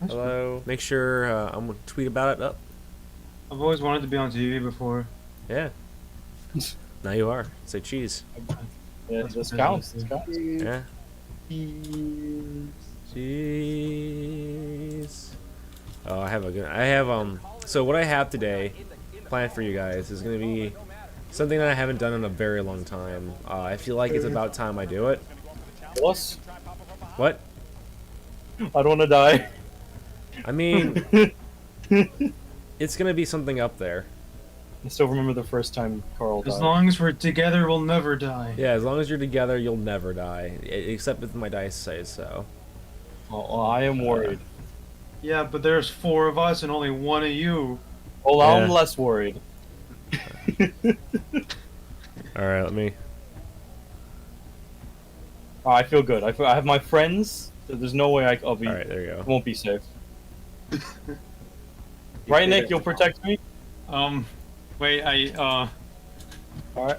Hello. Make sure I'm gonna tweet about it up. I've always wanted to be on TV before. Yeah. Now you are. Say cheese. Yeah, That's this what counts. business This counts. Yeah. Cheese. Cheese. Oh, I have so what I have today planned for you guys is gonna be something that I haven't done in a very long time. I feel like it's about time I do it. Plus, What? I don't want to die. I mean, it's gonna be something up there. I still remember the first time Carl died. As long as we're together, we'll never die. Yeah, as long as you're together, you'll never die. Except if my dice say so. Well, I am worried. Yeah, but there's 4 of us and only 1 of you. Well, Yeah. I'm less worried. Alright, let me... I feel good. I have my friends. So there's no way I'll be. Alright, there you go. Won't be safe. Right, Nick? You'll protect me. Wait, All right. I was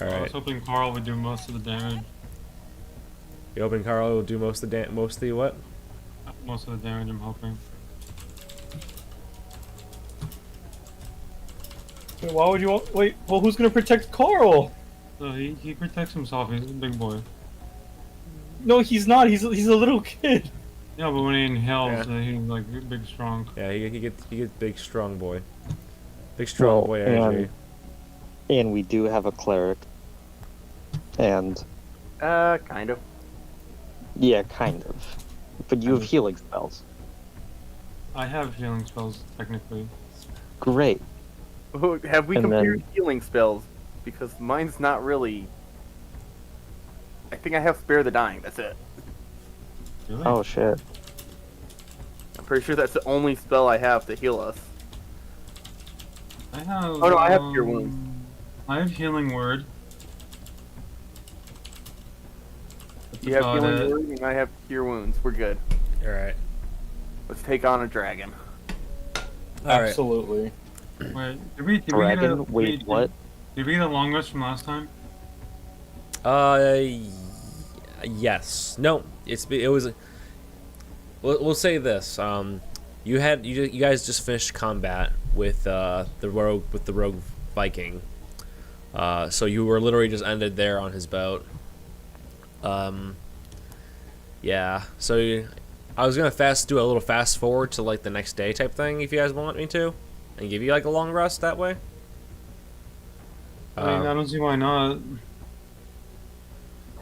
Alright. hoping Carl would do most of the damage. You open Carl will do most of the what? Most of the damage, I'm hoping. Wait, why would you want? Wait. Well, who's gonna protect Carl? So he protects himself, he's a big boy. No, he's not. He's a little kid. Yeah, but when he inhales, Yeah. He's like big, strong. Yeah, he gets big strong boy. Big strong Well, boy energy. And we do have a cleric. And Kind of. yeah, kind of. But you have healing spells. I have healing spells, technically. Great. Have we And compared then- healing spells? Because mine's not really. I think I have Spare the Dying, that's it. Really? Oh shit. I'm pretty sure that's the only spell I have to heal us. I have. Oh, no, I have Cure Wounds. I have healing word. That's You have about Healing it. Word and I have Cure Wounds. We're good. Alright. Let's take on a dragon. Alright. Absolutely. Wait, did we get Dragon? a, Wait, what? Did we get a long rest from last time? Yes. No. It was. We'll say this. You guys just finished combat with the rogue Viking. So you were literally just ended there on his boat. Yeah. So I was gonna do a little fast forward to like the next day type thing if you guys want me to, and give you like a long rest that way. I mean, I don't see why not.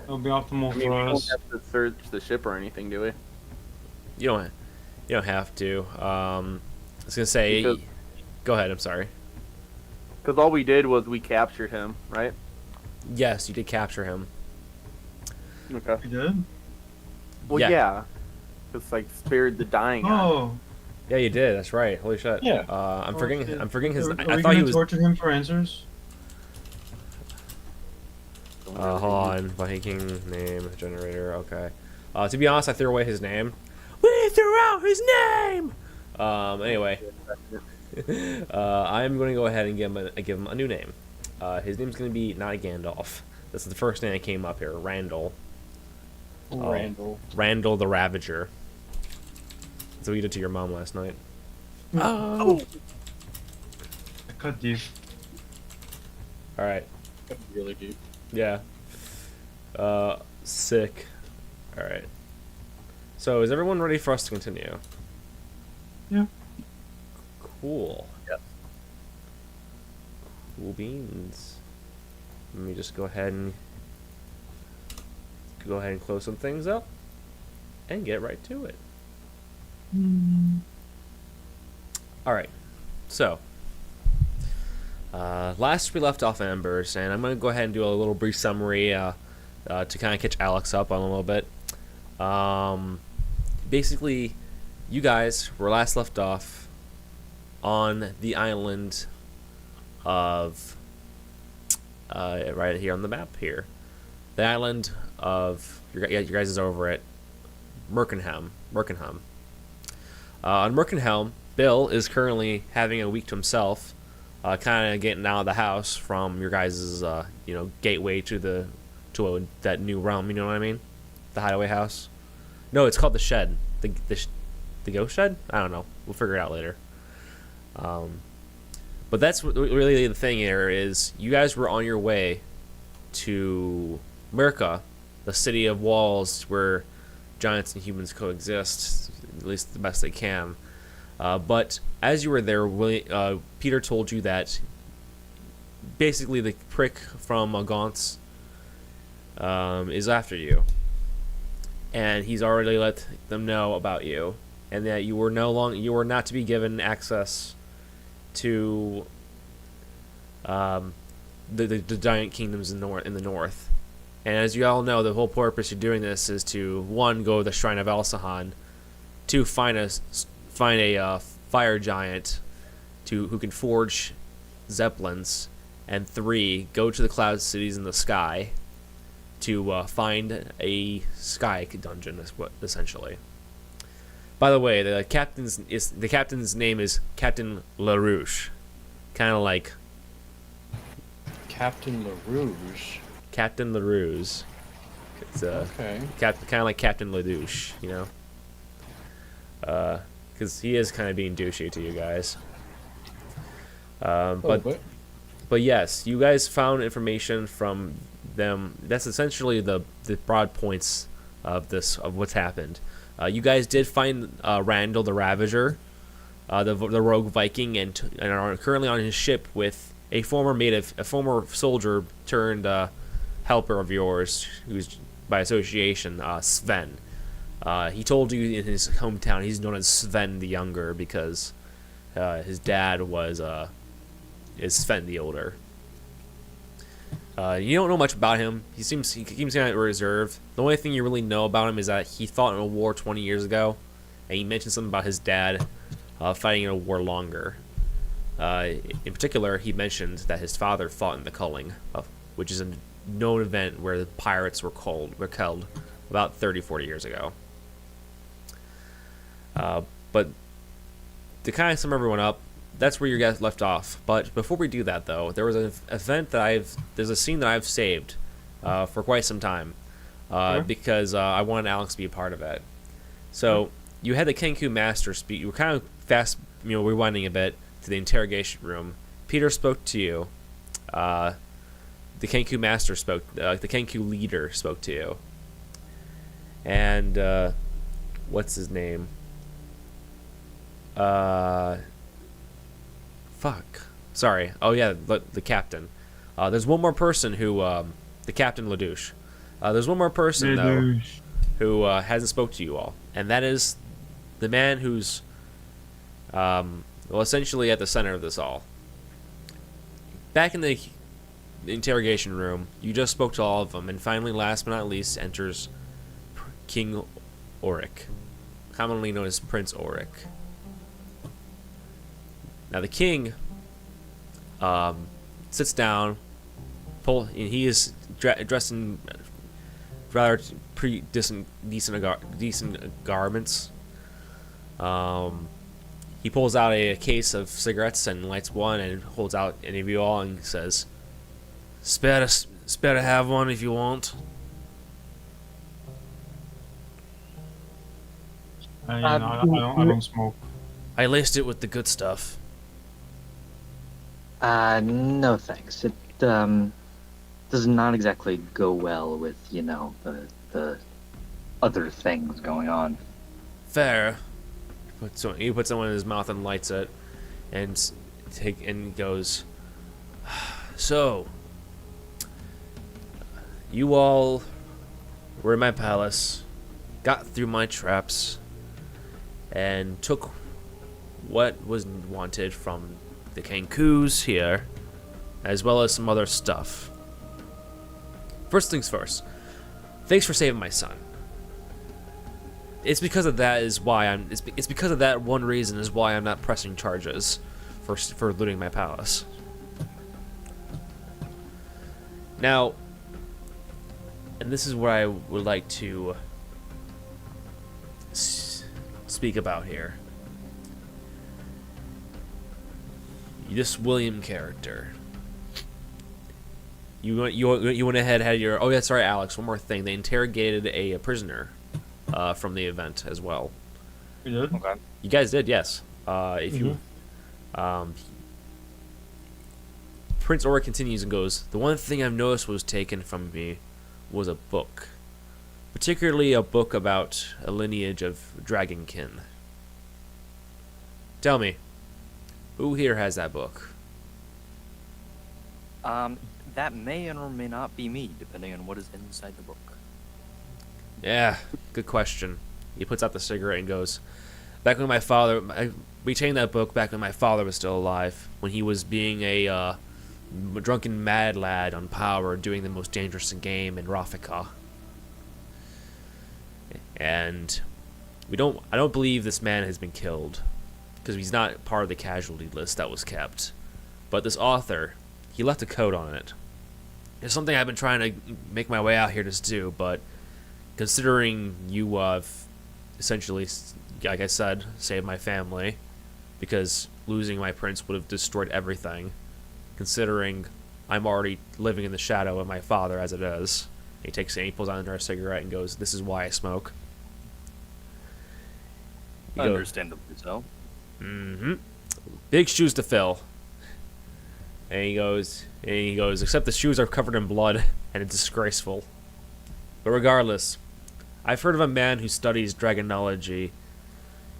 It'll be optimal I mean, we for don't us. have to search the ship or anything, do we? You don't have to. I was gonna say. Because- Go ahead. I'm sorry. Because all we did was we captured him, right? Yes, you did capture him. Okay. We did? Well, Yeah. yeah. It's like Spared the Dying. Oh. Yeah, you did. That's right. Holy shit. Yeah. I'm Oh, forgetting. shit. I'm forgetting his. Are I we thought he gonna was. torture him for answers? Hold on. Viking name generator. Okay. To be honest, I threw away his name. We threw out his name. Anyway, I'm going to go ahead and give him a new name. His name's going to be not Gandalf. This is the first name that came up here. Randall. Randall. Randall the Ravager. That's what you did to your mom last night. I cut deep. All right. That's really deep. Yeah. Sick. Alright. So, is everyone ready for us to continue? Yeah. Cool. Yep. Cool beans. Let me just go ahead and close some things up and get right to it. Alright. So, last we left off Embers, and I'm going to go ahead and do a little brief summary to kind of catch Alex up on a little bit. Basically, you guys were last left off on the island of right here on the map here. The island of your guys is over at Myrkenhelm. On Myrkenhelm, Bill is currently having a week to himself, kind of getting out of the house from your guys' gateway to that new realm. You know what I mean? The hideaway house. No, it's called the Shed. the ghost shed. I don't know. We'll figure it out later. But that's really the thing here is you guys were on your way to Myrka, the city of walls where giants and humans coexist, at least the best they can. But as you were there, Peter told you that basically the prick from Gaunt's is after you, and he's already let them know about you, and that you were not to be given access to the giant kingdoms in the north. And as you all know, the whole purpose of doing this is to, one, go to the Shrine of Elsahan, two, find a fire giant who can forge zeppelins, and three, go to the cloud cities in the sky to find a sky dungeon, essentially. By the way, the captain's name is Captain LaRouche, kind of like Captain LaRouche. Captain LaRouche. It's Okay. kind of like Captain LaDouche, you know, because he is kind of being douchey to you guys. But yes, you guys found information from them. That's essentially the broad points of what's happened. You guys did find Randall the Ravager, the rogue Viking, and are currently on his ship with a former soldier turned helper of yours, who's by association Sven. He told you in his hometown he's known as Sven the Younger because his dad is Sven the Older. You don't know much about him. He seems kind of reserved. The only thing you really know about him is that he fought in a war 20 years ago, and he mentioned something about his dad fighting in a war longer. In particular, he mentioned that his father fought in the culling, which is a known event where the pirates were killed about 30, 40 years ago. But to kind of sum everyone up, that's where you guys left off. But before we do that, though, there was an event there's a scene that I've saved for quite some time because I wanted Alex to be a part of it. So you had the Kenku Master speak. You were kind of fast, rewinding a bit to the interrogation room. Peter spoke to you. The Kenku Master spoke. The Kenku leader spoke to you. And what's his name? Fuck. Sorry. Oh yeah, the captain. There's one more person who, the Captain LaDouche. There's one more person though who hasn't spoke to you all, and that is the man who's, essentially at the center of this all. Back in the interrogation room, you just spoke to all of them, and finally, last but not least, enters King Auric, commonly known as Prince Auric. Now the king sits down. He is dressed in rather decent garments. He pulls out a case of cigarettes and lights one and holds out any of you all and says, "Spare to have one if you want." I don't smoke. I laced it with the good stuff. No thanks. It does not exactly go well with, the other things going on. Fair. He puts someone in his mouth and lights it, and goes. So, you all were in my palace, got through my traps, and took what was wanted from the Kenkus here, as well as some other stuff. First things first, thanks for saving my son. It's because of that is why it's because of that one reason is why I'm not pressing charges for looting my palace. Now, and this is what I would like to speak about here. This William character. You went ahead, had your... Oh, yeah, sorry, Alex, one more thing. They interrogated a prisoner from the event as well. We did? Okay. You guys did, yes. If you, Prince Aura continues and goes, the one thing I've noticed was taken from me was a book. Particularly a book about a lineage of dragonkin. Tell me, who here has that book? That may or may not be me, depending on what is inside the book. Yeah, good question. He puts out the cigarette and goes, back when my father... I retained that book back when my father was still alive, when he was being a drunken mad lad on power, doing the most dangerous game in Rafika. And I don't believe this man has been killed, because he's not part of the casualty list that was kept. But this author, he left a code on it. It's something I've been trying to make my way out here to do, but considering you essentially, like I said, saved my family, because losing my prince would have destroyed everything, considering I'm already living in the shadow of my father as it is. He pulls out another cigarette and goes, this is why I smoke. Understandably so. Mm-hmm. Big shoes to fill. And he goes, except the shoes are covered in blood, and it's disgraceful. But regardless, I've heard of a man who studies dragonology,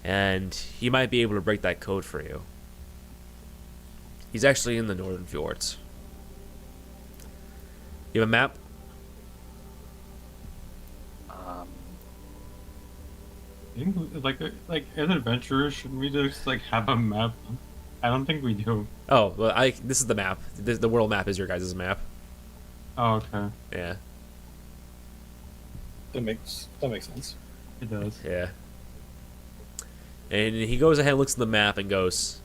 and he might be able to break that code for you. He's actually in the Northern Fjords. You have a map? I think, like as adventurers, should we just like have a map? I don't think we do. Oh, well, this is the map. The world map is your guys' map. Oh, okay. Yeah. That makes sense. It does. Yeah. And he goes ahead and looks at the map and goes,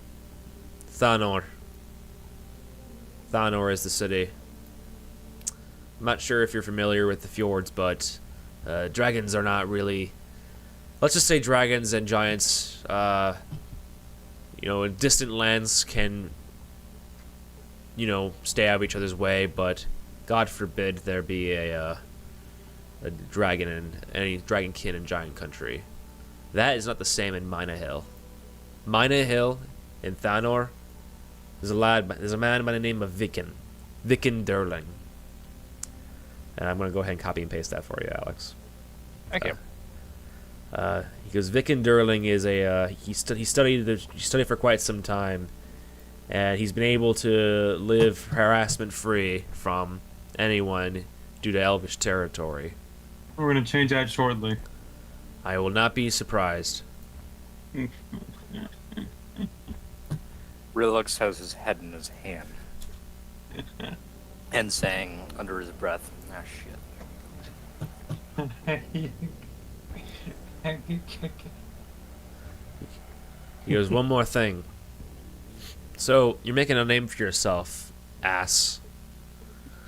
Thanor. Thanor is the city. I'm not sure if you're familiar with the fjords, but dragons are not really... Let's just say dragons and giants, in distant lands can, stay out of each other's way, but God forbid there be a dragon in any dragonkin in giant country. That is not the same in Mina Hill. Mina Hill in Thanor, there's a man by the name of Viken Durling. And I'm gonna go ahead and copy and paste that for you, Alex. Thank you. He goes, Viken Durling is he studied for quite some time, and he's been able to live harassment free from anyone due to Elvish territory. We're gonna change that shortly. I will not be surprised. Rilux has his head in his hand. And saying under his breath, shit. He goes, one more thing. So, you're making a name for yourself, ass.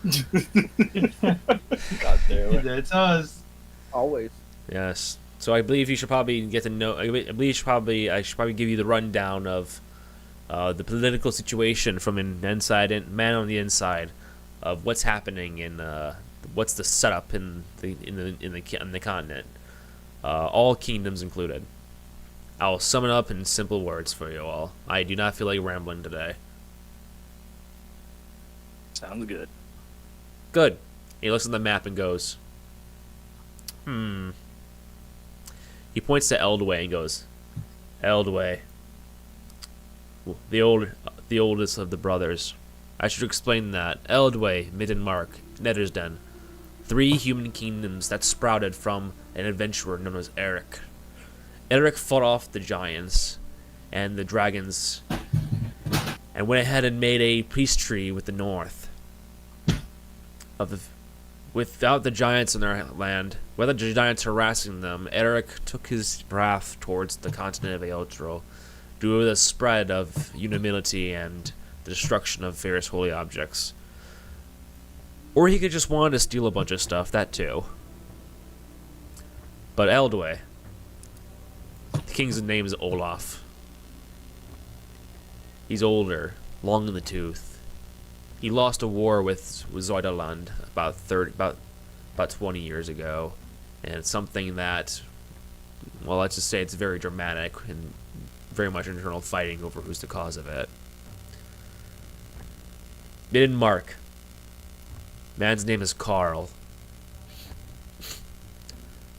God damn it. That's us. Always. Yes. So I believe you should probably get to know. I believe I should probably give you the rundown of the political situation from an man on the inside of what's happening in what's the setup in the continent, all kingdoms included. I'll sum it up in simple words for you all. I do not feel like rambling today. Sounds good. Good. He looks at the map and goes, He points to Eldway and goes, Eldway. The oldest of the brothers. I should explain that. Eldway, Middenmark, Nettersden. 3 human kingdoms that sprouted from an adventurer known as Eric. Eric fought off the giants and the dragons and went ahead and made a peace treaty with the north. Without the giants in their land, without the giants harassing them, Eric took his path towards the continent of Eotro due to the spread of humility and the destruction of various holy objects. Or he could just want to steal a bunch of stuff, that too. But Eldway, the king's name is Olaf. He's older, long in the tooth. He lost a war with Zoidaland about 20 years ago, and it's something that well, let's just say it's very dramatic and very much internal fighting over who's the cause of it. Mark. Man's name is Carl.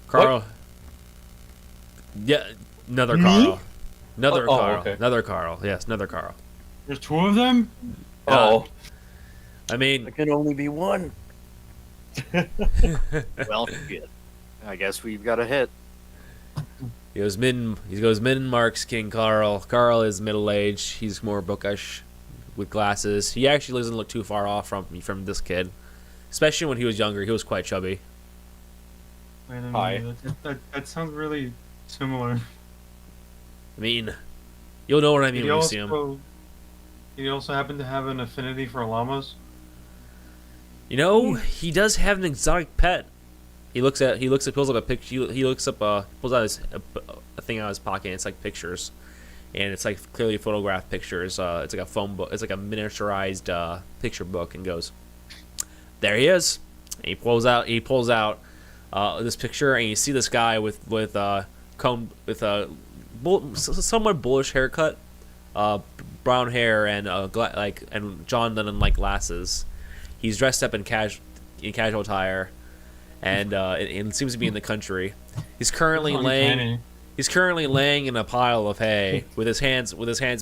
Carl. Yeah, another Me? Carl. Another Oh, Carl. okay. Another Carl. Yes, another Carl. There's two of them. Oh. I mean, There can only be one. Well, shit. I guess we've got a hit. he goes Min Mark's King Carl. Carl is middle aged. He's more bookish, with glasses. He actually doesn't look too far off from this kid, especially when he was younger. He was quite chubby. Wait a minute. Hi. That sounds really similar. I mean, you'll know what I mean Did when you see him. did he also happen to have an affinity for llamas? You know, he does have an exotic pet. Pulls out a picture. Pulls out a thing out of his pocket. And it's like pictures, and it's like clearly photographed pictures. It's like a phone book. It's like a miniaturized picture book, and goes, there he is. And he pulls out this picture, and you see this guy with somewhat bullish haircut, brown hair, and and John Lennon like glasses. He's dressed up in casual attire, and it seems to be in the country. He's currently laying in a pile of hay with his hands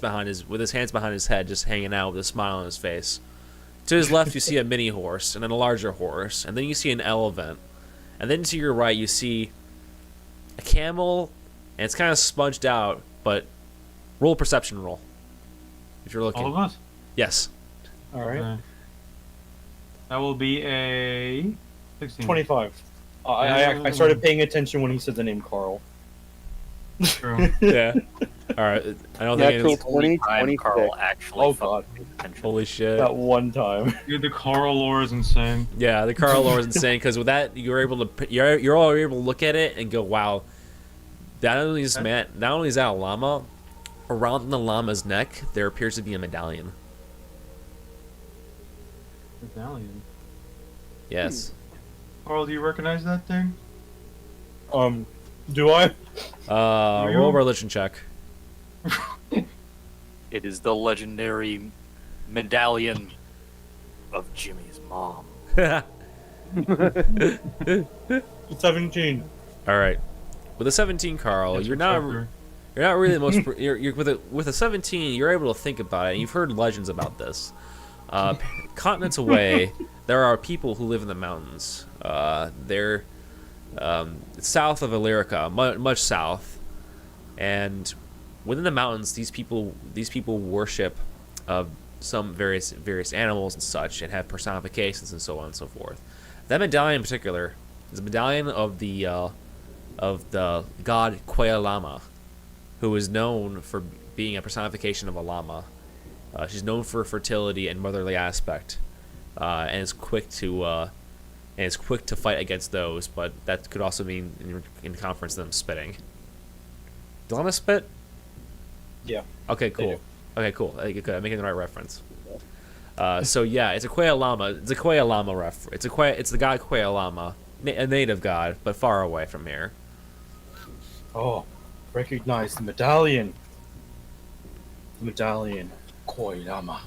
behind his head, just hanging out with a smile on his face. To his left, you see a mini horse, and then a larger horse, and then you see an elephant, and then to your right, you see a camel, and it's kind of smudged out. But roll perception roll if you're looking. All of us. Yes. All right. Okay. That will be a 16. 25. I started paying attention when he said the name Carl. True. Yeah. All right. I don't think Natural it's 20, Time 26. Carl actually Oh, fucking God. paid attention. holy shit. That one time. Dude, the Carl lore is insane. Yeah, the Carl lore is insane because with that you're all able to look at it and go, wow. Not only is that a llama, around the llama's neck there appears to be a medallion. Medallion. Yes. Carl, do you recognize that thing? Do I? Roll a religion check. It is the legendary medallion of Jimmy's mom. 17. All right. With a 17, Carl, That's you're a not trucker. really the most. You're with a 17. You're able to think about it. And you've heard legends about this. Continents away, there are people who live in the mountains. They're south of Illyrica, much south, and within the mountains, these people worship some various animals and such, and have personifications and so on and so forth. That medallion in particular is a medallion of the god Quailama, who is known for being a personification of a llama. She's known for fertility and motherly aspect, and is quick to fight against those. But that could also mean in conference them spitting. Do llamas spit? Yeah. Okay, cool. Okay, cool. Good. I'm making the right reference. So yeah, it's a Quailama. It's a Quailama ref. It's the god Quailama, a native god, but far away from here. Oh, recognize the medallion. The medallion. Koi Lama.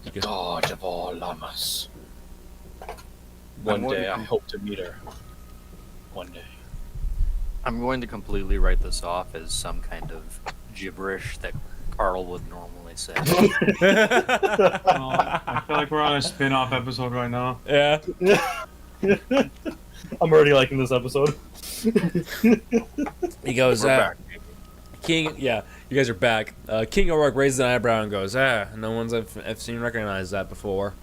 The Yes. god of all llamas. One day I hope to meet her. One day. I'm going to completely write this off as some kind of gibberish that Carl would normally say. I feel like we're on a spin-off episode right now. Yeah. I'm already liking this episode. He goes, We're back. King, yeah, you guys are back. King O'Rourke raises an eyebrow and goes, no one's I've seen recognize that before.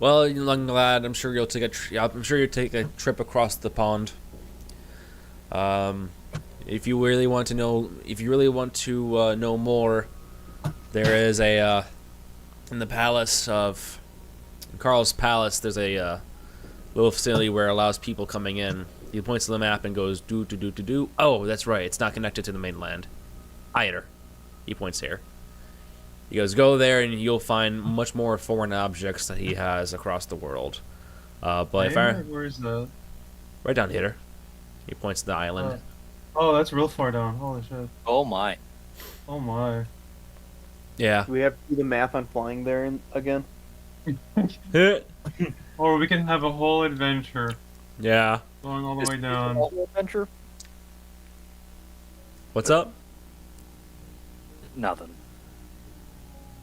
Well, I'm glad. I'm sure you'll take a trip across the pond. If you really want to know more, there is a in the palace of Carl's palace. There's a little facility where it allows people coming in. He points to the map and goes, do. Oh, that's right. It's not connected to the mainland. Either. He points here. He goes, go there and you'll find much more foreign objects that he has across the world. But if I... Where's the... Right down here. He points to the island. Oh, that's real far down. Holy shit. Oh my. Oh my. Yeah. Do we have to do the math on flying there again? Or we can have a whole adventure Yeah. going all the Is way this down. a whole adventure? What's up? Nothing.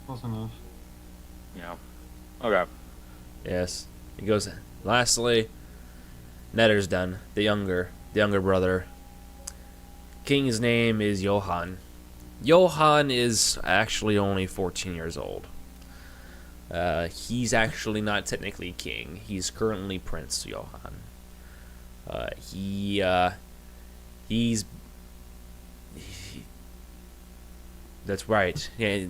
Close enough. Yeah. Okay. Yes. He goes, lastly, Nettersden, the younger brother. King's name is Johann. Johann is actually only 14 years old. He's actually not technically king. He's currently Prince Johann. That's right. Yeah,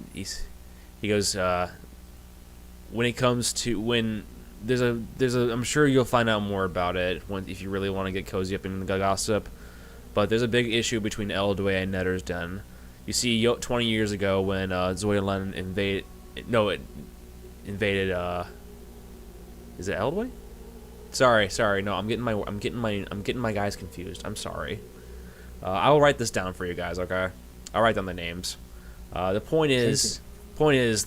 he goes, when it comes to, when there's a, I'm sure you'll find out more about it if you really want to get cozy up in the gossip, but there's a big issue between Eldway and Nettersden. You see, 20 years ago when Zoylan invaded, is it Eldway? Sorry, no, I'm getting my guys confused. I'm sorry. I will write this down for you guys, okay? I'll write down the names. The point is,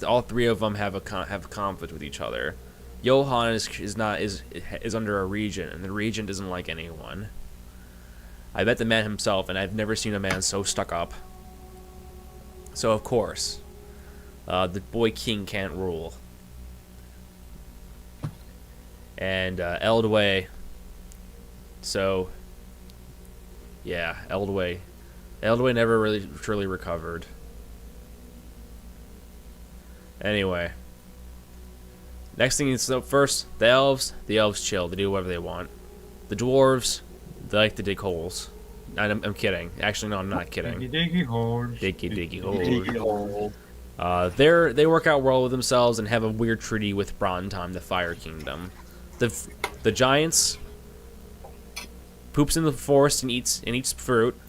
all three of them have a conflict with each other. Johann is under a regent, and the regent doesn't like anyone. I met the man himself, and I've never seen a man so stuck up. So of course, the boy king can't rule. And Eldway. So yeah, Eldway never really truly recovered. Anyway, next thing is, so first, the elves chill. They do whatever they want. The dwarves, they like to dig holes. I'm kidding. Actually, no, I'm not kidding. Diggy holes. Diggy holes. They work out well with themselves and have a weird treaty with Bronheim, the Fire Kingdom. The giants poops in the forest and eats fruit.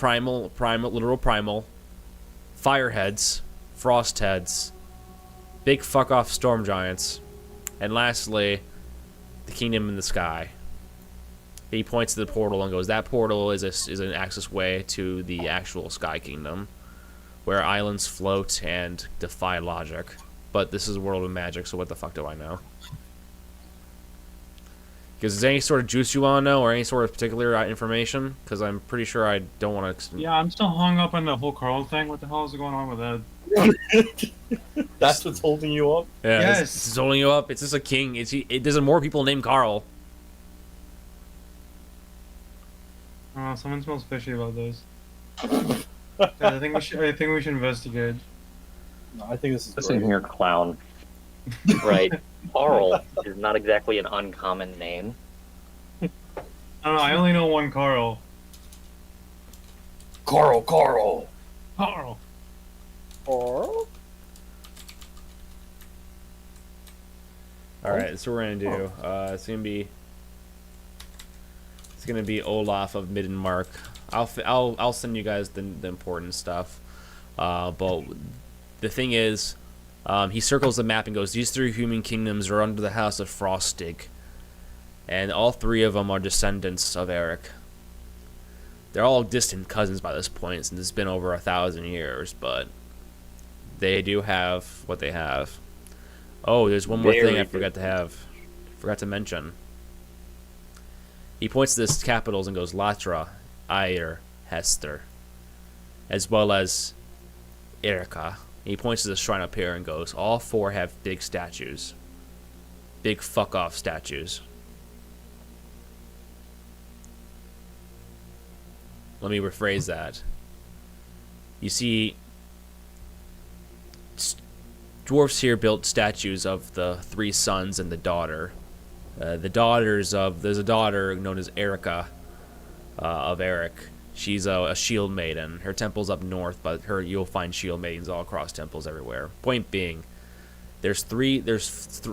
Literal primal. Fireheads. Frostheads, big fuck off storm giants, and lastly, the kingdom in the sky. He points to the portal and goes, "That portal is an access way to the actual Sky Kingdom, where islands float and defy logic. But this is a world of magic, so what the fuck do I know?" Because is there any sort of juice you want to know, or any sort of particular information? Because I'm pretty sure I don't want to. Yeah, I'm still hung up on the whole Carl thing. What the hell is going on with that? That's what's holding you up? Yeah, Yes. this is holding you up. It's just a king. There's more people named Carl. Someone smells fishy about this. Yeah, I think we should investigate. No, I think this is Listen great. here, clown. Right. Carl is not exactly an uncommon name. I don't know. I only know one Carl. Carl! Carl. Or All right, so we're gonna do. It's gonna be Olaf of Middenmark. I'll send you guys the important stuff. But the thing is, he circles the map and goes, "These three human kingdoms are under the house of Frostig, and all three of them are descendants of Eric. They're all distant cousins by this point, since it's been over 1,000 years, but they do have what they have. Oh, there's one more thing I forgot to mention. He points to the capitals and goes, Latra, Eir, Hester, as well as Erica. He points to the shrine up here and goes, all four have big statues. Big fuck off statues. Let me rephrase that. You see, dwarves here built statues of the three sons and the daughter. There's a daughter known as Erica, of Eric. She's a shield maiden. Her temple's up north, but you'll find shield maidens all across temples everywhere. Point being, there's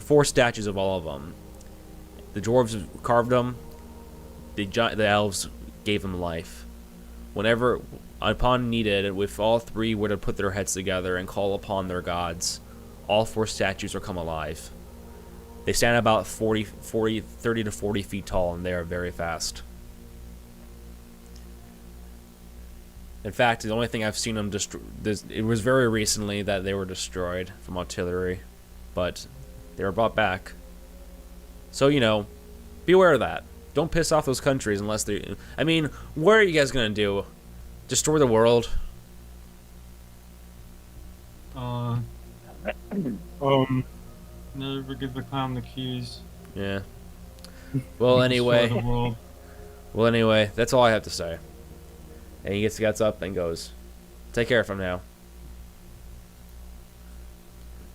four statues of all of them. The dwarves carved them. The elves gave them life. Whenever, upon needed, if all three were to put their heads together and call upon their gods, all four statues will come alive. They stand about 30 to 40 feet tall, and they are very fast. In fact, the only thing I've seen them it was very recently that they were destroyed from artillery, but they were brought back. So, you know, be aware of that. Don't piss off those countries unless they... I mean, what are you guys going to do? Destroy the world? Never give the clown the keys. Yeah. Well, Destroy the anyway... world. Well, anyway, that's all I have to say. And he gets up and goes, take care from now.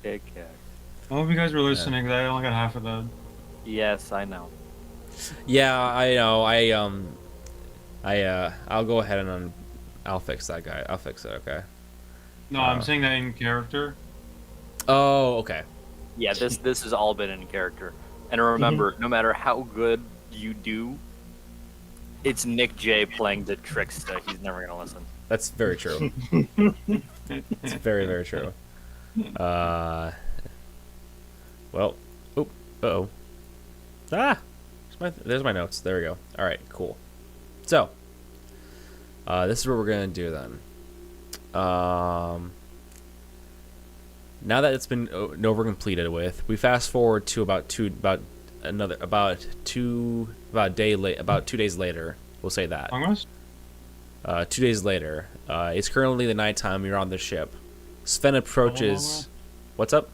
Take care. I hope you guys were listening, 'cause I only got half of that. Yes, I know. Yeah, I know. I'll go ahead and I'll fix that guy. I'll fix it, okay? No, I'm saying that in character. Oh, okay. Yeah, this has all been in character. And remember, no matter how good you do, it's Nick J playing the trickster. He's never gonna listen. That's very true. It's very, very true. Well, oop, uh-oh. There's my notes. There we go. All right, cool. So, this is what we're gonna do then. Now that it's been over completed with, we fast forward to about 2 days later. We'll say that. Almost? 2 days later. It's currently the nighttime. You're on the ship. Sven approaches. What's up?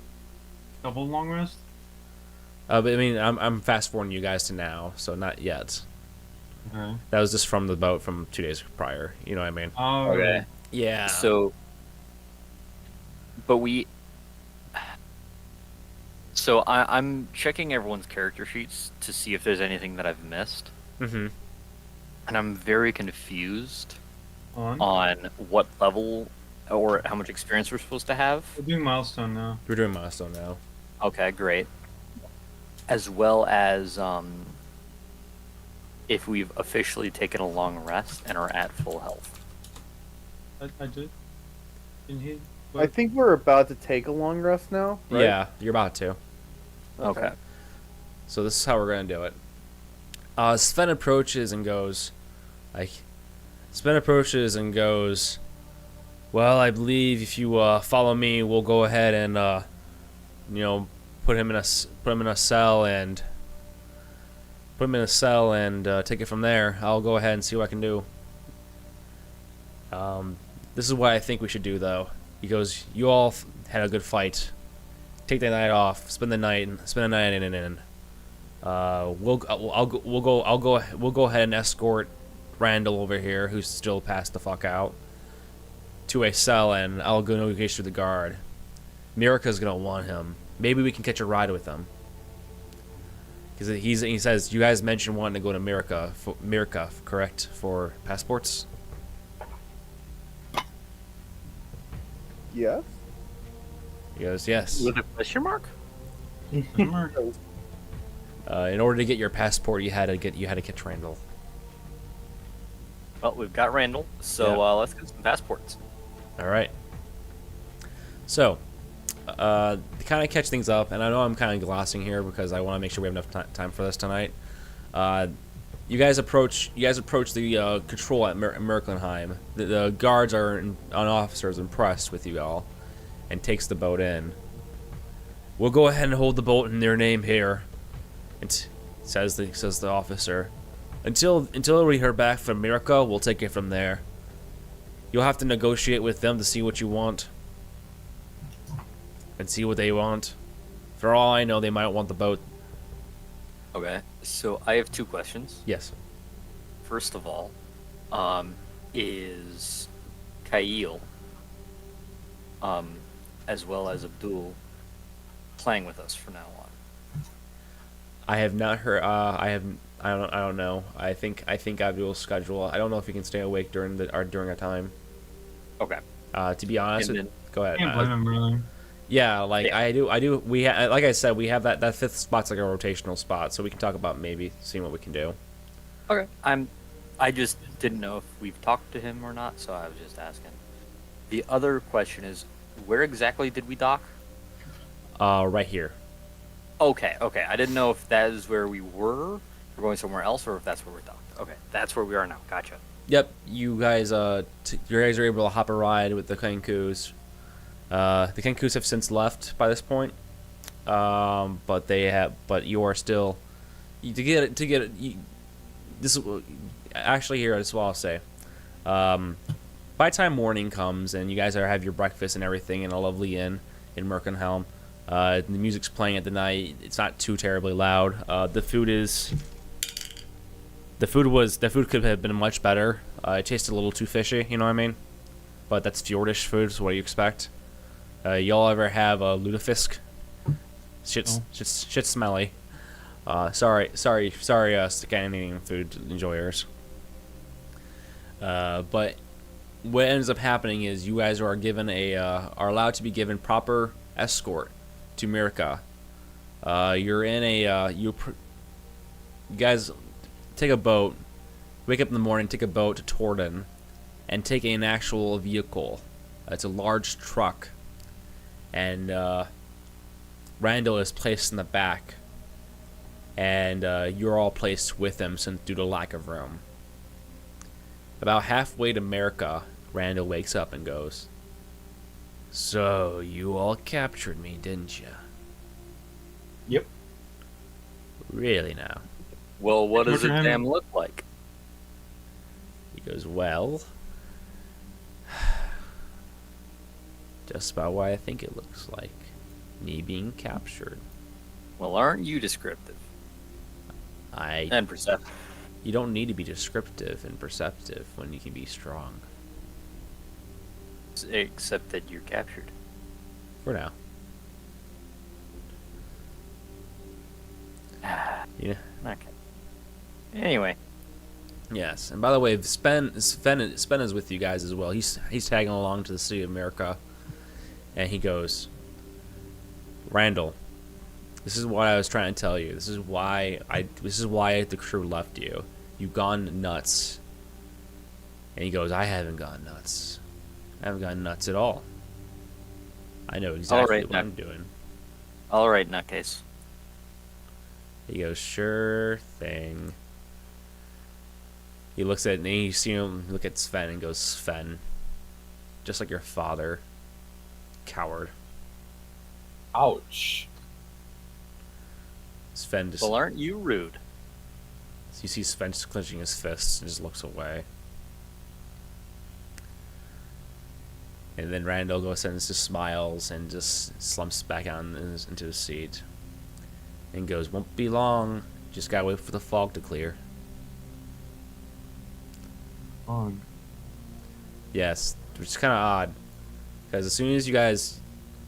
Double long rest? But I mean, I'm fast forwarding you guys to now, so not yet. Okay. That was just from the boat from 2 days prior. You know what I mean? Oh, Okay. Yeah. So, but I'm checking everyone's character sheets to see if there's anything that I've missed, Mm-hmm. and I'm very confused on. on what level or how much experience we're supposed to have. We're doing milestone now. We're doing milestone now. Okay, great. As well as if we've officially taken a long rest and are at full health. I did. In here. I think we're about to take a long rest now. Right? Yeah, you're about to. Okay. So this is how we're gonna do it. Sven approaches and goes, well, I believe if you follow me, we'll go ahead and put him in a cell and take it from there. I'll go ahead and see what I can do. This is what I think we should do, though. He goes, you all had a good fight. Take the night off. Spend the night in. We'll go ahead and escort Randall over here, who's still passed the fuck out, to a cell, and I'll go negotiate with the guard. Myrka's gonna want him. Maybe we can catch a ride with him. Because he says, you guys mentioned wanting to go to Myrka, correct, for passports? Yes. He goes, yes. With a question mark? Remember? In order to get your passport, you had to catch Randall. Well, we've got Randall, so let's get some passports. All right. So, to kind of catch things up, and I know I'm kind of glossing here because I want to make sure we have enough time for this tonight. You guys approach the control at Merklenheim. The guards an officer is impressed with you all, and takes the boat in. We'll go ahead and hold the boat in their name here, and says the officer. Until we hear back from Myrka, we'll take it from there. You'll have to negotiate with them to see what you want, and see what they want. For all I know, they might want the boat. Okay, so I have 2 questions. Yes. First of all, is Kyle, as well as Abdul, playing with us from now on? I have not heard. I don't know. I think Abdul's schedule. I don't know if he can stay awake during our time. Okay. To be honest, And then- go ahead. Can't blame him, really. Yeah, like Yeah. I do. Like I said, we have that 5th spot's like a rotational spot, so we can talk about maybe seeing what we can do. Okay. I just didn't know if we've talked to him or not, so I was just asking. The other question is, where exactly did we dock? Right here. Okay. I didn't know if that is where we were going somewhere else, or if that's where we're docked. Okay, that's where we are now. Gotcha. Yep, you guys you guys are able to hop a ride with the Kenkus. The Kenkus have since left by this point. But you are still this actually here is what I'll say. By the time morning comes and you guys have your breakfast and everything in a lovely inn in Merkenhelm, the music's playing at the night. It's not too terribly loud. The food could have been much better. It tasted a little too fishy, you know what I mean? But that's fjordish food, so what do you expect? Y'all ever have a lutefisk? Shit's smelly. Sorry, Scandinavian food enjoyers. But what ends up happening is you guys are allowed to be given proper escort to Myrka. You're in you guys take a boat, wake up in the morning, take a boat to Torden, and take an actual vehicle. It's a large truck, and Randall is placed in the back, and you're all placed with him since due to lack of room. About halfway to Myrka, Randall wakes up and goes, "So you all captured me, didn't you?" Yep. Really now? Well, what does a Abraham- dam look like? He goes, "Well, just about what I think it looks like. Me being captured. Well, aren't you descriptive and perceptive? You don't need to be descriptive and perceptive when you can be strong. Except that you're captured. For now. Yeah. Okay. Anyway, Yes. And by the way, Sven is with you guys as well. He's tagging along to the city of Myrka, and he goes, "Randall, this is what I was trying to tell you. This is why the crew left you. You've gone nuts." And he goes, "I haven't gone nuts. I haven't gone nuts at all. I know exactly right, what I'm doing." all right, nutcase. He goes, "Sure thing." He looks at, and you see him look at Sven and goes, "Sven, just like your father, coward." Ouch. Sven just, Well, aren't you rude? you see Sven just clenching his fists and just looks away. And then Randall goes and just smiles and just slumps back into his seat. And goes, "Won't be long. Just gotta wait for the fog to clear." Fog. Yes, which is kind of odd. Because as soon as you guys...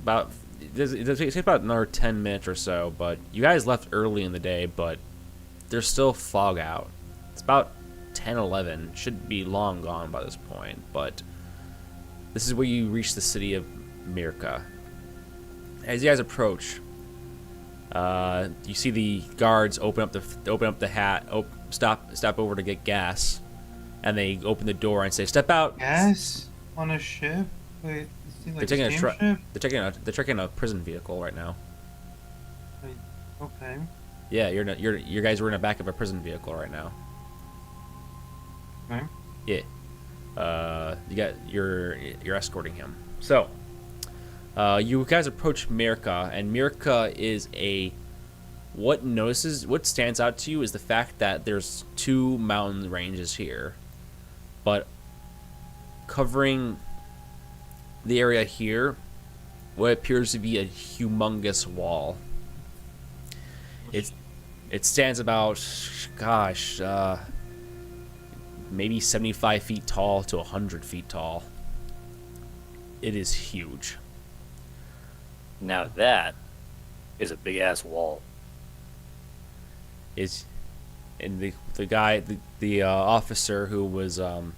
it takes about another 10 minutes or so, but you guys left early in the day, but there's still fog out. It's about 10, 11. Should be long gone by this point, but this is where you reach the city of Myrka. As you guys approach, you see the guards open up the hat, stop over to get gas, and they open the door and say, "Step out." Gas on a ship? Wait, is he like They're taking a steamship? they're taking a prison vehicle right now. Okay. Yeah, you guys were in the back of a prison vehicle right now. Okay. Yeah. You're escorting him. So, you guys approach Myrka, and Myrka is what stands out to you is the fact that there's 2 mountain ranges here, but covering the area here, what appears to be a humongous wall. It stands about, gosh, maybe 75 feet tall to 100 feet tall. It is huge. Now that is a big ass wall. And the officer who was filling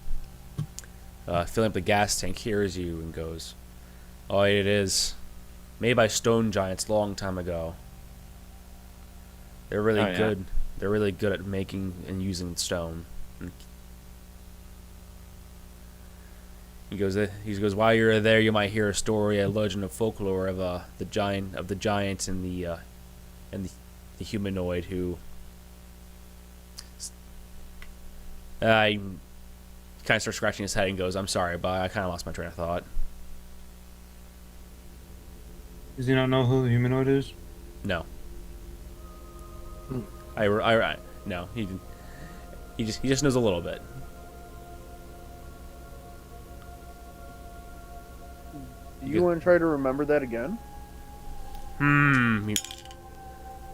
up the gas tank hears you and goes, "Oh, it is made by stone giants long time ago. They're really good. They're really good at making and using stone." He goes, "While you're there, you might hear a story, a legend of folklore of the giant and the humanoid who kind of starts scratching his head and goes, "I'm sorry, but I kind of lost my train of thought." Does he not know who the humanoid is? No. No, he just knows a little bit. Do you want to try to remember that again?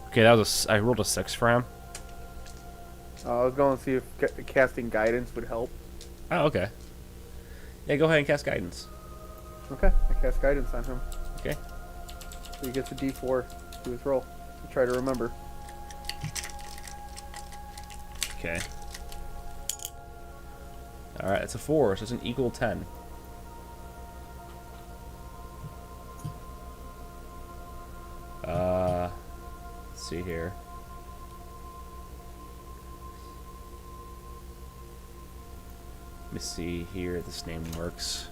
Okay, that was I rolled a 6 for him. I was going to see if casting guidance would help. Oh, okay. Yeah, go ahead and cast guidance. Okay, I cast guidance on him. Okay. So he gets a D4 to his roll to try to remember. Okay. All right, it's a 4, so it's an equal 10. Let's see here. Let me see here if this name works.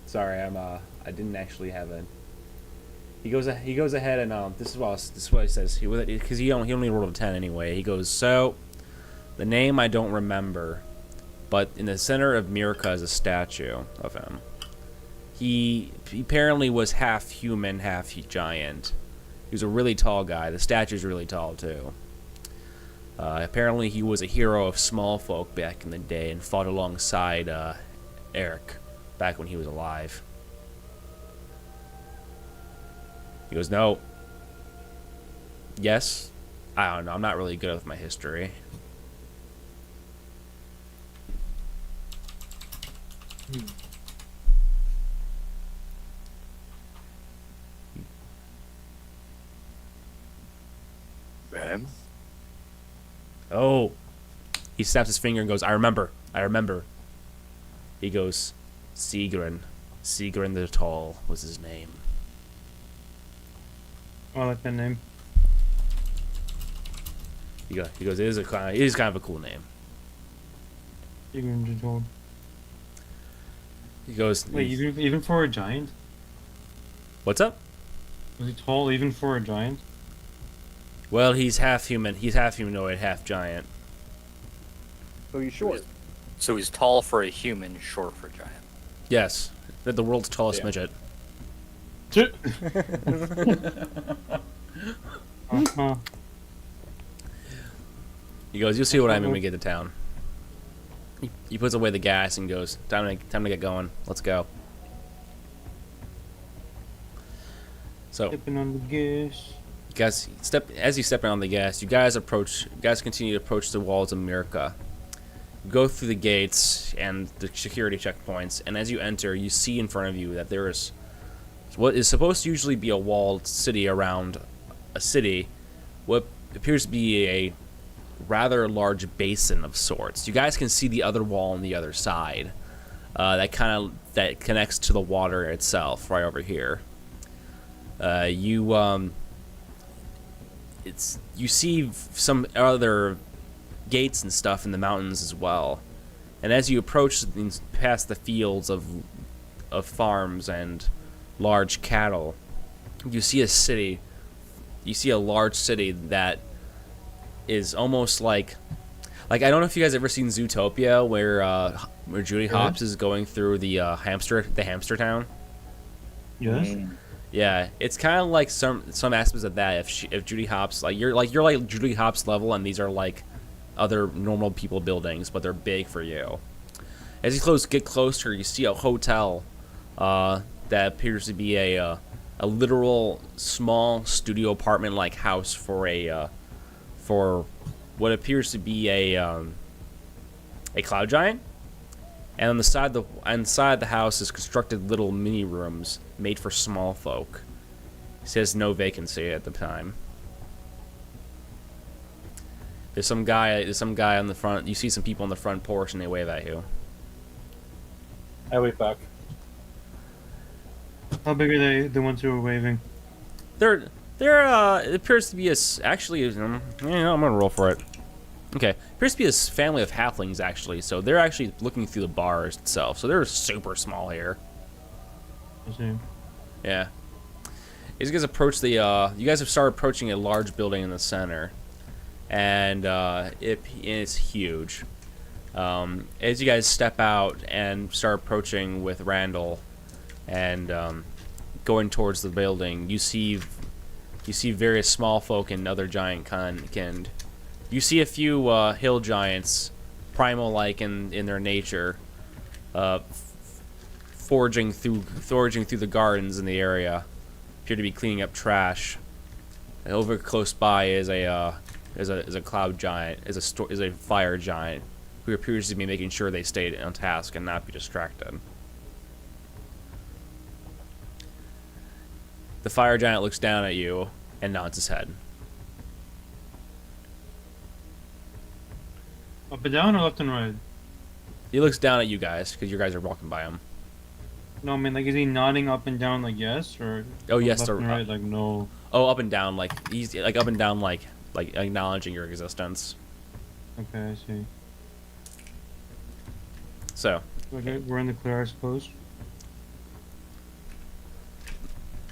Sorry, I didn't actually have it. He goes ahead and this is what he says. Because he only rolled a 10 anyway. He goes, so the name I don't remember, but in the center of Myrka is a statue of him. He apparently was half human, half giant. He was a really tall guy. The statue's really tall too. Apparently he was a hero of small folk back in the day and fought alongside Eric back when he was alive. He goes, no. Yes. I don't know. I'm not really good with my history. Ben? Oh. He snaps his finger and goes, I remember. He goes, Sigrin. Sigrin the Tall was his name. Oh, I like that name. He goes, it is kind of a cool name. Even told. He goes, Wait, even for a giant? what's up? Was he tall even for a giant? Well, he's half human. He's half humanoid, half giant. So he's short. So he's tall for a human, short for a giant. Yes, they're the world's tallest midget. Uh-huh. He goes, you'll see what I mean when we get to town. He puts away the gas and goes, time to get going. Let's go. So, Stepping on the gas. guys, as you step on the gas, you guys continue to approach the walls of Myrka. You go through the gates and the security checkpoints, and as you enter, you see in front of you that there is what is supposed to usually be a walled city around a city, what appears to be a rather large basin of sorts. You guys can see the other wall on the other side, that connects to the water itself, right over here. You see some other gates and stuff in the mountains as well, and as you approach past the fields of farms and large cattle, you see a city. You see a large city that is almost like I don't know if you guys ever seen Zootopia, where Judy Hopps is going through the hamster town. Yes. Yeah, it's kind of like some aspects of that. If Judy Hopps, you're Judy Hopps level, and these are like other normal people buildings, but they're big for you. As you get closer, you see a hotel that appears to be a literal small studio apartment like house for what appears to be a cloud giant. And on the side inside the house is constructed little mini rooms made for small folk. It says no vacancy at the time. There's some guy on the front. You see some people on the front porch and they wave at you. I wait back. How big are they? The ones who are waving? It appears to be actually, I'm gonna roll for it. Okay, appears to be a family of halflings actually. So they're actually looking through the bars itself. So they're super small here. I see. Yeah. As you guys approach you guys have started approaching a large building in the center. and it's huge. As you guys step out and start approaching with Randall, and going towards the building, you see various small folk and other giant kind. You see a few hill giants, primal-like in their nature, foraging through the gardens in the area, appear to be cleaning up trash. And over close by is a cloud giant, is a fire giant, who appears to be making sure they stay on task and not be distracted. The fire giant looks down at you and nods his head. Up and down or left and right? He looks down at you guys because you guys are walking by him. No, I mean, like, is he nodding up and down like yes, or Oh, yes, left or and right like no? oh, up and down, like he's like up and down, like acknowledging your existence. Okay, I see. So Okay, we're in the clear, I suppose.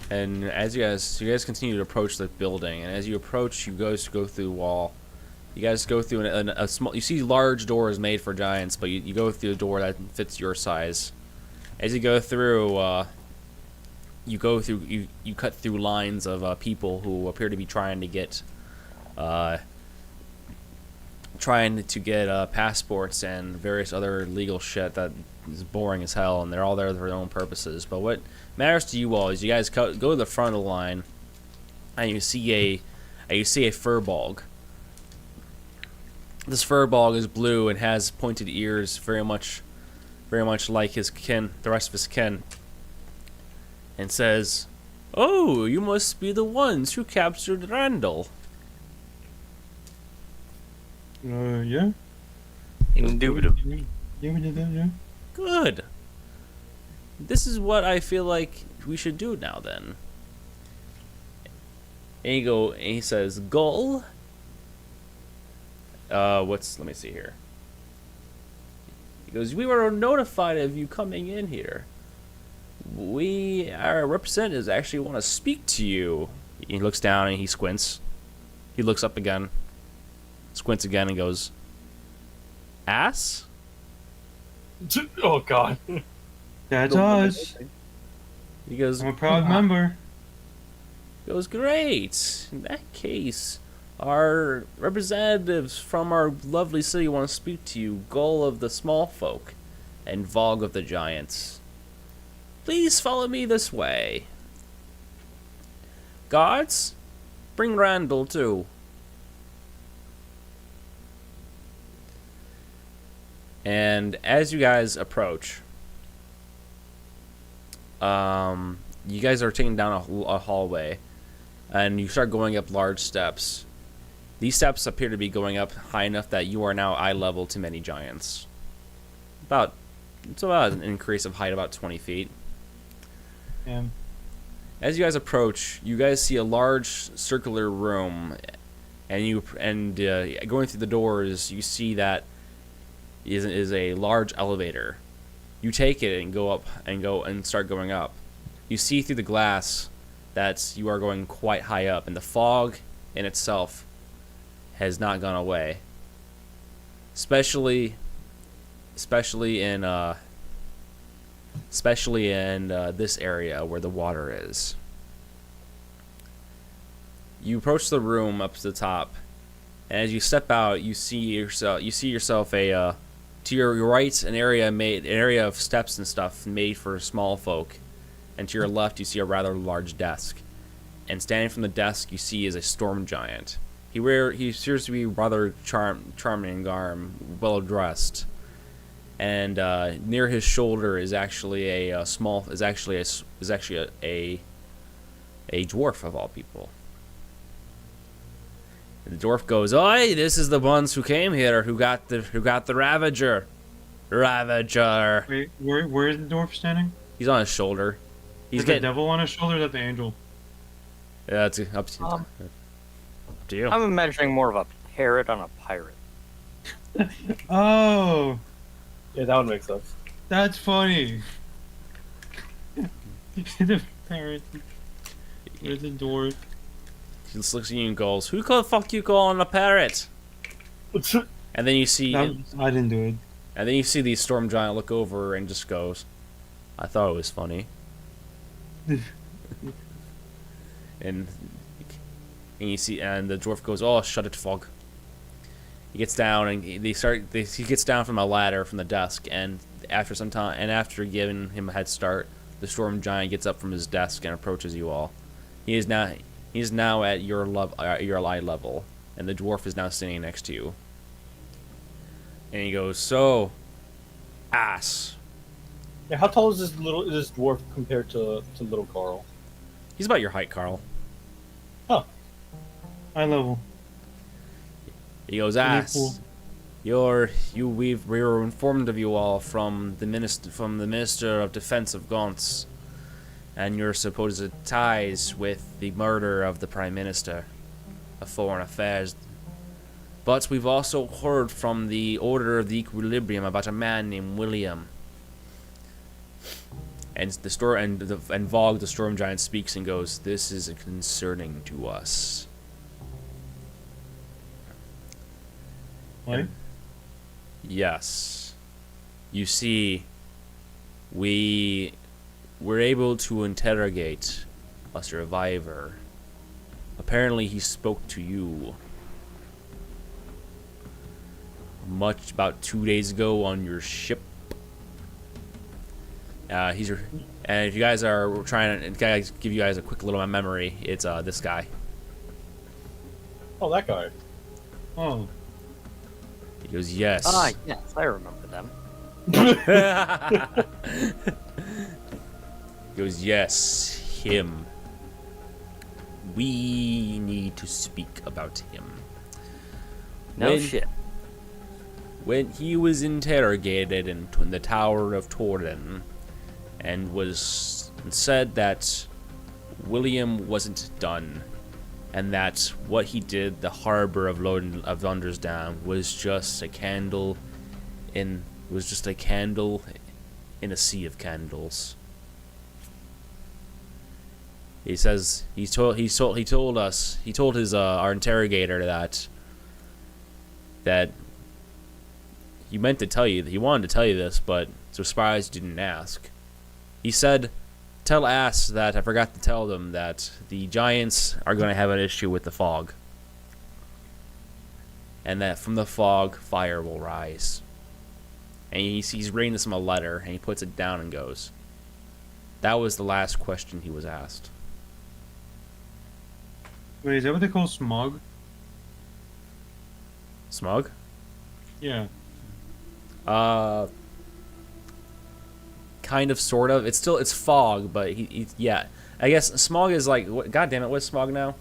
and as you guys continue to approach the building, and as you approach, you guys go through the wall. You guys go through a small. You see large doors made for giants, but you go through a door that fits your size. As you go through, you cut through lines of people who appear to be trying to get passports and various other legal shit that is boring as hell, and they're all there for their own purposes. But what matters to you all is you guys go to the front of the line, and you see a furbog. This furbog is blue and has pointed ears, very much like his kin, the rest of his kin, and says, "Oh, you must be the ones who captured Randall." Yeah. Indubitably. Yeah, we did that, yeah. Good. This is what I feel like we should do now, then. And he says, "Gull." Let me see here. He goes, "We were notified of you coming in here. Our representatives actually want to speak to you." He looks down and he squints. He looks up again, squints again, and goes, "Ass?" Oh God. That's us. He goes, I'm a proud member. He goes, "Great. In that case, our representatives from our lovely city want to speak to you, Gull of the Small Folk and Vog of the Giants. Please follow me this way. Guards, bring Randall too." And as you guys approach, you guys are taking down a hallway, and you start going up large steps. These steps appear to be going up high enough that you are now eye level to many giants. It's about an increase of height about 20 feet. Yeah. As you guys approach, you guys see a large circular room, and going through the doors, you see that is a large elevator. You take it and go up and start going up. You see through the glass that you are going quite high up, and the fog in itself has not gone away. Especially in this area where the water is. You approach the room up to the top, and as you step out, you see yourself to your right an area of steps and stuff made for small folk, and to your left you see a rather large desk. And standing from the desk you see is a storm giant. He appears to be rather charming garm, well dressed, and near his shoulder is actually a dwarf of all people. And the dwarf goes, "Oi, this is the ones who came here who got the Ravager. Ravager." Wait, where is the dwarf standing? He's on his shoulder. Is the devil on his shoulder or is that the angel? Yeah, it's up to you. I'm imagining more of a parrot on a pirate. Oh, Yeah, that would make sense. that's funny. The parrot. Where's the dwarf? he just looks at you and goes, "Who the fuck you calling a parrot?" And then you see, I didn't do it. and then you see the storm giant look over and just goes, "I thought it was funny." and you see, and the dwarf goes, "Oh, shut it, Fog." He gets down and he gets down from a ladder from the desk, and after some time, and after giving him a head start, the storm giant gets up from his desk and approaches you all. He is now at your eye level, and the dwarf is now standing next to you. And he goes, "So, ass." Yeah, how tall is this dwarf compared to little Carl? He's about your height, Carl. Oh, High level. He goes, Pretty "Ass. cool. We were informed of you all from the Minister of Defense of Gaunt's, and your supposed ties with the murder of the Prime Minister of Foreign Affairs. But we've also heard from the Order of the Equilibrium about a man named William." And Vogue, the storm giant, speaks and goes, "This is concerning to us." What? Yes. You see, we were able to interrogate a survivor. Apparently he spoke to you much about 2 days ago on your ship. And if you guys are trying to give you guys a quick little memory, it's this guy. oh, that guy. Oh. He goes, "Yes." Ah, yes, I remember them. He goes, "Yes, him. We need to speak about him." No shit. When he was interrogated in the Tower of Torden, and was said that William wasn't done, and that what he did, the harbor of Lundersdam, was just a candle in a sea of candles. He says he told our interrogator that he meant to tell you, he wanted to tell you this, but so surprised you didn't ask. He said, "Tell Ass that I forgot to tell them that the giants are going to have an issue with the fog, and that from the fog, fire will rise." And he's reading this from a letter, and he puts it down and goes, "That was the last question he was asked." Wait, is that what they call smog? Smug? Yeah. Kind of, sort of. It's fog, but yeah. I guess smog is like, God damn it, what's smog now?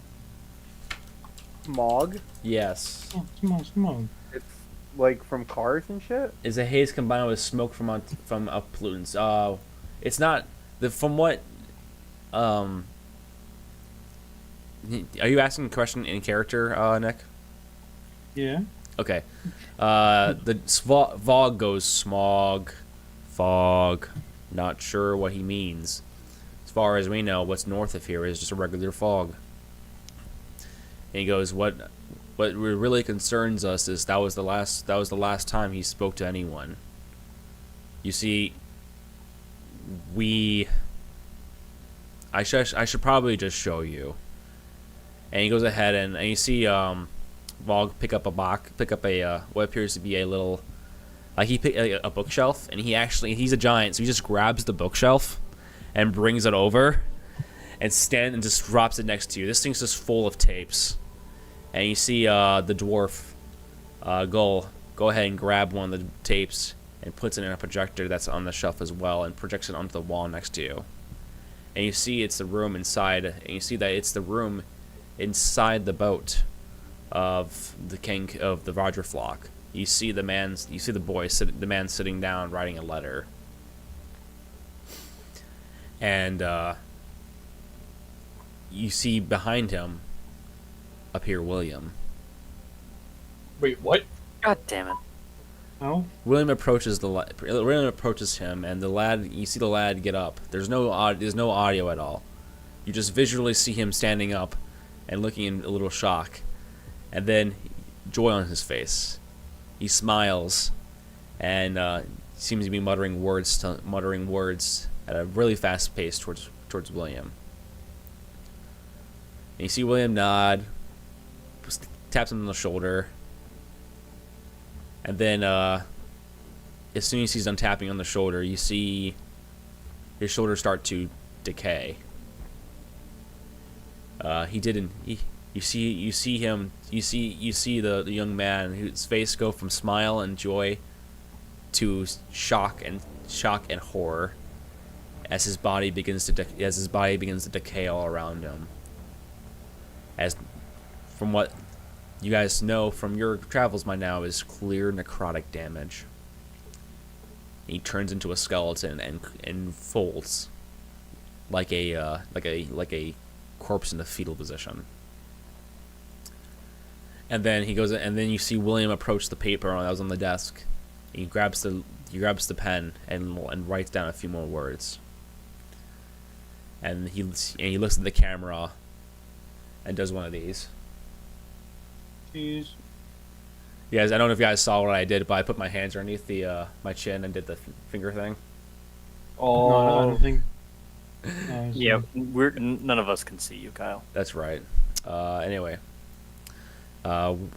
Smog? Yes. Oh, smog. It's like from cars and shit? Is a haze combined with smoke from pollutants. It's not from what. Are you asking a question in character, Nick? Yeah. Okay. The Vogue goes smog, fog. Not sure what he means. As far as we know, what's north of here is just a regular fog. And he goes, what really concerns us is that was the last time he spoke to anyone. You see, I should probably just show you. And he goes ahead and you see Vogue pick up what appears to be a little, like he picked a bookshelf, and he's a giant, so he just grabs the bookshelf and brings it over and just drops it next to you. This thing's just full of tapes. And you see the dwarf go ahead and grab one of the tapes and puts it in a projector that's on the shelf as well, and projects it onto the wall next to you. And you see it's the room inside, and you see that it's the room inside the boat of the king of the Roger flock. You see the man sitting down writing a letter. And you see behind him appear William. Wait, what? God damn it. Oh. William approaches him, and you see the lad get up. There's no audio at all. You just visually see him standing up and looking in a little shock, and then joy on his face. He smiles, and seems to be muttering words at a really fast pace towards William. And you see William nod, taps him on the shoulder, and then as soon as he's done tapping on the shoulder, you see his shoulder start to decay. You see the young man whose face go from smile and joy to shock and horror as his body begins to decay all around him. As from what you guys know from your travels by now is clear necrotic damage. He turns into a skeleton and folds like a corpse in a fetal position. And then you see William approach the paper that was on the desk. He grabs the pen and writes down a few more words. And he looks at the camera and does one of these. Jeez. You guys, I don't know if you guys saw what I did, but I put my hands underneath my chin and did the finger thing. Oh, no, I don't think. Yeah, none of us can see you, Kyle. That's right. Anyway,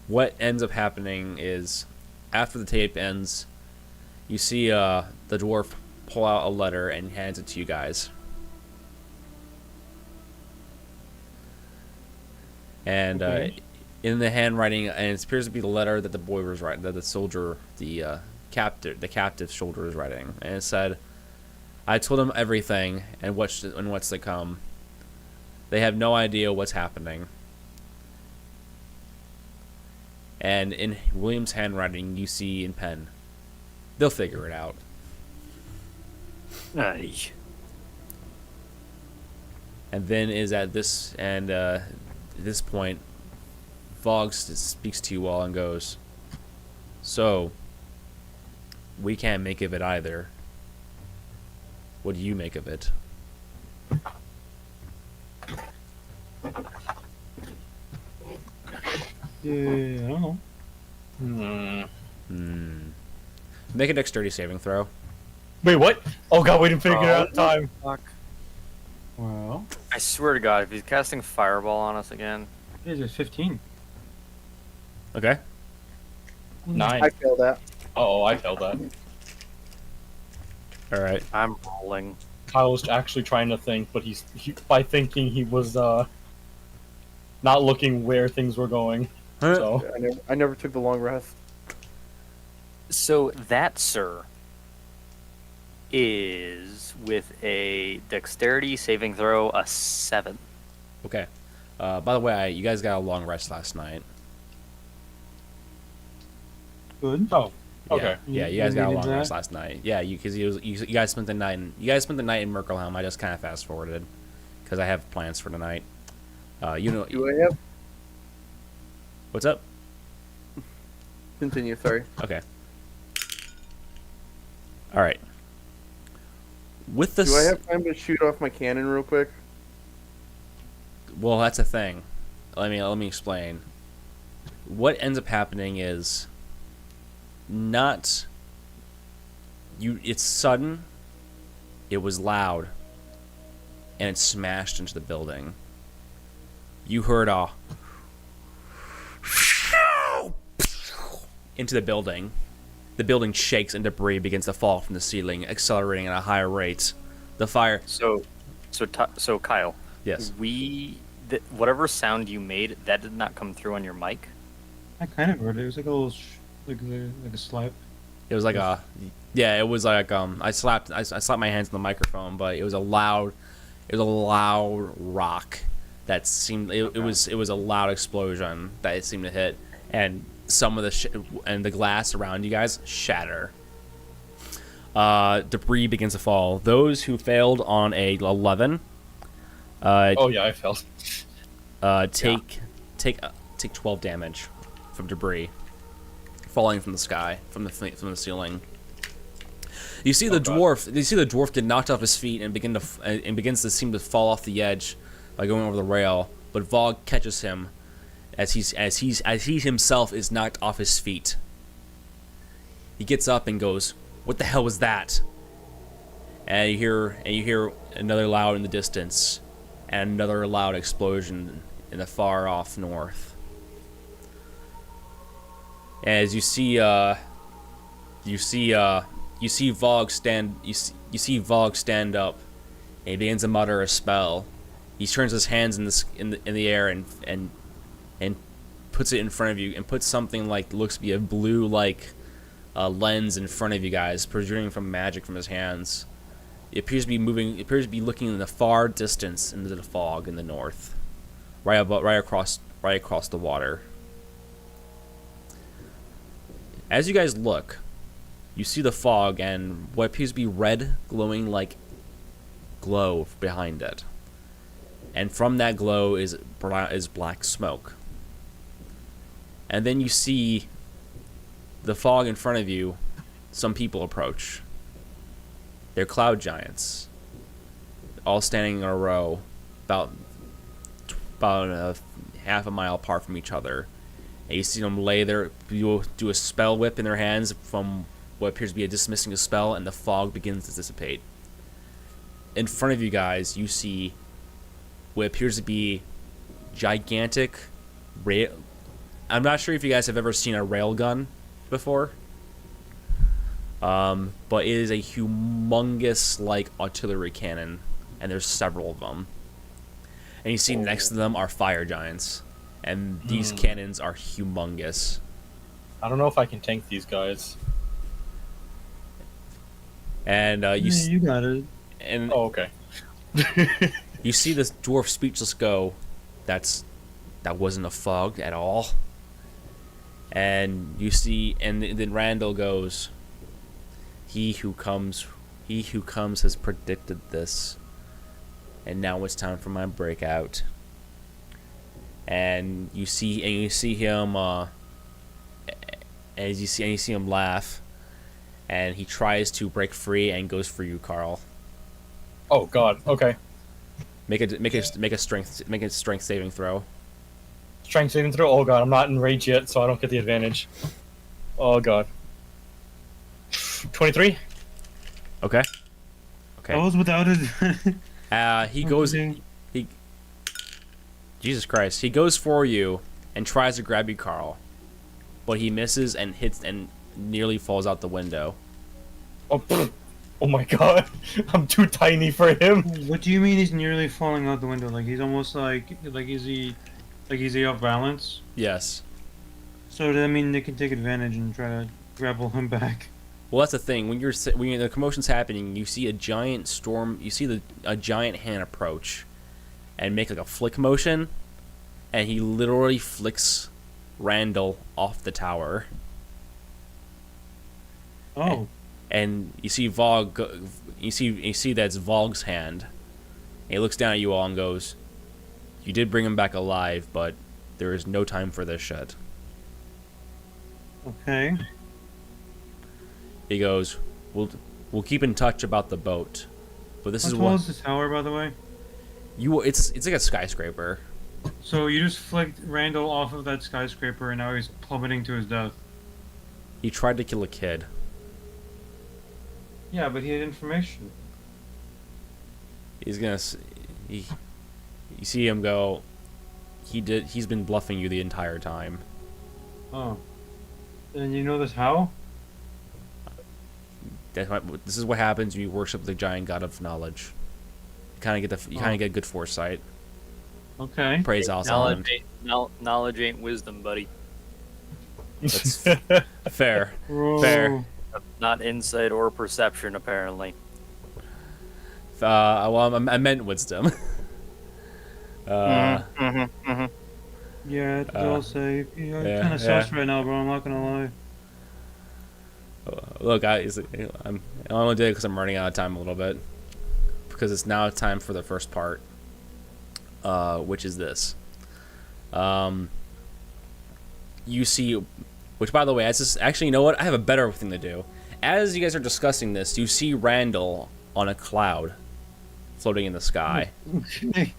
what ends up happening is after the tape ends, you see the dwarf pull out a letter and hands it to you guys. And Okay. in the handwriting, and it appears to be the letter that the boy was writing, that the soldier, the captive soldier was writing, and it said, "I told him everything and what's to come. They have no idea what's happening." And in William's handwriting, you see in pen, "They'll figure it out." Aye. And then at this point, Vogs speaks to you all and goes, "So, we can't make of it either. What do you make of it?" Yeah, I don't know. Make a dexterity saving throw. Wait, what? Oh god, we didn't figure it out in time. Fuck. Well, I swear to God, if he's casting Fireball on us again. it is 15. Okay. 9. I failed that. Oh, I failed that. All right. I'm rolling. Kyle was actually trying to think, but by thinking he was not looking where things were going. So I never took the long rest. So that, sir, is with a dexterity saving throw a 7. Okay. By the way, you guys got a long rest last night. Good. oh, okay. Yeah, you You guys got a needed long that? rest last night. Yeah, because you guys spent the night in Myrka. I just kind of fast forwarded because I have plans for tonight. Do I have? What's up? Continue. Sorry. Okay. All right. With this, Do I have time to shoot off my cannon real quick? well, that's a thing. Let me explain. What ends up happening is not you. It's sudden. It was loud, and it smashed into the building. You heard a into the building. The building shakes and debris begins to fall from the ceiling, accelerating at a higher rate. The fire. So Kyle. Yes. Whatever sound you made, that did not come through on your mic. I kind of heard it. It was like a little, like a slap. It was like a, yeah. It was like I slapped my hands on the microphone, but it was a loud rock that seemed it was a loud explosion that it seemed to hit, and some of the glass around you guys shatter. Debris begins to fall. Those who failed on a 11, Oh yeah, I failed. take 12 damage from debris falling from the sky, from the ceiling. You see the dwarf get knocked off his feet and begins to seem to fall off the edge by going over the rail. but Vogue catches him as he himself is knocked off his feet. He gets up and goes, "What the hell was that?" And you hear another loud in the distance, and another loud explosion in the far off north. As you see Vogue stand up, and he begins to mutter a spell. He turns his hands in the air and puts it in front of you, and puts something like looks to be a blue lens in front of you guys, protruding from magic from his hands. It appears to be moving. It appears to be looking in the far distance into the fog in the north, right across the water. As you guys look, you see the fog and what appears to be red, glowing like glow behind it, and from that glow is black smoke. And then you see the fog in front of you. Some people approach. They're cloud giants, all standing in a row, about half a mile apart from each other. And you see them do a spell whip in their hands from what appears to be a dismissing a spell, and the fog begins to dissipate. In front of you guys, you see what appears to be gigantic rail. I'm not sure if you guys have ever seen a railgun before. But it is a humongous artillery cannon, and there's several of them. And you see next to them are fire giants, and these cannons are humongous. I don't know if I can tank these guys. And you got it. And Oh, okay. you see this dwarf speechless go, that wasn't a fog at all. And you see, and then Randall goes, He who comes has predicted this, and now it's time for my breakout." And you see him, you see him laugh, and he tries to break free and goes for you, Carl. Oh God. Okay. Make a strength saving throw. Strength saving throw. Oh God, I'm not in rage yet, so I don't get the advantage. Oh God. 23. Okay. That was without it. He goes. Jesus Christ! He goes for you and tries to grab you, Carl, but he misses and hits and nearly falls out the window. Oh my God! I'm too tiny for him. What do you mean he's nearly falling out the window? Like he's almost is he off balance? Yes. So does that mean they can take advantage and try to grapple him back? Well, that's the thing. When the commotion's happening, you see a giant storm. You see a giant hand approach, and make a flick motion, and he literally flicks Randall off the tower. Oh. And you see Vogue. You see that's Vogue's hand. And he looks down at you all and goes, "You did bring him back alive, but there is no time for this shit." Okay. He goes, "We'll keep in touch about the boat, but this How is tall what is this tower, by the way? it's like a skyscraper." So you just flicked Randall off of that skyscraper, and now he's plummeting to his death. He tried to kill a kid. Yeah, but he had information. He's gonna. You see him go. He's been bluffing you the entire time. Oh. And you know this how? This is what happens when you worship the giant god of knowledge. You kind of get good foresight. Okay. Praise Alzheimer. Knowledge ain't wisdom, buddy. That's fair. Whoa. Fair. Not insight or perception, apparently. Well, I meant wisdom. Yeah, I'll say. You're kind of sus right now, bro. I'm not gonna lie. Look, I only did it because I'm running out of time a little bit. Because it's now time for the first part, which is this. You see, which by the way, actually, you know what? I have a better thing to do. As you guys are discussing this, you see Randall on a cloud, floating in the sky. Okay.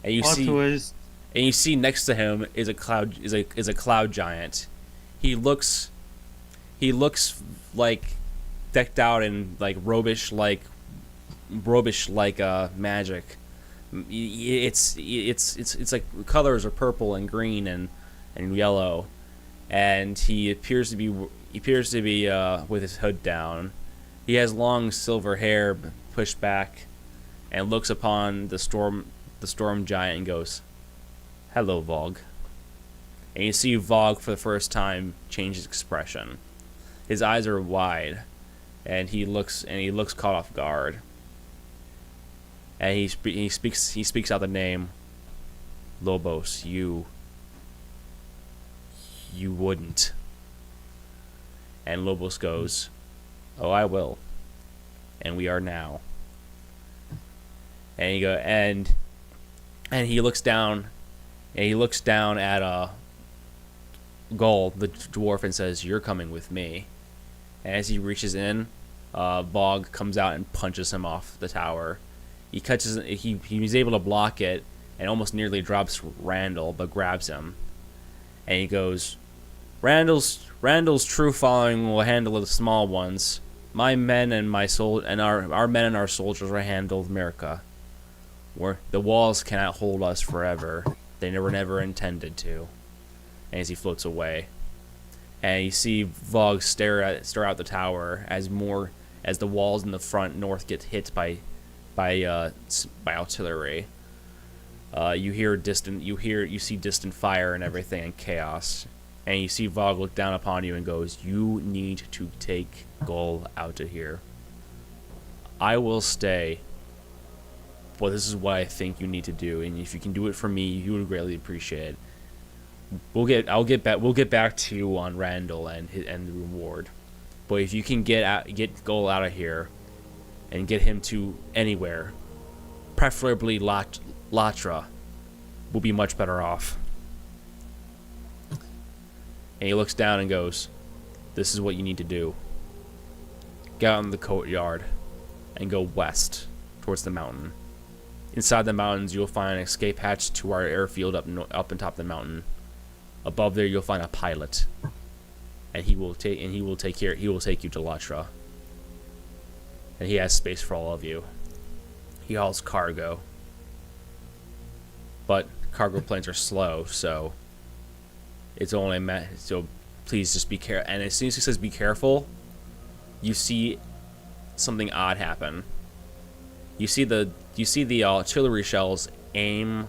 and you Plot see twist. and you see next to him is a cloud giant. He looks like decked out in like robish like magic. It's like colors are purple and green and yellow, and he appears to be with his hood down. He has long silver hair pushed back, and looks upon the storm giant and goes, "Hello, Vogue." And you see Vogue for the first time change his expression. His eyes are wide, and he looks caught off guard. And he speaks out the name, Lobos. You wouldn't. And Lobos goes, "Oh, I will." And we are now. And he looks down, at Gull, the dwarf, and says, "You're coming with me." And as he reaches in, Bog comes out and punches him off the tower. He's able to block it and almost nearly drops Randall, but grabs him. And he goes, Randall's true following will handle the small ones. My men and our men and our soldiers will handle Myrka. The walls cannot hold us forever. They were never intended to. And as he floats away, and you see Vogue stare out the tower as the walls in the front north get hit by artillery. You see distant fire and everything and chaos, and you see Vogue look down upon you and goes, "You need to take Gull out of here. I will stay, but this is what I think you need to do, and if you can do it for me, you would greatly appreciate it. We'll get back to you on Randall and the reward, but if you can get Gull out of here and get him to anywhere, preferably Latra, we'll be much better off." And he looks down and goes, "This is what you need to do. Get out in the courtyard and go west towards the mountain. Inside the mountains, you'll find an escape hatch to our airfield up on top of the mountain. Above there, you'll find a pilot, and he will take you to Latra. And he has space for all of you. He hauls cargo, but cargo planes are slow, so so please just be careful." And as soon as he says "be careful," you see something odd happen. You see the artillery shells aim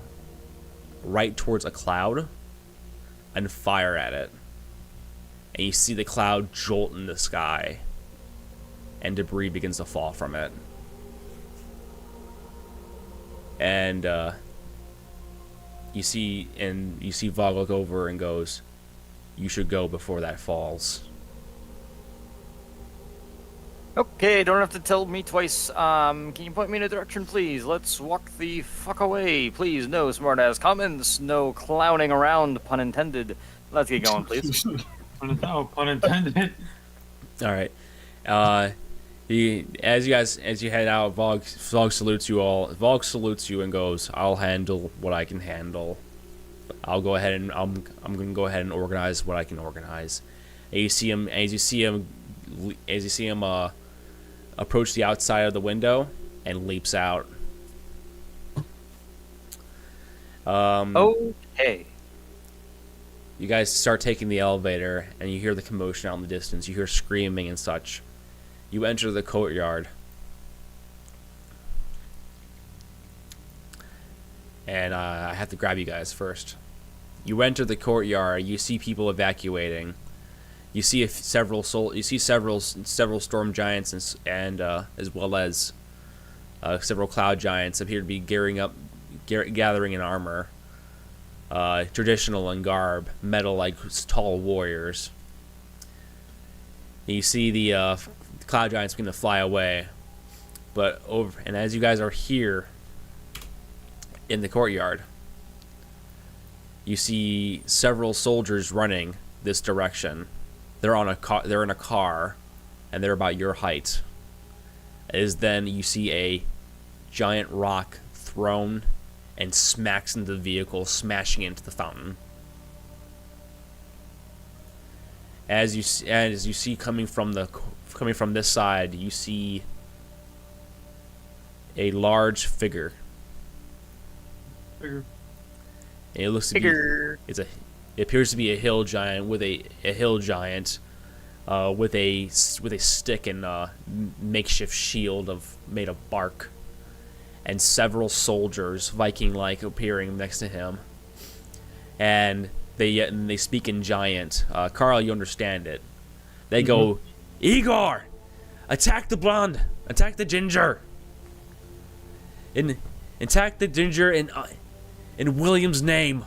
right towards a cloud and fire at it, and you see the cloud jolt in the sky, and debris begins to fall from it. And you see Vogue look over and goes, "You should go before that falls." Okay, don't have to tell me twice. Can you point me in a direction, please? Let's walk the fuck away. Please, no smartass comments, no clowning around, pun intended. Let's get going, please. Pun intended. All right. As you head out, Vogue salutes you all. Vogue salutes you and goes, "I'll handle what I can handle. I'm gonna go ahead and organize what I can organize." And you see him approach the outside of the window and leaps out. Okay. You guys start taking the elevator, and you hear the commotion out in the distance. You hear screaming and such. You enter the courtyard, and I have to grab you guys first. You enter the courtyard. You see people evacuating. You see several storm giants and as well as several cloud giants appear to be gathering in armor, traditional in garb, metal like tall warriors. And you see the cloud giants begin to fly away, and as you guys are here in the courtyard, you see several soldiers running this direction. They're in a car, and they're about your height. Then you see a giant rock thrown and smacks into the vehicle, smashing into the fountain. As you see coming from this side, you see a large figure. Figure. And it looks to be it appears to be a hill giant with a stick and a makeshift shield made of bark, and several soldiers, Viking-like, appearing next to him. And they speak in giant. Carl, you understand it. They go, Igor, attack the blonde, attack the ginger, and attack the ginger in William's name.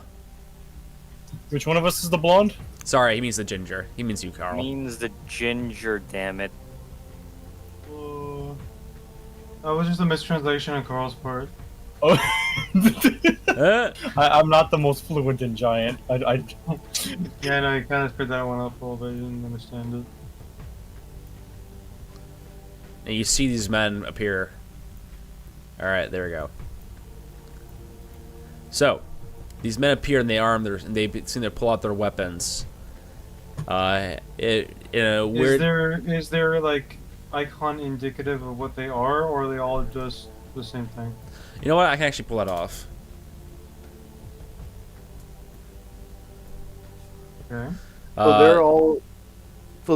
Which one of us is the blonde? Sorry, he means the ginger. He means you, Carl. Means the ginger, damn it. That was just a mistranslation on Carl's part. Oh. I'm not the most fluent in giant. I Yeah, no, you kind of screwed that one up a little bit. You didn't understand it. And you see these men appear. Alright, there we go. So, these men appear and they seem to pull out their weapons. In a weird... Is there like icon indicative of what they are, or are they all just the same thing? You know what? I can actually pull that off. Okay. So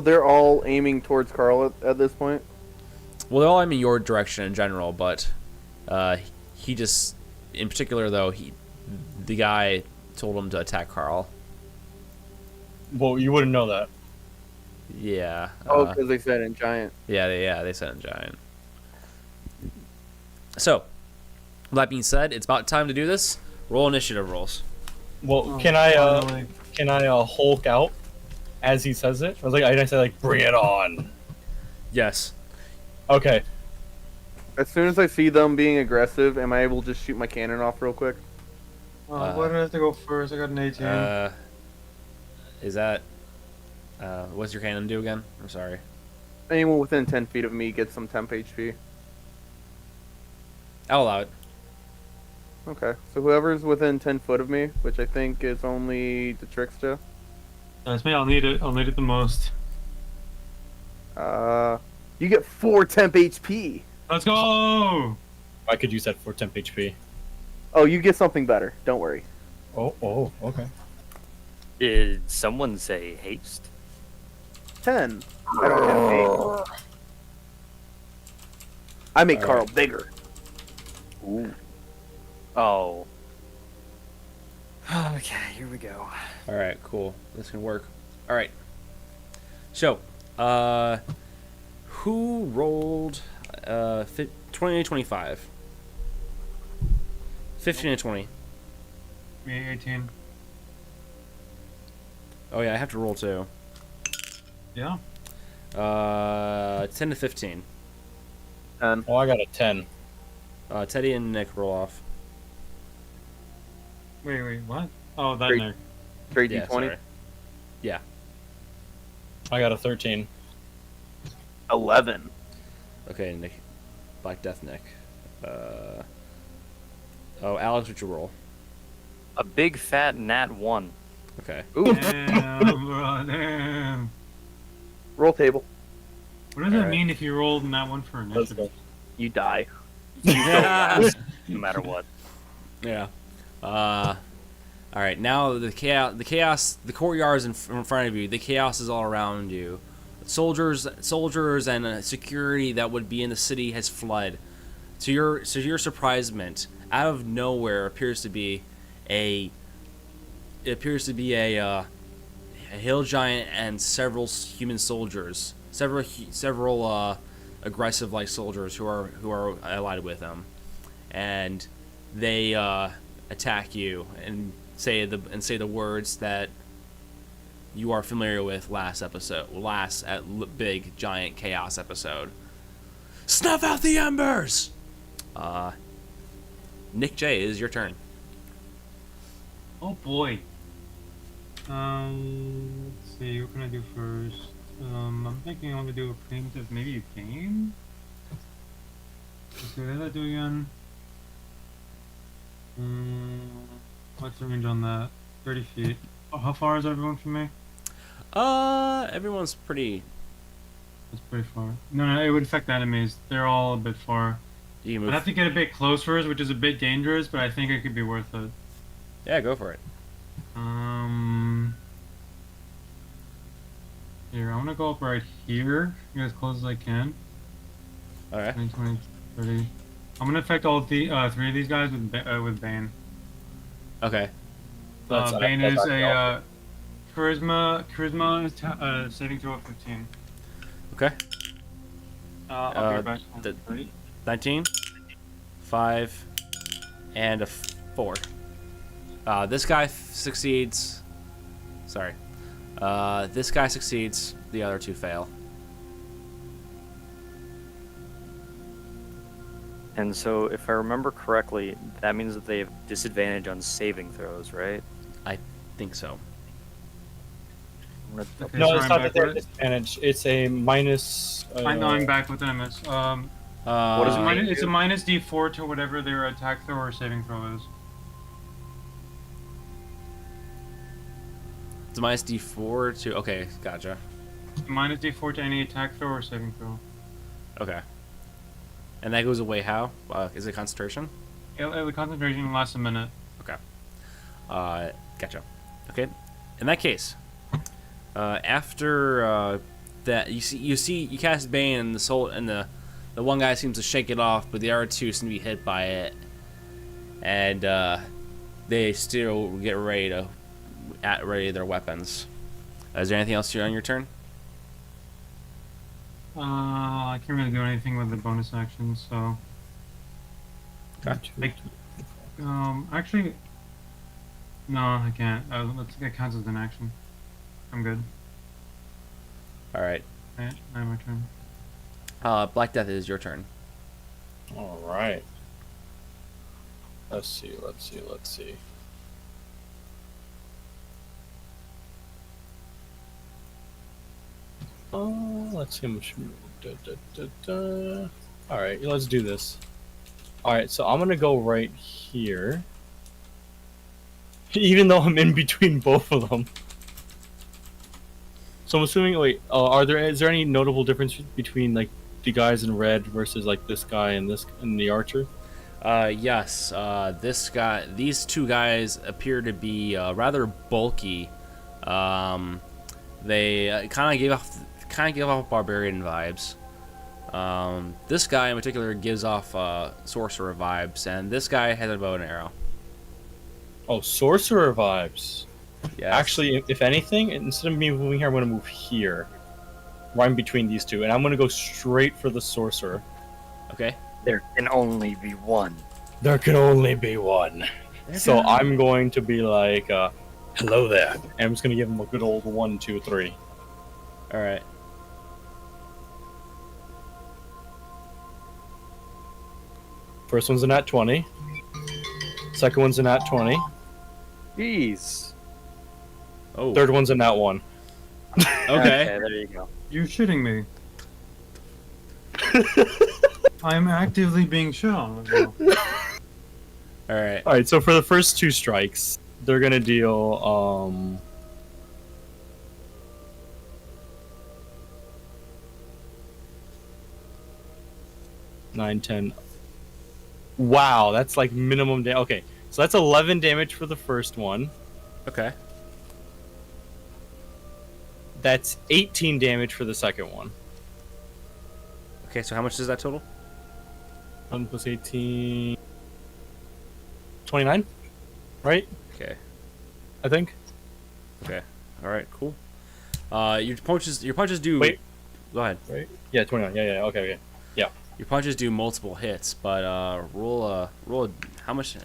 they're all aiming towards Carl at this point. Well, they're all aiming your direction in general, but he just, in particular though, the guy told him to attack Carl. Well, you wouldn't know that. Yeah. Oh, because they said in giant. Yeah, they said in giant. So, with that being said, it's about time to do this. Roll initiative rolls. Well, Oh, can I finally. Hulk out as he says it? I said like, bring it on. Yes. Okay. As soon as I see them being aggressive, am I able to just shoot my cannon off real quick? Why did I have to go first? I got an 18. Is that... what's your cannon do again? I'm sorry. Anyone within 10 feet of me gets some temp HP. I'll allow it. Okay, so whoever's within 10 foot of me, which I think is only the Trickster. That's me. I'll need it. I'll need it the most. You get 4 temp HP. Let's go! I could use that for temp HP. Oh, you get something better. Don't worry. Oh, okay. Did someone say haste? 10. I don't have 8. I make Carl bigger. Ooh. Oh. Okay, here we go. Alright, cool. This can work. Alright. So, who rolled 20 to 25? 15 to 20. Me, 18. Oh yeah, I have to roll too. Yeah. 10 to 15. 10. Oh, I got a 10. Teddy and Nick roll off. Wait, what? Oh, that Great. Nick. Straight Yeah, D20. sorry. Yeah. I got a 13. 11. Okay, Nick. Black Death Nick. Oh, Alex, what'd you roll? A big fat nat 1. Okay. Ooh. Damn, bro, damn. Roll table. What does it Alright. mean if you rolled in that one for Let's initiative? go. You die. No matter what. Yeah. All right. Now the chaos, the courtyard is in front of you. The chaos is all around you. Soldiers, and security that would be in the city has fled. To your surprisement, out of nowhere appears to be a hill giant and several human soldiers, several aggressive like soldiers who are allied with them, and they attack you and say the words that you are familiar with last big giant chaos episode. Snuff out the embers. Nick J, it is your turn. Oh boy. Let's see, what can I do first? I'm thinking I'm gonna do a primitive, maybe a game? Let's see, what did I do again? What's the range on that? 30 feet. Oh, how far is everyone from me? Everyone's pretty. That's pretty far. No, it would affect enemies. They're all a bit far. You can I'd move. have to get a bit closer, which is a bit dangerous, but I think it could be worth it. Yeah, go for it. Here, I want to go up right here, get as close as I can. All right. 20, 20, 30. I'm gonna affect all three of these guys with Bane. Okay. Bane that's is actually a charisma is saving throw of 15. Okay. I'll be right back. the- 30. 19, 5, and a 4. This guy succeeds. Sorry. This guy succeeds. The other two fail. And so, if I remember correctly, that means that they have disadvantage on saving throws, right? I think so. I'm gonna- Okay, No, sorry, it's I'm not back that they're with it. disadvantage. It's a minus. I know I'm back with it. I miss. What is it? It's a minus D4 to whatever their attack throw or saving throw is. It's minus D4 to. Okay, gotcha. Minus D4 to any attack throw or saving throw. Okay. And that goes away how? Is it concentration? The concentration lasts a minute. Okay. Gotcha. Okay. In that case, after that, you cast Bane, and the one guy seems to shake it off, but the other two seem to be hit by it, and they still get ready to ready their weapons. Is there anything else here on your turn? I can't really do anything with the bonus actions, so. Okay. Actually, no, I can't. It counts as an action. I'm good. All right. Alright, now my turn. Black Death, it is your turn. All right. Let's see. Let's see how much. All right, let's do this. All right, so I'm gonna go right here, even though I'm in between both of them. So I'm assuming. Wait, is there any notable difference between like the guys in red versus like this guy and the archer? Yes. These two guys appear to be rather bulky. They kind of give off barbarian vibes. This guy in particular gives off sorcerer vibes, and this guy has a bow and arrow. Oh, sorcerer vibes. Yes. Actually, if anything, instead of me moving here, I'm going to move here. Right in between these two. And I'm going to go straight for the sorcerer. Okay. There can only be one. There can only be one. So I'm going to be like, hello there. And I'm just going to give him a good old 1, 2, 3. All right. First one's a nat 20. Second one's a nat 20. Jeez. Oh. Third one's a nat 1. Okay. There you go. You're shitting me. I'm actively being shit on. All right. Alright, so for the first 2 strikes, they're going to deal, 9, 10. Wow, that's like minimum damage. Okay, so that's 11 damage for the first one. Okay. That's 18 damage for the second one. Okay. So how much is that total? 1 plus 18... 29? Right? Okay. I think. Okay. All right. Cool. Your punches do. Wait. Go ahead. Right? Yeah, 29. Yeah, okay. Your punches do multiple hits, but roll how much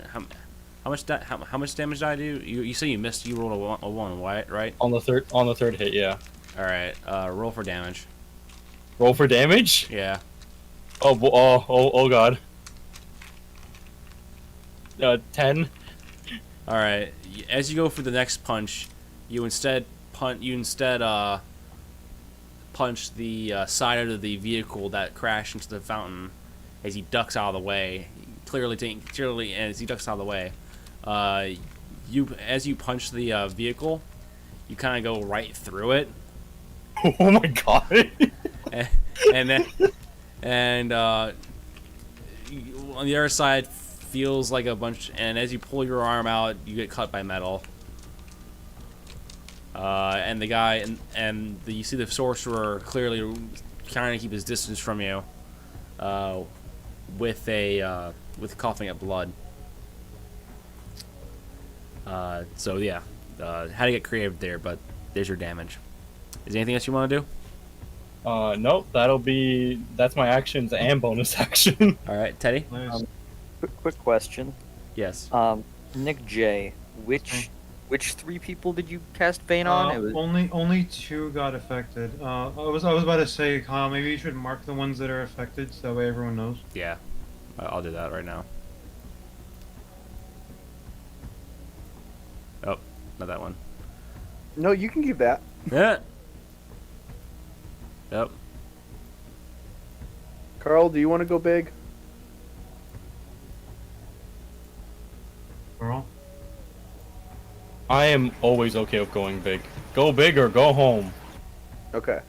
damage did I do? You say you missed. You rolled a one, right? On the third hit, yeah. All right. Roll for damage. Roll for damage? Yeah. Oh god. 10. All right. As you go for the next punch, you instead punch the side of the vehicle that crashed into the fountain. As he ducks out of the way, clearly, as he ducks out of the way, as you punch the vehicle, you kind of go right through it, Oh my god. and then on the other side feels like a bunch. And as you pull your arm out, you get cut by metal. And the guy you see the sorcerer clearly trying to keep his distance from you, with coughing up blood. So yeah, how to get creative there, but there's your damage. Is there anything else you want to do? Nope. That's my actions and bonus action. All right, Teddy. Nice. Quick question. Yes. Nick J, which 3 people did you cast Bane on? It was... Only 2 got affected. I was about to say, Kyle, maybe you should mark the ones that are affected so that way everyone knows. Yeah, I'll do that right now. Oh, not that one. No, you can keep that. Yeah. Yep. Carl, do you want to go big? Girl. I am always okay with going big. Go big or go home. Okay.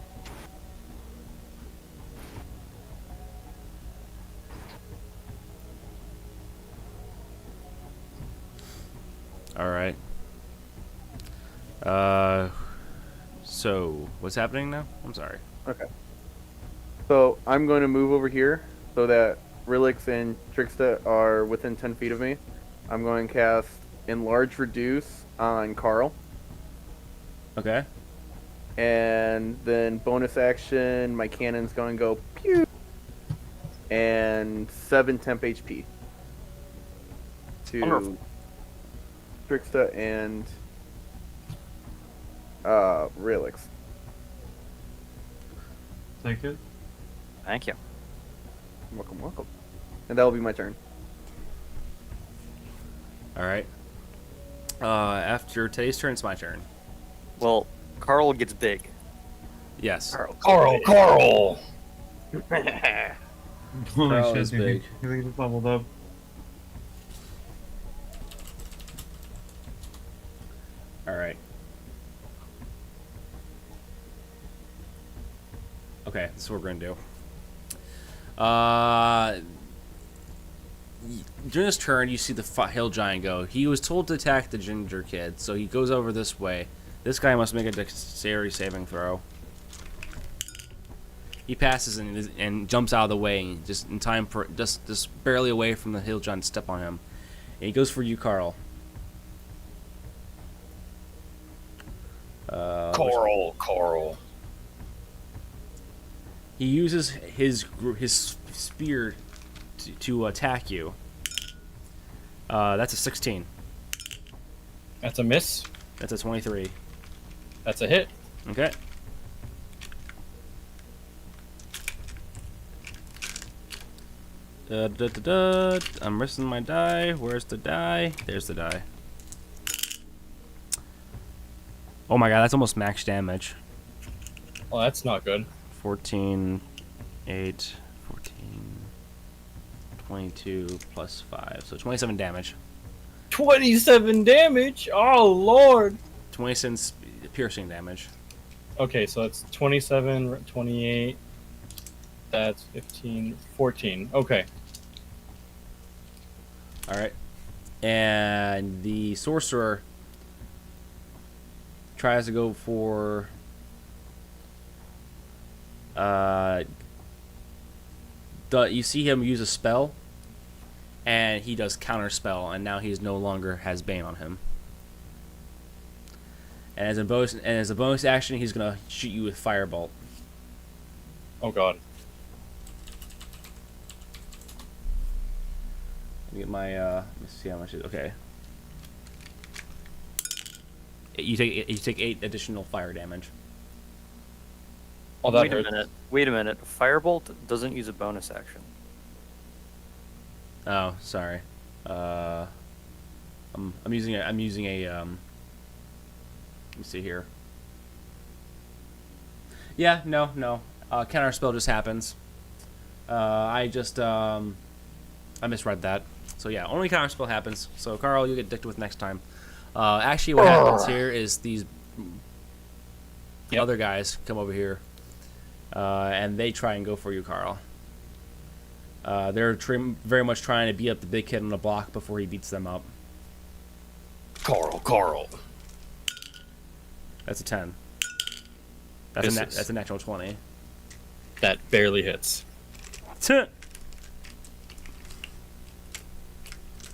All right. So what's happening now? I'm sorry. Okay. So I'm going to move over here so that Relix and Tricksta are within 10 feet of me. I'm going to cast Enlarge Reduce on Carl. Okay. And then bonus action, my cannon's going to go pew! And 7 temp HP. To Wonderful. Tricksta and Relix. Take it. Thank you. Welcome, welcome. And that'll be my turn. All right. After Teddy's turn, it's my turn. Well, Carl gets big. Yes. Carl. Holy Carl shit, is dude. big. He just leveled up. All right. Okay, this is what we're gonna do. During this turn, you see the hill giant go. He was told to attack the ginger kid, so he goes over this way. This guy must make a dexterity saving throw. He passes and jumps out of the way, just in time for just barely away from the hill giant to step on him. And he goes for you, Carl. Carl. He uses his spear to attack you. That's a 16. That's a miss. That's a 23. That's a hit. Okay. I'm missing my die. Where's the die? There's the die. Oh my god, that's almost max damage. Well, that's not good. 14, 8, 14, 22 plus 5. So 27 damage. 27 damage? Oh, Lord. 27 piercing damage. Okay, so that's 27, 28. That's 15, 14. Okay. Alright. And the sorcerer tries to go for you see him use a spell, and he does counter spell, and now he's no longer has Bane on him. And as a bonus action, he's gonna shoot you with Firebolt. Oh, God. Let me get my let me see how much it okay. You take 8 additional fire damage. Oh, that Wait hurts. a minute. Wait a minute. Firebolt doesn't use a bonus action. Oh, sorry. I'm using a let me see here. Yeah, no. Counter spell just happens. I just I misread that. So yeah, only counter spell happens. So Carl, you get dicked with next time. Actually, what happens here is these other guys come over here, and they try and go for you, Carl. They're very much trying to beat up the big kid on the block before he beats them up. Carl. That's a 10. That's a natural 20. That barely hits.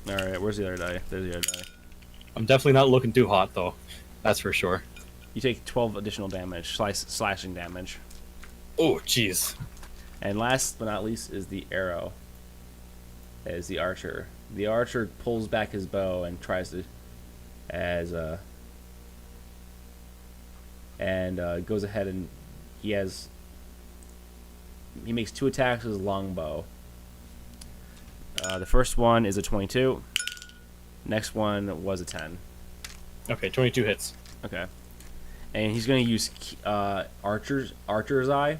Alright, where's the other die? There's the other die. I'm definitely not looking too hot, though. That's for sure. You take 12 additional damage, slashing damage. Oh, jeez. And last but not least is the arrow. Is the archer. The archer pulls back his bow and tries to, goes ahead and he makes 2 attacks with his longbow. The first one is a 22. Next one was a 10. Okay, 22 hits. Okay. And he's going to use Archer's Eye.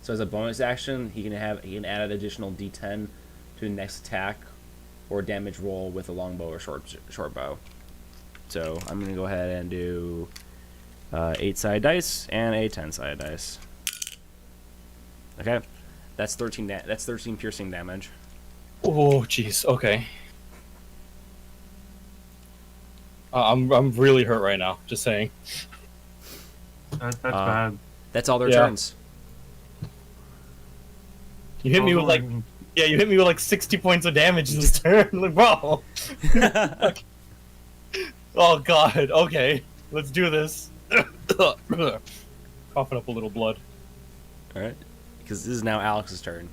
So as a bonus action, he can add an additional D10 to the next attack or damage roll with a longbow or short bow. So I'm going to go ahead and do 8-sided dice and a 10-sided dice. Okay. That's 13 piercing damage. Oh, jeez. Okay. I'm really hurt right now. Just saying. That's bad. That's all their turns. You hit me with like, you hit me with like 60 points of damage this turn. Like, bro. Oh god. Okay, let's do this. Coughing up a little blood. All right, because this is now Alex's turn.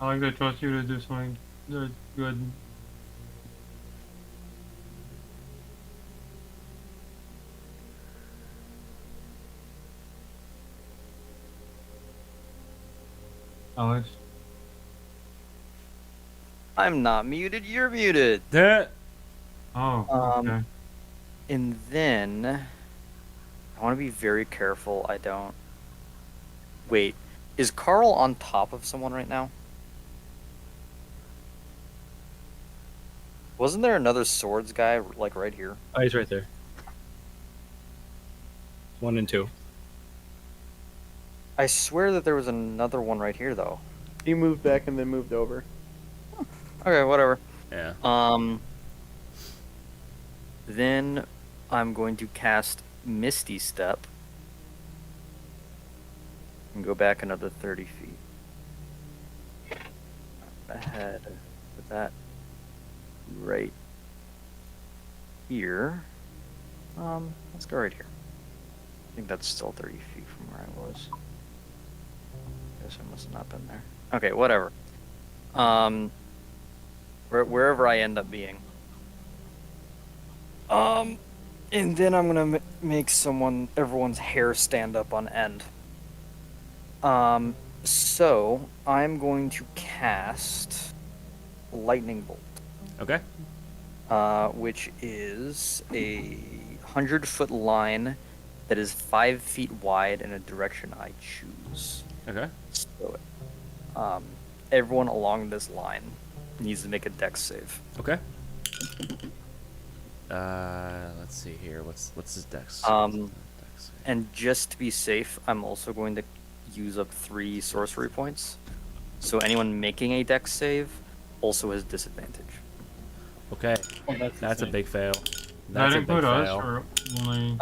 I like to trust you to do something good. Alex? I'm not muted, you're muted. Oh, okay. And then I want to be very careful I don't. Wait, is Carl on top of someone right now? Wasn't there another swords guy like right here? Oh, he's right there. 1 and 2. I swear that there was another one right here though. He moved back and then moved over. Okay, whatever. Yeah. Then I'm going to cast Misty Step and go back another 30 feet ahead. Put that right here. Let's go right here. I think that's still 30 feet from where I was. Guess I must have not been there. Okay, whatever. Wherever I end up being. And then I'm gonna make everyone's hair stand up on end. So I'm going to cast Lightning Bolt. Okay. Which is a 100-foot line that is 5 feet wide in a direction I choose. Okay. So, everyone along this line needs to make a dex save. Okay. Let's see here. What's his dex? And just to be safe, I'm also going to use up 3 sorcery points. So anyone making a dex save also has disadvantage. Okay. Oh, that's a big fail. That That's a big include us fail. or only?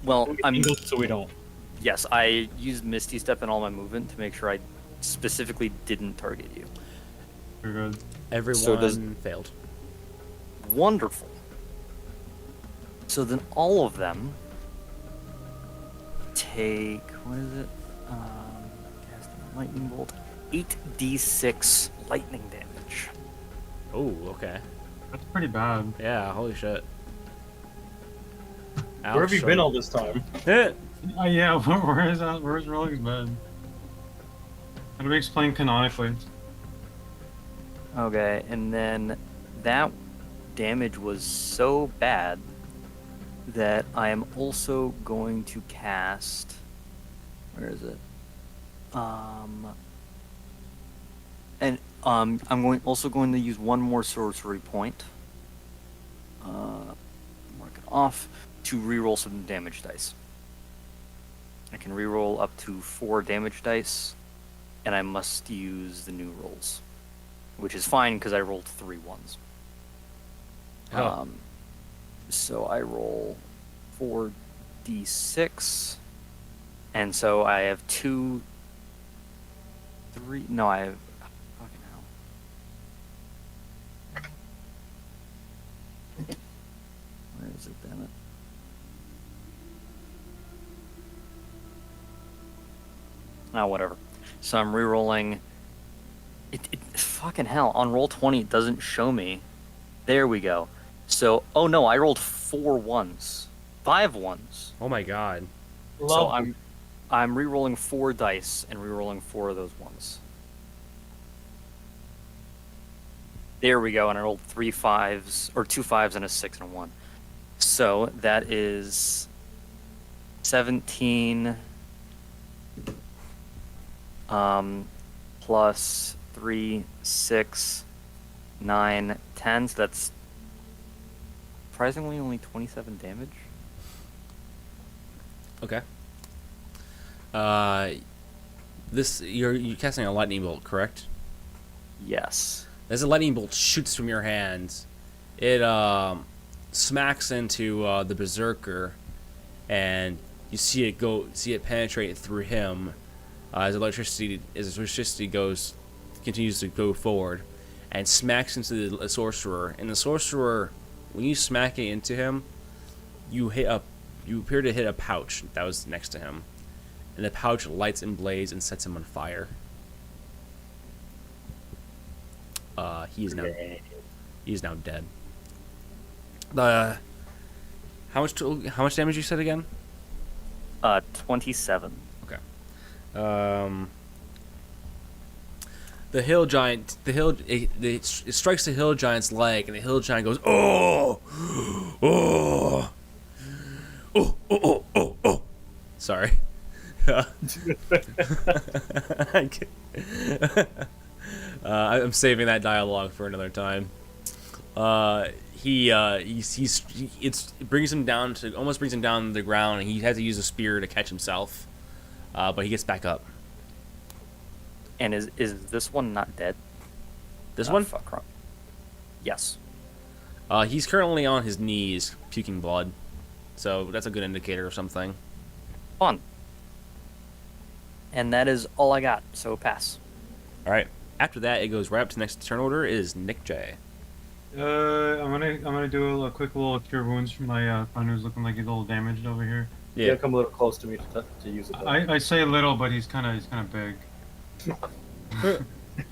Well, so we don't. Yes, I used Misty Step in all my movement to make sure I specifically didn't target you. You're good. Everyone failed. Wonderful. So then all of them take, what is it? Casting Lightning Bolt. 8d6 lightning damage. Oh, okay. That's pretty bad. Yeah, holy shit. Where have you been all this time? Yeah, where's Relic's bed? How do we explain canonically? Okay, and then that damage was so bad that I am also going to cast. Where is it? And I'm also going to use one more sorcery point. Mark it off to reroll some damage dice. I can reroll up to 4 damage dice, and I must use the new rolls, which is fine because I rolled 3 ones. Oh. So I roll 4d6, and so I have 2, 3. No, I have. Fucking hell. Where is it, damn it? Oh, whatever. So I'm rerolling. It fucking hell. On roll 20, it doesn't show me. There we go. So, oh no, I rolled 4 ones. 5 ones. Oh my god. So I'm rerolling 4 dice and rerolling 4 of those ones. There we go, and I rolled 3 5s, or 2 5s and a 6 and a 1. So that is 17 plus 3, 6, 9, 10. So that's surprisingly only 27 damage. Okay. You're casting a lightning bolt, correct? Yes. As a lightning bolt shoots from your hands, it smacks into the berserker, and you see it penetrate through him as electricity continues to go forward, and smacks into the sorcerer. And the sorcerer, when you smack it into him, you appear to hit a pouch that was next to him, and the pouch lights and blazes and sets him on fire. He is now dead. How much damage you said again? 27. Okay. The hill giant, it strikes the hill giant's leg, and the hill giant goes, oh, oh, oh, oh, oh, oh. Sorry. I'm saving that dialogue for another time. It brings him down to almost brings him down to the ground, and he has to use a spear to catch himself. But he gets back up. And is this one not dead? This one? Fuck wrong. Yes. He's currently on his knees, puking blood. So that's a good indicator of something. Fun. And that is all I got. So pass. All right. After that, it goes right up to the next turn order is Nick J. I'm gonna do a quick little cure wounds for my friend who's looking like he's a little damaged over here. Yeah, come a little close to me to use it. I say little, but he's kind of big.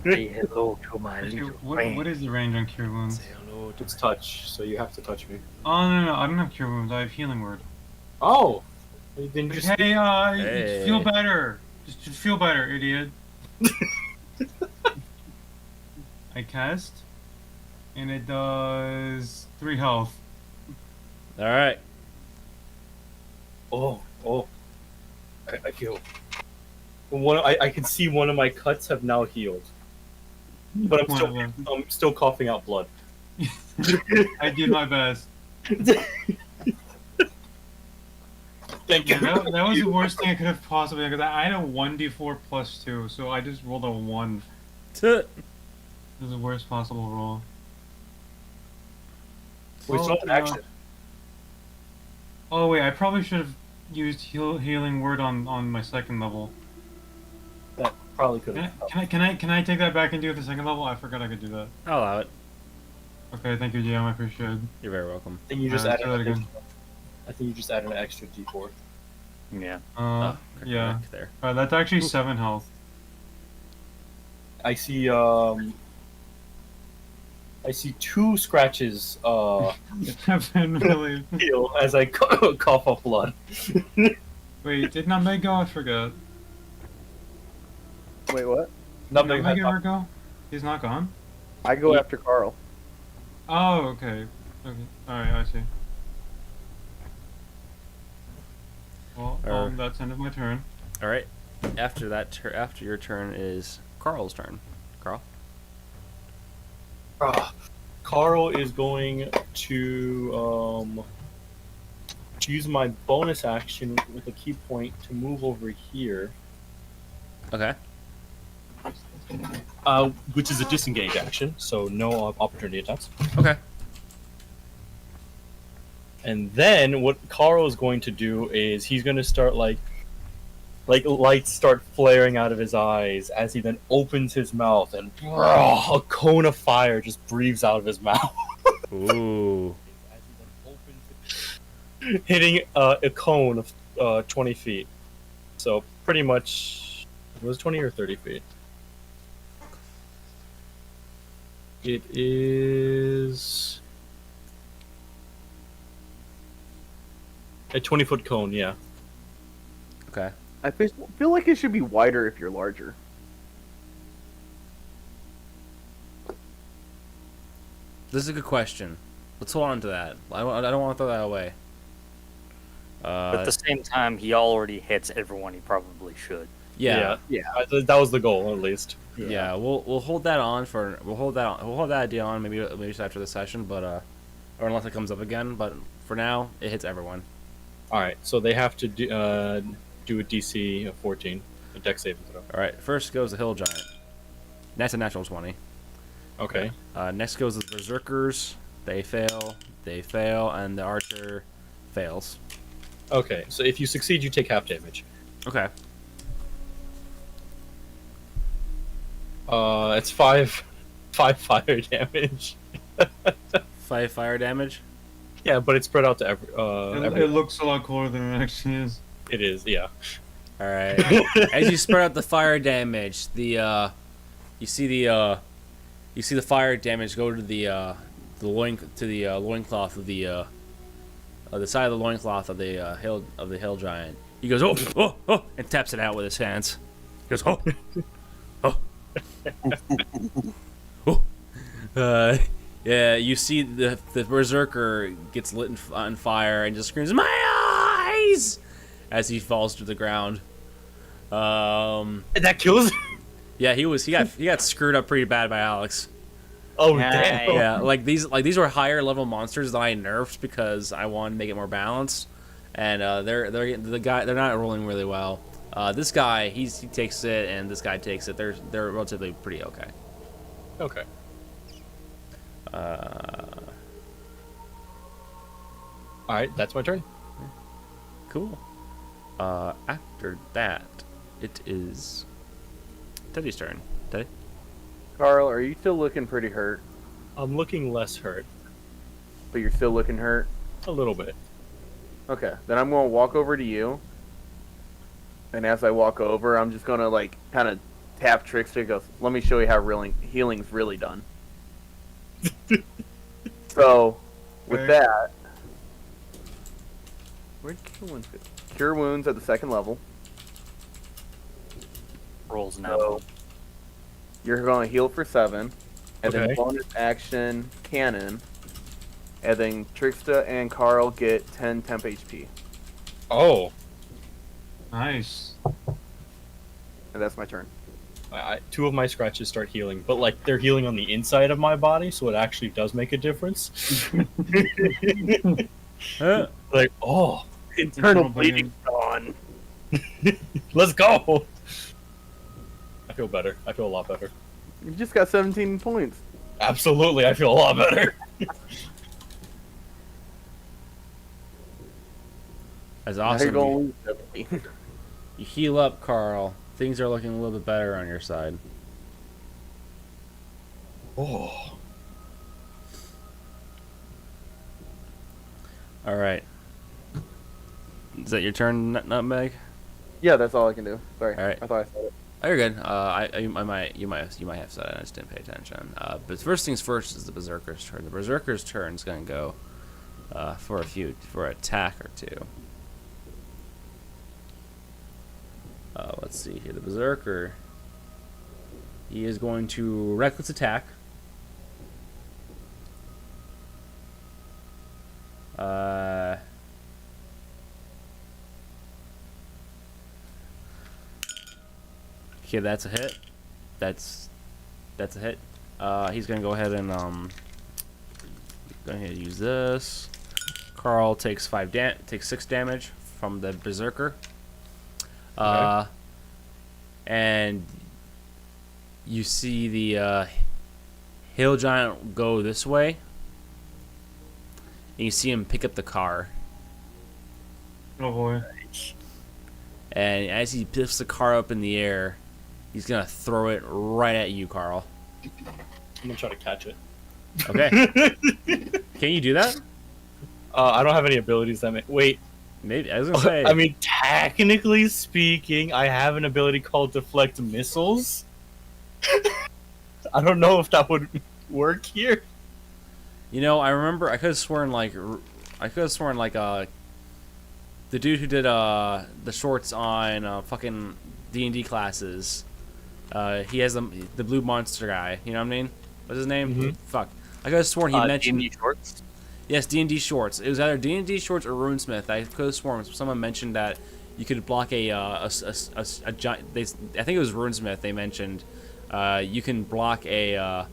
Say hello to my little friend. What is the range on cure wounds? It's touch, so you have to touch me. Oh no, I don't have cure wounds. I have healing word. Oh, then just Hey. Feel better. Just feel better, idiot. I cast, and it does 3 health. All right. oh, I feel. I can see one of my cuts have now healed, but I'm still coughing out blood. I did my best. Thank Yeah, you. that was the worst thing I could have possibly done, because I had a 1d4 plus 2, so I just rolled a 1. It was the worst possible roll. Wait, it's not an action. Oh wait, I probably should have used healing word on my second level. That probably could have. Can I take that back and do it the second level? I forgot I could do that. I'll allow it. Okay, thank you, GM. I appreciate it. You're very welcome. I think you just Alright, added say that an again. extra. I think you just added an extra D4. Yeah. Yeah. There. That's actually 7 health. I see 2 scratches Really. heal as I cough up blood. Wait, did Nutmeg go? I forgot. Wait, what? Did Nutmeg ever go? He's not gone? I go after Carl. Oh, okay. Okay. Alright, I see. Well, that's the end of my turn. All right. After that, after your turn is Carl's turn. Carl. Carl is going to use my bonus action with a key point to move over here, Okay. which is a disengage action, so no opportunity attacks. Okay. And then what Carl is going to do is he's going to start like lights start flaring out of his eyes as he then opens his mouth and a cone of fire just breathes out of his mouth. Ooh. Hitting a cone of 20 feet. So pretty much, it was 20 or 30 feet. It is a 20-foot cone, yeah. Okay. I feel like it should be wider if you're larger. This is a good question. Let's hold on to that. I don't want to throw that away. But at the same time, he already hits everyone he probably should. Yeah. That was the goal, at least. Yeah. We'll hold that on for we'll hold that idea on maybe just after the session, but or unless it comes up again. But for now, it hits everyone. All right, so they have to do a DC of 14, a Dex saving throw. All right. First goes the Hill Giant. That's a natural 20. Okay. Next goes the Berserkers. They fail, and the Archer fails. Okay, so if you succeed, you take half damage. Okay. It's five fire damage. 5 fire damage. Yeah, but it's spread out to It looks a lot cooler than it actually is. It is, yeah. All right. As you spread out the fire damage, you see the fire damage go to the loincloth of the side of the loincloth of the hill giant. He goes oh, and taps it out with his hands. He goes oh. Yeah, you see the berserker gets lit on fire and just screams, "My eyes!" as he falls to the ground. That kills him? Yeah, he got screwed up pretty bad by Alex. Oh, damn. Yeah, like these were higher level monsters that I nerfed because I wanted to make it more balanced, and they're not rolling really well. This guy he takes it, and this guy takes it. They're relatively pretty okay. Okay. Alright, that's my turn. Cool. After that, it is Teddy's turn. Teddy? Carl, are you still looking pretty hurt? I'm looking less hurt. But you're still looking hurt? A little bit. Okay, then I'm going to walk over to you. And as I walk over, I'm just going to, like, kind of tap Trickster. Goes, let me show you how healing's really done. So, with that, where'd Cure Wounds go? Cure Wounds at the 2nd level. Rolls now. So, you're going to heal for 7. And Okay. then bonus action, Cannon. And then Trickster and Carl get 10 temp HP. Oh. Nice. And that's my turn. Two of my scratches start healing, but like they're healing on the inside of my body, so it actually does make a difference. Like, oh, Internal bleeding gone. let's go. I feel better. I feel a lot better. You just got 17 points. Absolutely, I feel a lot better. That's Now you're awesome. going to lose 70. You heal up, Carl. Things are looking a little bit better on your side. Oh. All right. Is that your turn, Nutmeg? Yeah, that's all I can do. Sorry. All right. I thought I said it. Oh, you're good. You might have said it. I just didn't pay attention. But first things first is the Berserker's turn. The Berserker's turn is going to go for an attack or two. Let's see here. The Berserker. He is going to reckless attack. Okay, that's a hit. That's a hit. He's gonna go ahead and go ahead and use this. Carl takes takes 6 damage from the berserker. And you see the hill giant go this way, and you see him pick up the car. Oh boy. And as he lifts the car up in the air, he's gonna throw it right at you, Carl. I'm gonna try to catch it. Okay. Can you do that? I don't have any abilities that make. Wait. Maybe. I was gonna say. I mean, technically speaking, I have an ability called Deflect Missiles. I don't know if that would work here. You know, I remember I could have sworn like the dude who did the shorts on fucking D&D classes. He has the blue monster guy. You know what I mean? What's his name? Mhm. Fuck. I could have sworn he mentioned D&D shorts. Yes, D&D shorts. It was either D&D shorts or Runesmith. I could have sworn someone mentioned that you could block a giant. I think it was Runesmith. They mentioned you can block a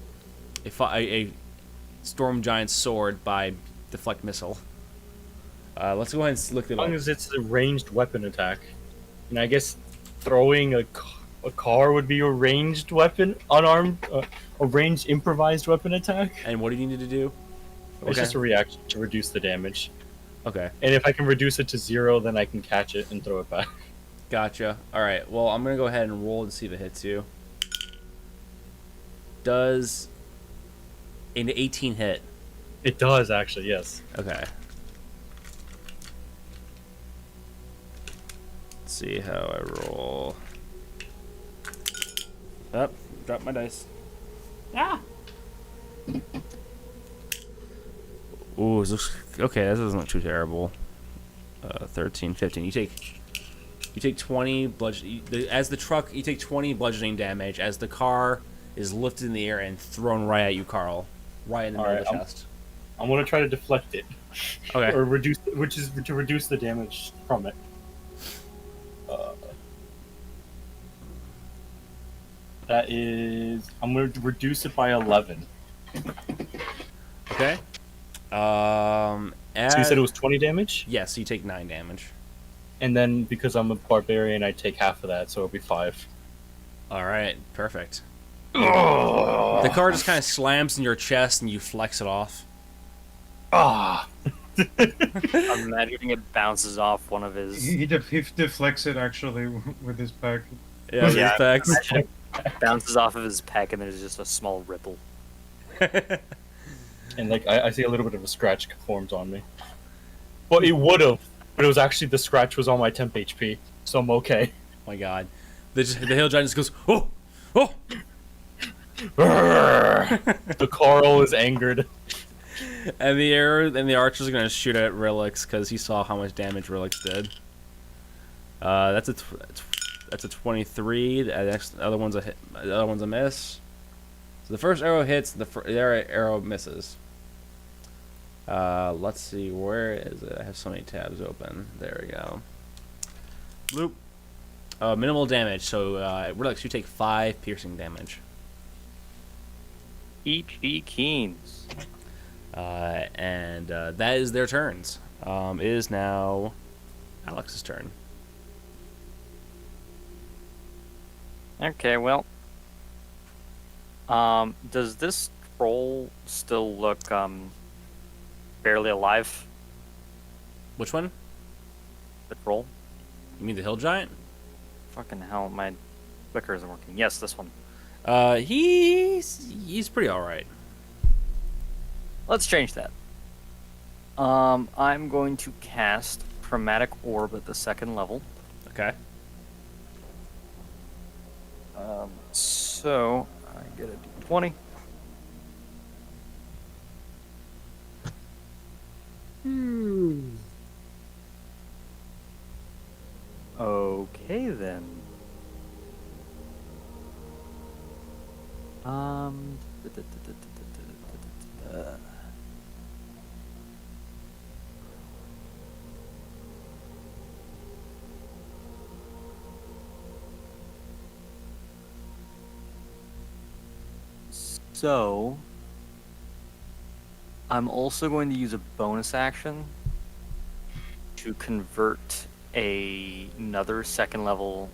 storm giant sword by deflect missile. Let's go ahead and look it As up. long as it's a ranged weapon attack. And I guess throwing a car would be a ranged weapon, unarmed, a ranged improvised weapon attack. And what do you need to do? It's just a reaction to reduce the damage. Okay. And if I can reduce it to 0, then I can catch it and throw it back. Gotcha. All right. Well, I'm gonna go ahead and roll and see if it hits you. Does an 18 hit? It does, actually, yes. Okay. Let's see how I roll. Up. Drop my dice. Ah. Ooh, this looks okay. That doesn't look too terrible. 13, 15. You take 20 bludgeoning. As the truck, you take 20 bludgeoning damage. As the car is lifted in the air and thrown right at you, Carl, right in the middle of the chest. I'm gonna try to deflect it. Okay. Or reduce, which is to reduce the damage from it. That is, I'm gonna reduce it by 11. Okay. So you said it was 20 damage, Yes, you take 9 damage. and then because I'm a barbarian, I take half of that, so it'll be 5. All right, perfect. The car just kind of slams in your chest, and you flex it off. Ah. I'm imagining it bounces off one of his. He deflects it actually with his pack. Yeah, with his Yeah, pecs. imagine it bounces off of his pec, and there's just a small ripple. And like I see a little bit of a scratch forms on me. Well, it would have, but it was actually the scratch was on my temp HP, so I'm okay. Oh my god. The hill giant just goes, oh! Oh! The Carl is angered. And the archer's gonna shoot at Relix because he saw how much damage Relix did. That's a 23. The other one's a hit. The other one's a miss. So the first arrow hits. The other arrow misses. Let's see, where is it? I have so many tabs open. There we go. Bloop. Minimal damage. So Relix, you take 5 piercing damage. E.G. Keens. And that is their turns. It is now Alex's turn. Okay, well. Does this troll still look barely alive? Which one? The troll? You mean the hill giant? Fucking hell, my clicker isn't working. Yes, this one. He's pretty alright. Let's change that. I'm going to cast Chromatic Orb at the 2nd level. Okay. So I get a d20. Okay then. So, I'm also going to use a bonus action to convert another second level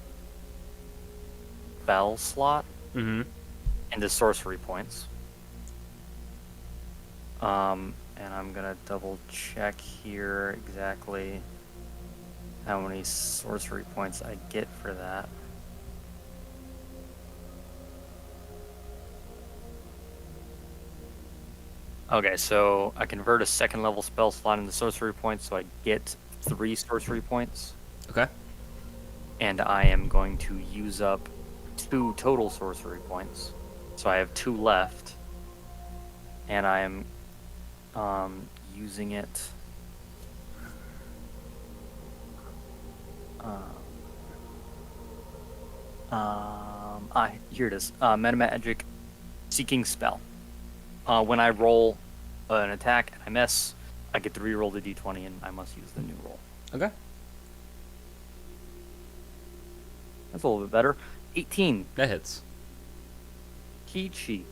spell slot Mm-hmm. into sorcery points. And I'm gonna double check here exactly how many sorcery points I get for that. Okay, so I convert a second level spell slot into sorcery points, so I get 3 sorcery points. Okay. And I am going to use up 2 total sorcery points. So I have 2 left. And I am using it. Here it is. Metamagic Seeking Spell. When I roll an attack and I miss, I get to re-roll the d20 and I must use the new roll. Okay. That's a little bit better. 18. That hits. Peachy.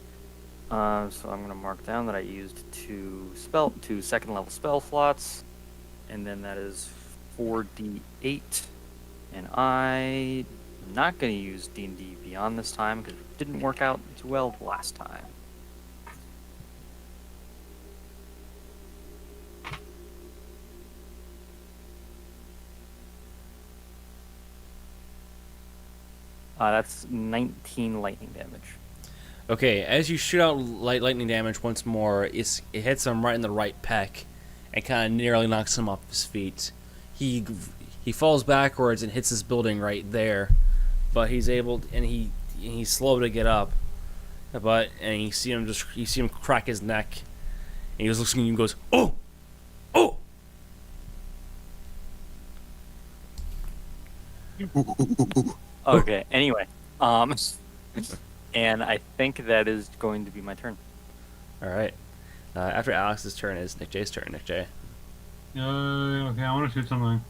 So I'm gonna mark down that I used 2 second level spell slots, and then that is 4d8. And I'm not gonna use D&D Beyond this time because it didn't work out too well last time. That's 19 lightning damage. Okay, as you shoot out lightning damage once more, it hits him right in the right pec, and kind of nearly knocks him off his feet. He falls backwards and hits this building right there, but he's able, and he's slow to get up. And you see him crack his neck, and he just looks at you and goes, "Oh, oh!" Okay. Anyway, and I think that is going to be my turn. All right. After Alex's turn is Nick J's turn. Nick J. Okay, I want to shoot something.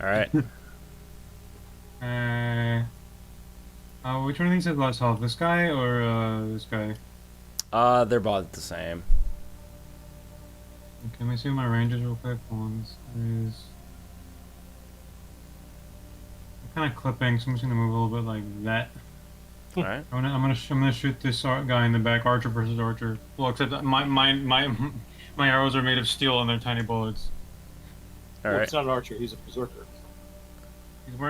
All right. Which one of these has less health? This guy or this guy? They're both the same. Okay, let me see my ranges real quick. I'm kind of clipping, so I'm just gonna move a little bit like that. All right. I'm gonna shoot this guy in the back, archer versus archer. Well, except that my arrows are made of steel and they're tiny bullets. All right. It's not an archer, he's a berserker.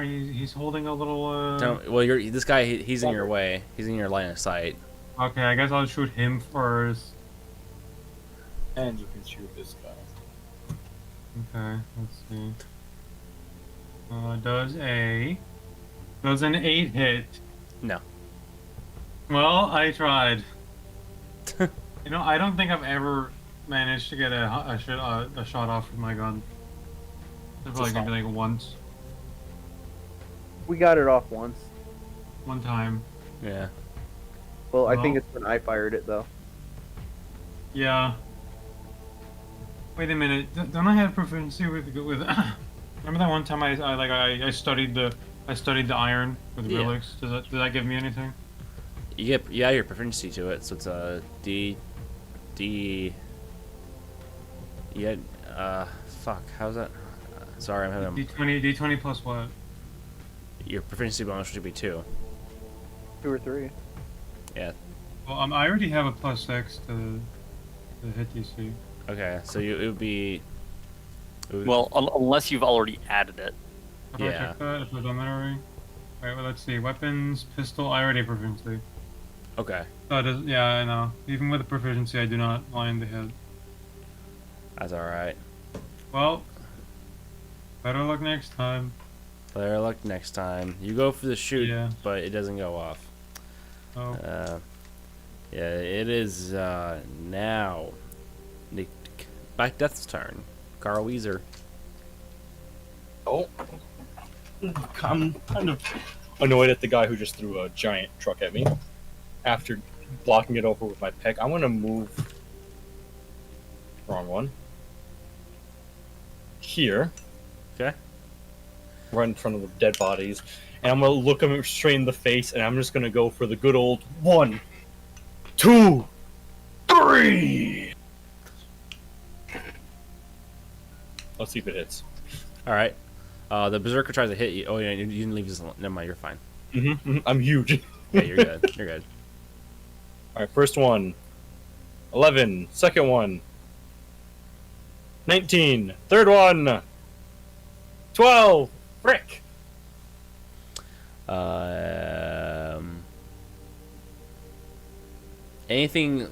He's holding a little. This guy. He's in your way. He's in your line of sight. Okay, I guess I'll shoot him first. And you can shoot this guy. Okay, let's see. Does an 8 hit? No. Well, I tried. I don't think I've ever managed to get a shot off with my gun. It's probably gonna be like once. We got it off once. One time. Yeah. Well, I think it's when I fired it though. Yeah. Wait a minute. Don't I have proficiency with? Remember that one time I studied the iron with Yeah. relics? Does that give me anything? You get your proficiency to it, so it's a D. Yeah. Fuck. How's that? Sorry, I'm having D20 plus what? your proficiency bonus should be 2. 2 or 3. Yeah. Well, I already have a +6 to hit DC. Okay, so it would be. Well, unless you've already added it. Have I checked that? If I've done that already? Alright, well, let's see. Weapons, pistol, I already have proficiency. Okay. Yeah, I know. Even with the proficiency, I do not mind the hit. That's all right. Well, better luck next time. Better luck next time. You go for the shoot, Yeah. but it doesn't go off. Oh. Yeah, it is now Nick Black Death's turn. Carl Weezer. Oh. I'm kind of annoyed at the guy who just threw a giant truck at me. After blocking it over with my pick, I want to move. Wrong one. Here. Okay. Right in front of the dead bodies. And I'm going to look him straight in the face, and I'm just going to go for the good old 1, 2, 3. Let's see if it hits. All right. The berserker tries to hit you. Oh yeah, you didn't leave his. Never mind. You're fine. I'm huge. Yeah, you're good. You're good. All right, first one. 11. Second one. 19. Third one. 12. Frick. Anything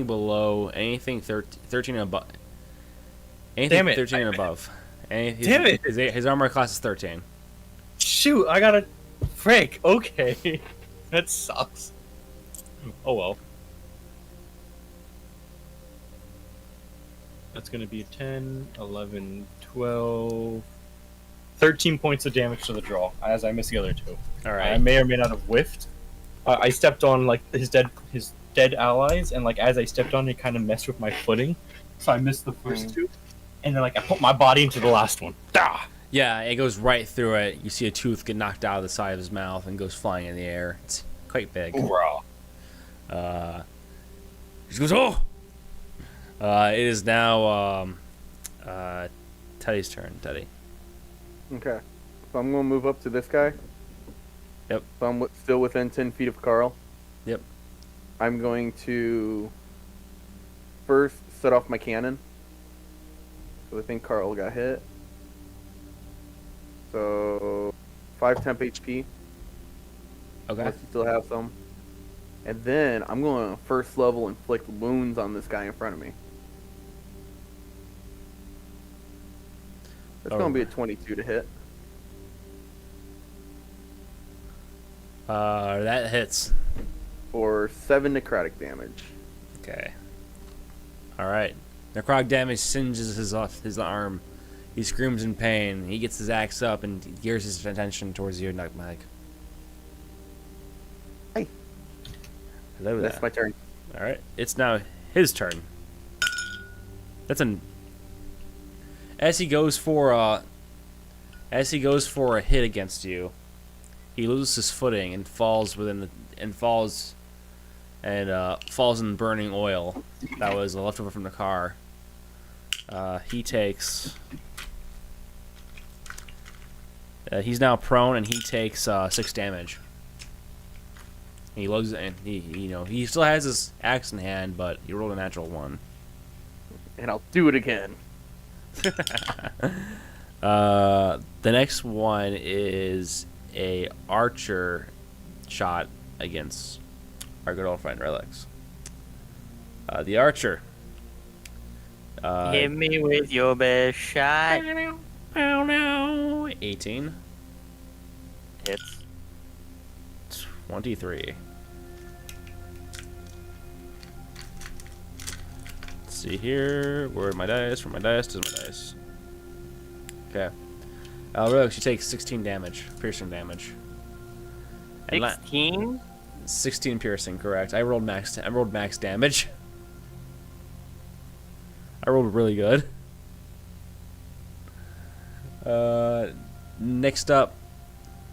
below anything 13 and above. Anything Damn it. 13 and above. Damn it. His armor class is 13. Shoot, I got a frick. Okay. That sucks. Oh well. That's going to be 10, 11, 12, 13 points of damage to the draw, as I missed the other 2. All I right. may or may not have whiffed. I stepped on like his dead allies, and like as I stepped on, it kind of messed with my footing, so I missed the first 2, and then like I put my body into the last one. Ah! Yeah, it goes right through it. You see a tooth get knocked out of the side of his mouth and goes flying in the air. It's quite big. Hoorah. He goes, oh! It is now Teddy's turn. Teddy. Okay. So I'm going to move up to this guy. Yep. So I'm still within 10 feet of Carl. Yep. I'm going to first set off my cannon. So I think Carl got hit. So 5 temp HP. Okay. Unless you still have some. And then I'm going to first level inflict wounds on this guy in front of me. That's going to be a 22 to hit. That hits. For 7 necrotic damage. Okay. All right. Necrotic damage singes his arm. He screams in pain. He gets his axe up and gears his attention towards you, Nutmeg. Hey. Hello there. That's my turn. All right. It's now his turn. That's an. As he goes for a hit against you, he loses his footing and falls falls in burning oil that was left over from the car. He takes. He's now prone and he takes 6 damage. He loses and he still has his axe in hand, but he rolled a natural 1. And I'll do it again. The next one is a archer shot against our good old friend Relics. The archer. Hit me with your best shot. 18. Hits. 23. Let's see here. Where are my dice? Where are my dice? Does my dice. Okay. Relics, you take 16 damage. Piercing damage. And 16? 16 piercing, correct. I rolled max damage. I rolled really good. Next up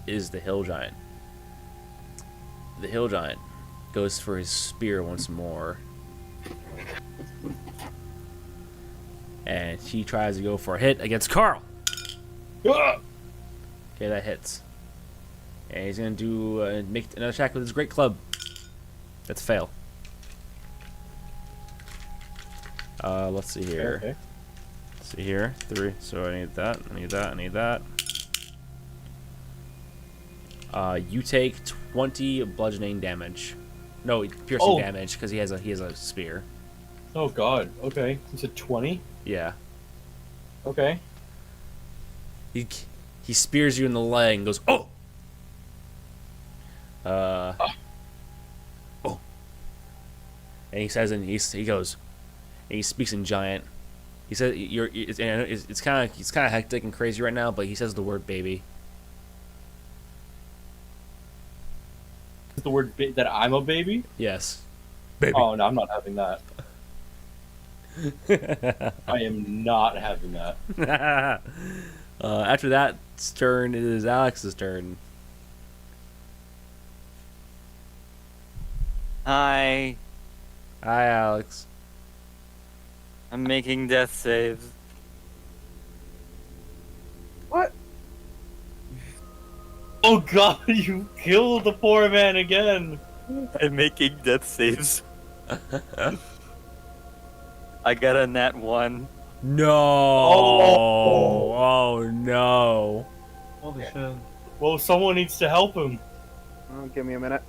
is the Hill Giant. The Hill Giant goes for his spear once more. And he tries to go for a hit against Carl. Okay, that hits. And he's going to do make another attack with his great club. That's a fail. Let's see here. Okay. Let's see here. 3. So I need that. I need that. I need that. You take 20 bludgeoning damage. No, piercing damage because he has a spear. Oh god. Okay. You said 20? Yeah. Okay. He spears you in the leg and goes, oh! Oh. And he says, and he goes, and he speaks in giant. He says, it's kind of hectic and crazy right now, but he says the word baby. Is the word that I'm a baby? Yes. Baby. Oh no, I'm not having that. I am not having that. After that turn, it is Alex's turn. Hi. Hi, Alex. I'm making death saves. What? Oh god, you killed the poor man again! I'm making death saves. I got a nat 1. No. Oh. Oh no. Holy shit. Well, someone needs to help him. Oh, give me a minute.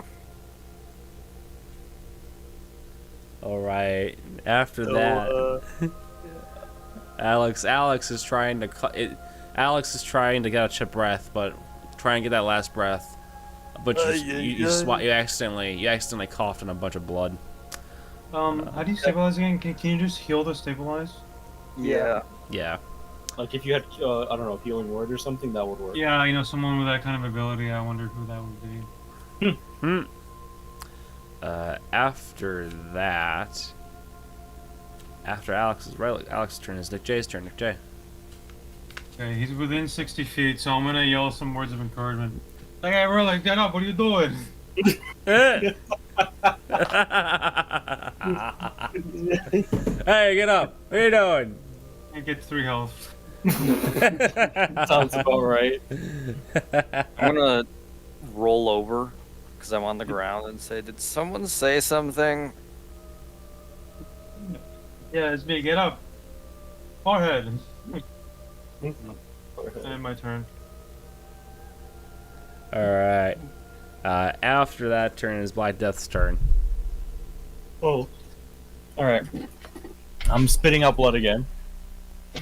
All right. After So, that, Alex is trying to Alex is trying to get a breath, but try and get that last breath. But you accidentally coughed on a bunch of blood. How do you stabilize again? Can you just heal to stabilize? Yeah. Yeah. like if you had, I don't know, healing word or something, that would work. Yeah, you know, someone with that kind of ability. I wondered who that would be. After that, after Alex's turn is Nick J's turn. Nick J. Okay, he's within 60 feet, so I'm gonna yell some words of encouragement. Like, hey, Relic, get up! What are you doing? Hey, get up! What are you doing? He gets 3 health. Sounds about right. I'm gonna roll over because I'm on the ground and say, "Did someone say something?" Yeah, it's me. Get up. Forehead. And my turn. All right. After that turn is Black Death's turn. Oh. Alright. I'm spitting out blood again.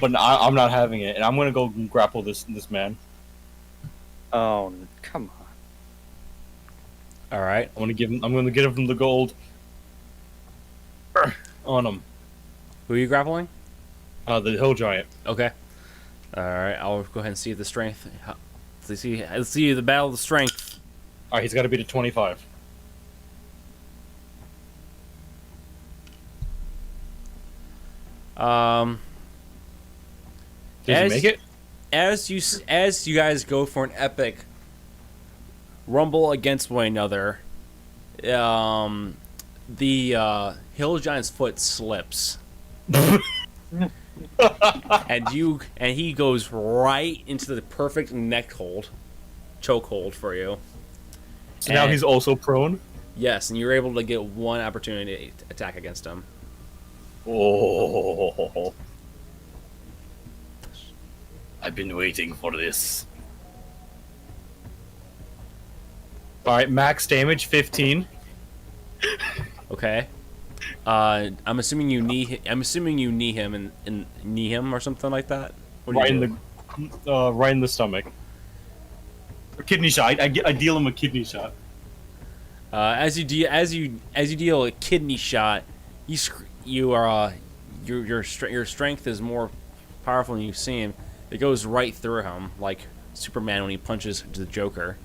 But I'm not having it, and I'm gonna go grapple this man. Oh, come on. All right. I'm gonna give him the gold on him. Who are you grappling? The hill giant. Okay. All right. I'll go ahead and see the strength. Let's see the battle of the strength. Alright, he's gotta beat a 25. Does he make it? As you guys go for an epic rumble against one another, the hill giant's foot slips, and he goes right into the perfect choke hold for you. So now And- he's also prone? Yes, and you're able to get one opportunity to attack against him. Oh. I've been waiting for this. Alright, max damage 15. Okay. I'm assuming you knee him and knee him or something like that. What do you do? Right in the stomach. A kidney shot. I deal him a kidney shot. As you deal a kidney shot, your strength is more powerful than you seem. It goes right through him, like Superman when he punches the Joker,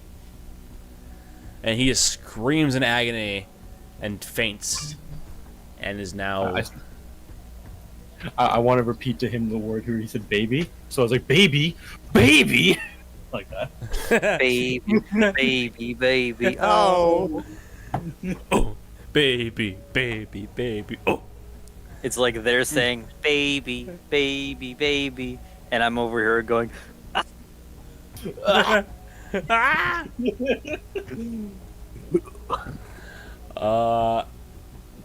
and he just screams in agony and faints, and is now. I want to repeat to him the word where he said "baby," so I was like, "Baby, baby," like that. Baby, baby, baby. Oh. Oh, baby, baby, baby. Oh. It's like they're saying, baby, baby, baby. And I'm over here going,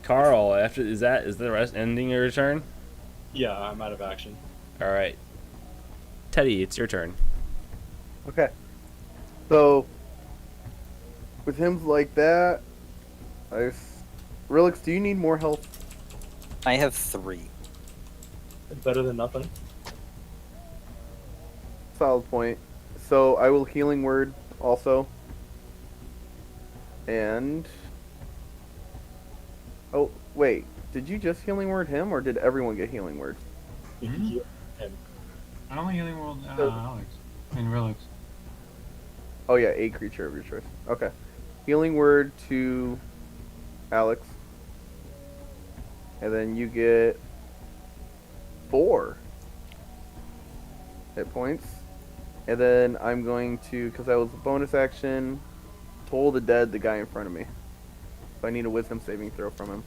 Carl. Is the rest ending your turn? Yeah, I'm out of action. All right, Teddy, it's your turn. Okay. So, with him like that, Relix, do you need more health? I have 3. Better than nothing. Solid point. So I will healing word also. And oh wait, did you just healing word him, or did everyone get healing word? I only healing world Alex. I mean, Relix. Oh yeah, a creature of your choice. Okay, healing word to Alex, and then you get 4 hit points. And then I'm going to, because that was a bonus action, Toll the Dead, the guy in front of me. So I need a wisdom saving throw from him.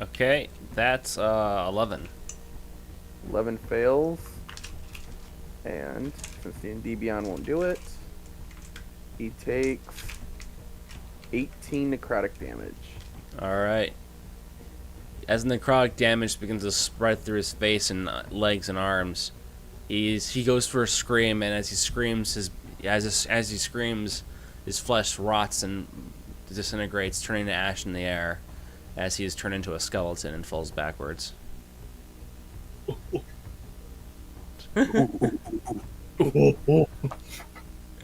Okay, that's 11. 11 fails. And since D&D Beyond won't do it, he takes 18 necrotic damage. All right. As necrotic damage begins to spread through his face and legs and arms, he goes for a scream, and as he screams, his flesh rots and disintegrates, turning to ash in the air, as he is turned into a skeleton and falls backwards.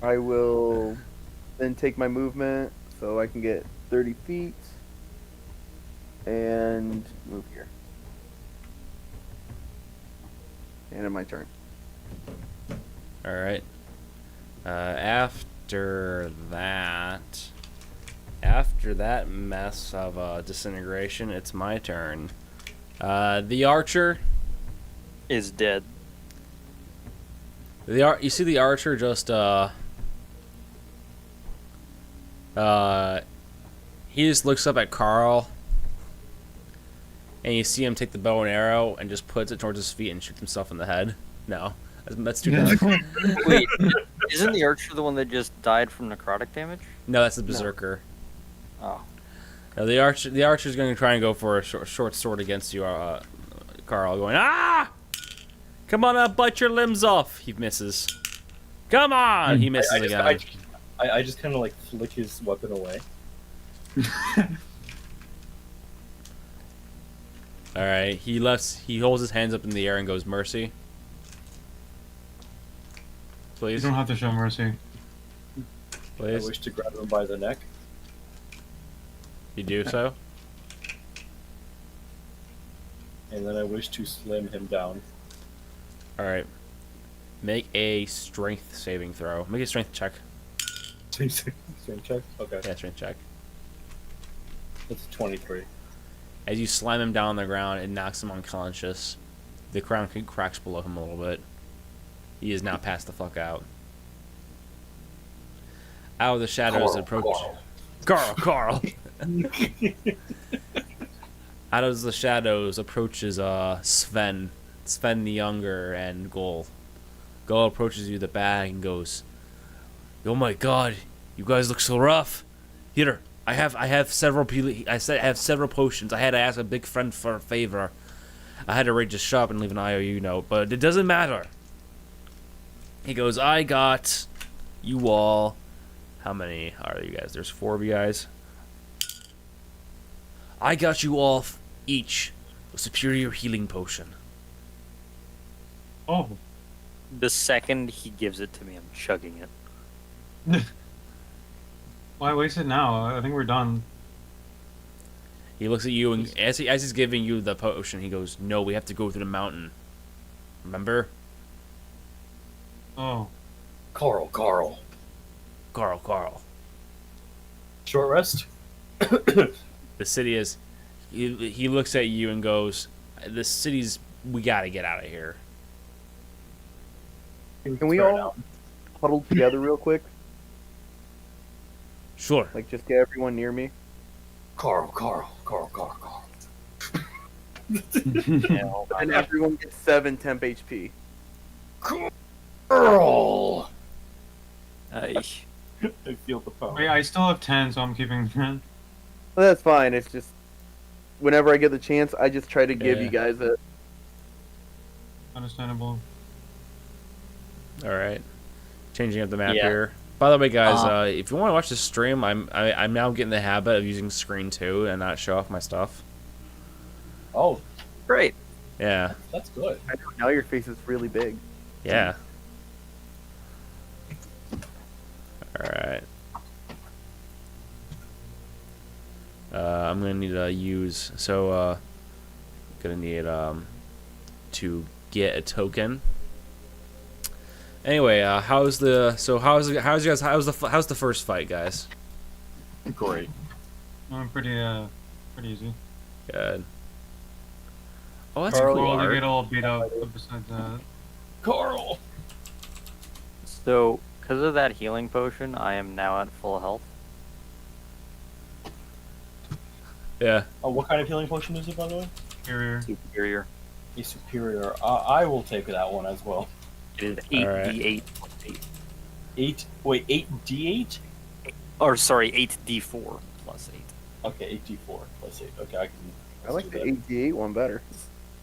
I will then take my movement so I can get 30 feet and move here. End of my turn. All right. After that mess of disintegration, it's my turn. The archer Is dead. you see the archer just he just looks up at Carl, and you see him take the bow and arrow and just puts it towards his feet and shoots himself in the head. No, that's too dark. Wait, isn't the archer the one that just died from necrotic damage? No, that's the berserker. Oh. No, the archer's going to try and go for a short sword against you, Carl, going, ah! Come on, I'll bite your limbs off. He misses. Come on! He misses again. I just kind of like flick his weapon away. All right, he holds his hands up in the air and goes, mercy. You Please, don't have to show mercy. I please. wish to grab him by the neck. You do so? And then I wish to slam him down. All right. Make a strength saving throw. Make a strength check. Strength check? Okay. Yeah, strength check. That's 23. As you slam him down on the ground, it knocks him unconscious. The ground cracks below him a little bit. He is now passed the fuck out. Out of the shadows approach. Carl. Out of the shadows approaches Sven the Younger, and Gol. Gol approaches you the bag and goes, "Oh my God, you guys look so rough. Here, I have several potions. I had to ask a big friend for a favor. I had to raid the shop and leave an IOU note, but it doesn't matter." He goes, "I got you all. How many are you guys? There's 4 of you guys. I got you all each a superior healing potion." Oh. The second he gives it to me, I'm chugging it. Why waste it now? I think we're done. He looks at you, and as he's giving you the potion, he goes, "No, we have to go through the mountain. Remember?" Oh. Carl. Carl. Short rest? The city is... He looks at you and goes, "The city's... We gotta get out of here." Can we all huddle together real quick? Sure. Like, just get everyone near me? Carl. And everyone gets 7 temp HP. Carl! I I feel the power. Wait, I still have 10, so I'm keeping 10. Well, that's fine. It's just, whenever I get the chance, I just try to give Yeah. you guys it. Understandable. All right. Changing up the map Yeah. here. By the way, guys, if you want to watch the stream, I'm now getting the habit of using screen 2 and not show off my stuff. Oh, Great. Yeah. that's good. I know now your face is really big. Yeah. All right. I'm gonna need to use gonna need to get a token. Anyway, how's the first fight, guys? Great. I'm pretty easy. Good. Oh, that's Carl, cool. Well, to art. get all beat up, but besides that. Carl! So, because of that healing potion, I am now at full health. Yeah. What kind of healing potion is it, by the way? Superior. Superior. A superior. I will take that one as well. It is Alright. 8d8. 8d8? Or sorry, 8d4 plus 8. Okay, 8d4 plus 8. Okay, I can. I like the 8d8 one better.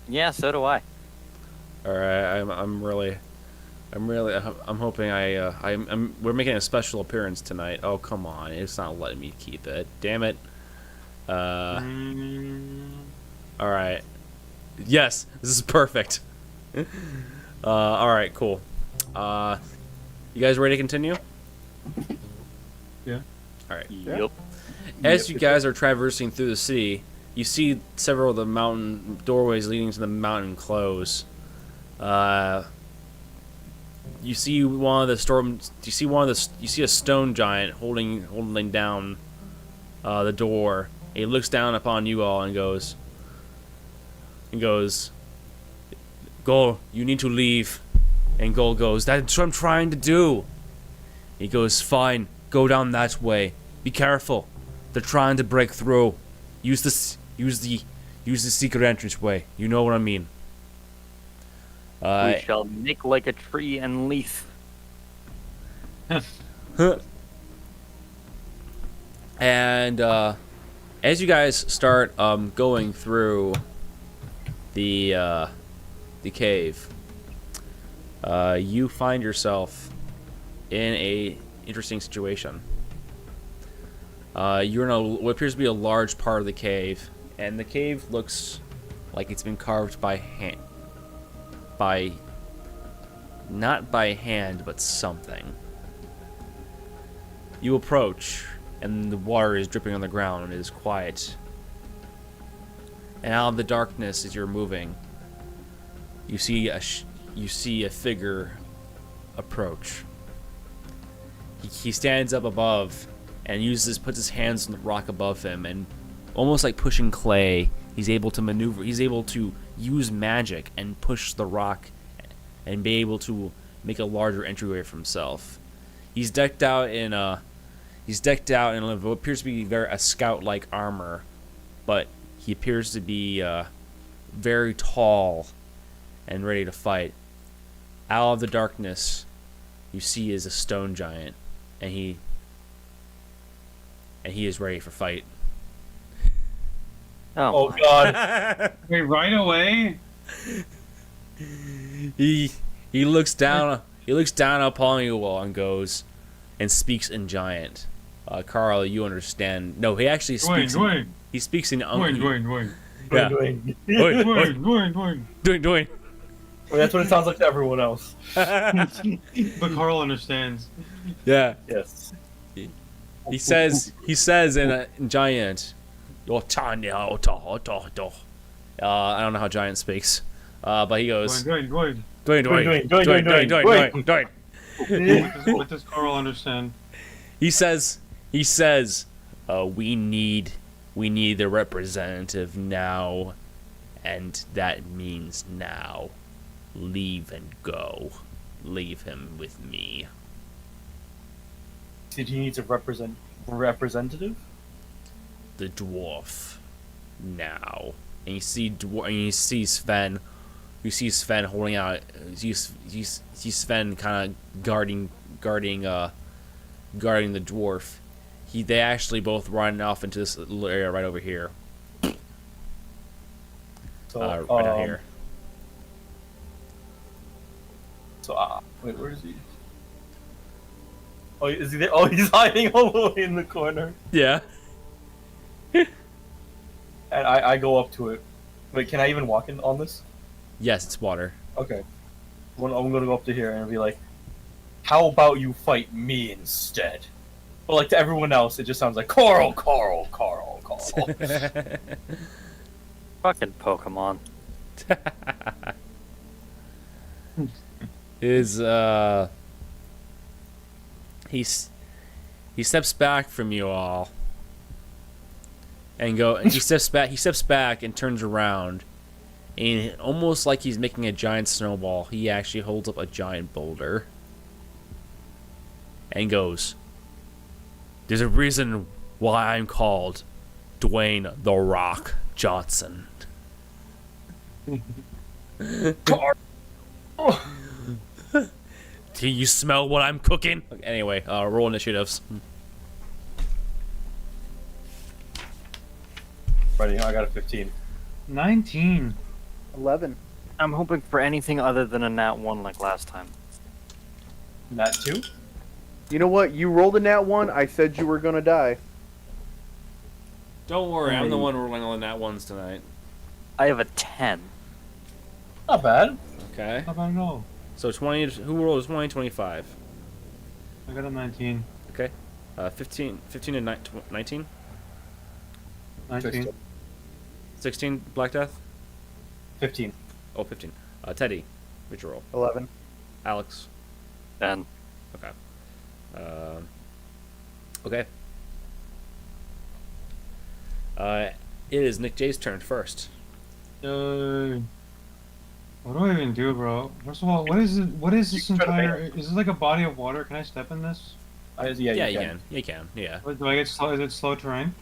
Yeah, so do I. All right. I'm hoping we're making a special appearance tonight. Oh, come on. It's not letting me keep it. Damn it. All right. Yes, this is perfect. All right, cool. You guys ready to continue? Yeah. All right. Yep. As you guys are traversing through the city, you see several of the mountain doorways leading to the mountain close. You see one of the storm. You see a stone giant holding down the door. He looks down upon you all and goes, "Gol, you need to leave." And Gol goes, "That's what I'm trying to do." He goes, "Fine, go down that way. Be careful. They're trying to break through. Use the secret entrance way. You know what I mean." We shall nick like a tree and leaf. And as you guys start going through the cave, you find yourself in a interesting situation. You're in what appears to be a large part of the cave, and the cave looks like it's been carved by hand. Not by hand, but something. You approach, and the water is dripping on the ground, and it is quiet. And out of the darkness, as you're moving, you see a figure approach. He stands up above and puts his hands on the rock above him, and almost like pushing clay, he's able to maneuver. He's able to use magic and push the rock and be able to make a larger entryway for himself. He's decked out in what appears to be a scout-like armor, but he appears to be very tall and ready to fight. Out of the darkness, you see is a stone giant, and he is ready for fight. Oh God! Wait, right away? He looks down upon you all and goes and speaks in giant. Carl, you understand? No, he actually speaks. Dwayne. He speaks in Dwayne. Yeah. Dwayne. Well, that's what it sounds like to everyone else. But Carl understands. Yeah. Yes. He says in giant. I don't know how giant speaks. But he goes. Dwayne. Dwayne. What does Carl understand? He says, we need the representative now, and that means now. Leave and go. Leave him with me. Did he need to representative? The dwarf. Now. And you see Sven. You see Sven holding out. You see Sven kind of guarding the dwarf. They actually both run off into this little area right over here. So, right down here. So, wait, where is he? Oh, is he there? Oh, he's hiding all the way in the corner. Yeah. And I go up to it. Wait, can I even walk in on this? Yes, it's water. Okay. I'm gonna go up to here and be like, how about you fight me instead? But like to everyone else, it just sounds like Carl. Fucking Pokemon. He steps back from you all and he steps back and turns around, and almost like he's making a giant snowball, he actually holds up a giant boulder and goes, "There's a reason why I'm called Dwayne The Rock Johnson. Do you smell what I'm cooking? Anyway, roll initiatives. Ready? I got a 15. 19. 11. I'm hoping for anything other than a nat 1 like last time. Nat 2? You know what? You rolled a nat 1. I said you were gonna die. Don't worry, I'm the one rolling all the nat ones tonight. I have a 10. Not bad. Okay. How about no? So 20. Who rolled 20? 25. I got a 19. Okay. 15 and 19. 19. 16. Black Death. 15. Oh, 15. Teddy, what'd you roll? 11. Alex. 10. Okay. Okay. It is Nick J's turn first. What do I even do, bro? First of all, what is it? What is this entire? Is it like a body of water? Can I step in this? Yeah, you can. You can. Yeah. What, do I get slow? Is it slow terrain?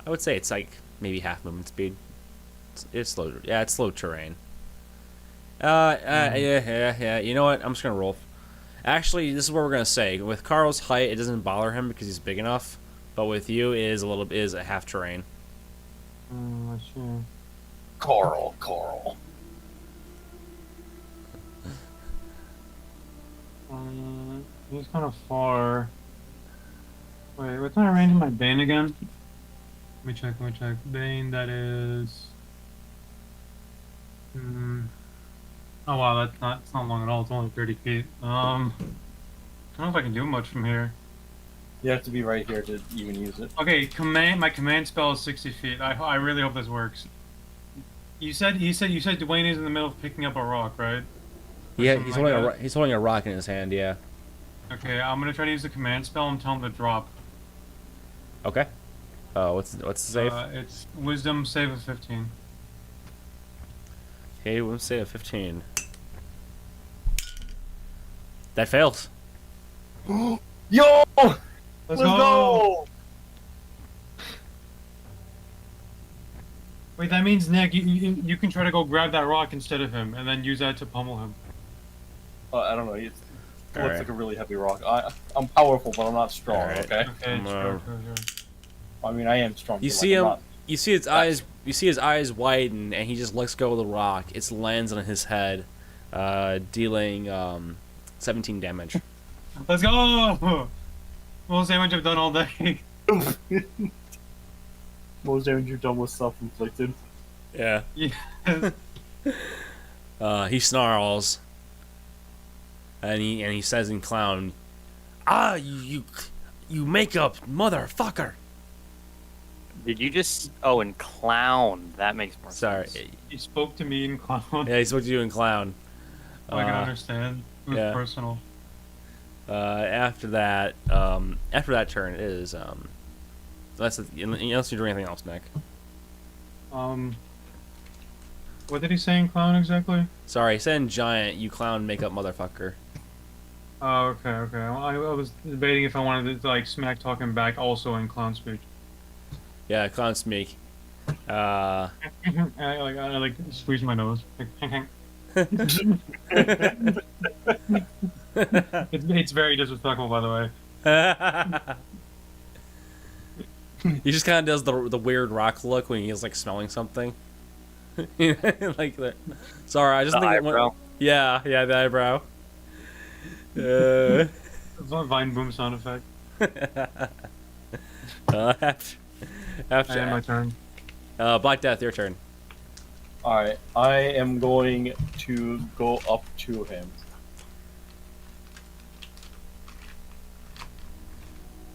I would say it's like maybe half movement speed. It's slow. Yeah, it's slow terrain. Yeah. You know what? I'm just gonna roll. Actually, this is what we're gonna say. With Carl's height, it doesn't bother him because he's big enough. But with you, it is a half terrain. Let's see. Carl. He's kind of far. Wait, what's my range of my Bane again? Let me check. Bane, that is. Oh wow, it's not long at all. It's only 30 feet. I don't know if I can do much from here. You have to be right here to even use it. Okay, my command spell is 60 feet. I really hope this works. You said Dwayne is in the middle of picking up a rock, right? Yeah, Something like he's holding a rock in his hand. Yeah. Okay, I'm gonna try to use the command spell and tell him to drop. Okay. What's the save? It's Wisdom save of 15. Okay, we'll say a 15. That fails. Yo! Let's Let's go! Wait, that means Nick, you can try to go grab that rock instead of him, and then use that to pummel him. I don't know. It looks Alright. like a really heavy rock. I'm powerful, but I'm not strong. Alright. Okay. Okay, sure. I mean, I am strong. You but, see I'm him. not- You see his eyes. You see his eyes widen, and he just lets go of the rock. It lands on his head, dealing 17 damage. Let's go! Most damage I've done all day. Most damage you've done was self-inflicted. Yeah. Yeah. He snarls, and he says in clown, "Ah, you makeup motherfucker." Did you just... Oh, and clown. That makes more Sorry. sense. He spoke to me in clown. Yeah, he spoke to you in clown. I can understand. It was yeah. personal. After that turn is unless you're doing anything else, Nick. What did he say in clown exactly? Sorry, he said in giant, you clown makeup motherfucker. Oh, okay. I was debating if I wanted to like smack talk him back also in clown speak. Yeah, clown speak. I like squeeze my nose. It's very disrespectful, by the way. He just kind of does the weird rock look when he's like smelling something. Like the, sorry, I just think it went, yeah, the eyebrow. Vine boom sound effect. After my turn. Black Death, your turn. Alright, I am going to go up to him.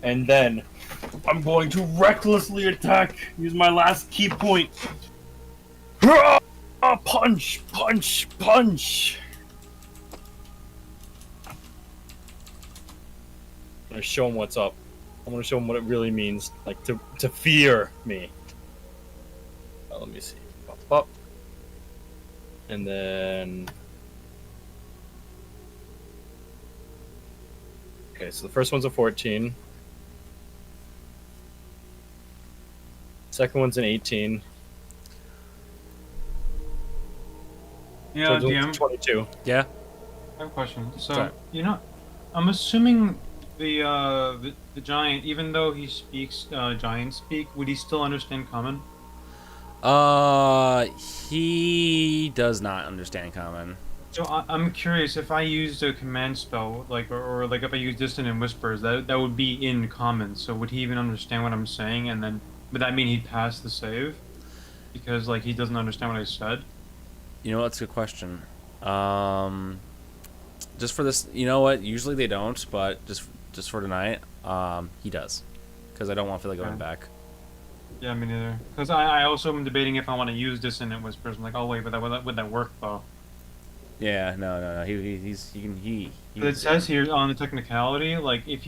And then I'm going to recklessly attack. Use my last key point. Punch! I'm gonna show him what's up. I'm gonna show him what it really means, like to fear me. Let me see. Up. And then. Okay, so the first one's a 14. Second one's an 18. Yeah, Third one's DM. 22. Yeah. I have a question. So, Sorry. I'm assuming the giant, even though he speaks giant speak, would he still understand common? He does not understand common. So I'm curious if I used a command spell, like or like if I use dissonant whispers, that would be in common. So would he even understand what I'm saying? And then would that mean he'd pass the save? Because like he doesn't understand what I said. You know what? That's a good question. Just for this, you know what? Usually they don't, but just for tonight, he does, because I don't want to feel like going Okay. back. Yeah, me neither. Because I also am debating if I want to use dissonant whispers. I'm like, oh wait, but would that work though? Yeah, no. He But it says here on the technicality, like if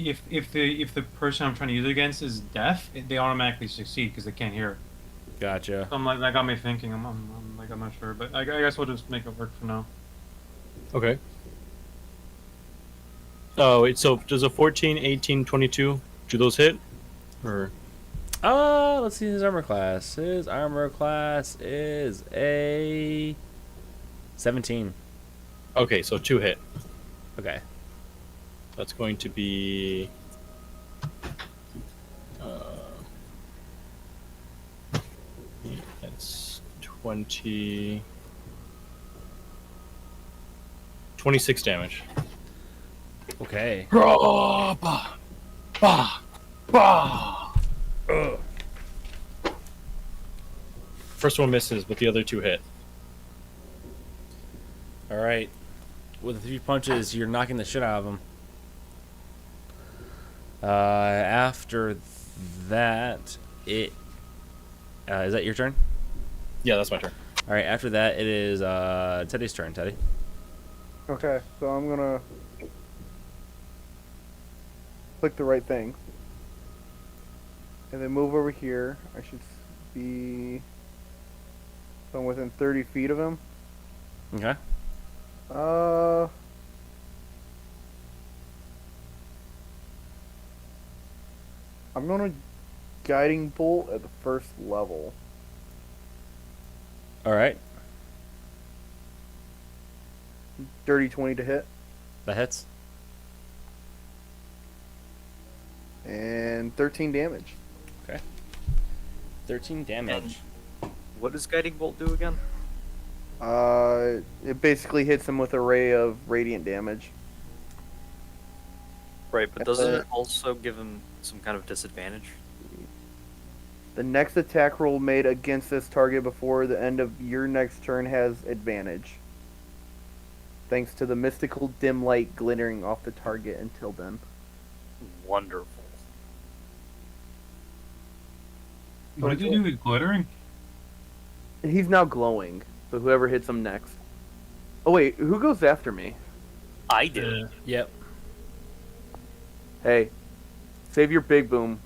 the person I'm trying to use it against is deaf, they automatically succeed because they can't hear. Gotcha. So I'm like, that got me thinking. I'm like, I'm not sure, but I guess we'll just make it work for now. Okay. Oh, wait, so does a 14, 18, 22, do those hit? Or Let's see his armor class. His armor class is a 17. okay, so 2 hit. Okay. That's going to be that's 20 26 damage. Okay. First one misses, but the other 2 hit. All right. With a few punches, you're knocking the shit out of him. After that, is that your turn? Yeah, that's my turn. All right. After that, it is Teddy's turn. Teddy. Okay, so I'm gonna click the right thing. And then move over here. I should be... So I'm within 30 feet of him. Okay. I'm gonna guiding bolt at the first level. All right. Dirty 20 to hit. That hits. And 13 damage. 13 damage. What does Guiding Bolt do again? It basically hits him with a ray of radiant damage. Right, but doesn't it also give him some kind of disadvantage? The next attack roll made against this target before the end of your next turn has advantage. Thanks to the mystical dim light glittering off the target until then. Wonderful. What did you do with glittering? He's now glowing, so whoever hits him next. Oh wait, who goes after me? I did. Yep. Hey, save your big boom.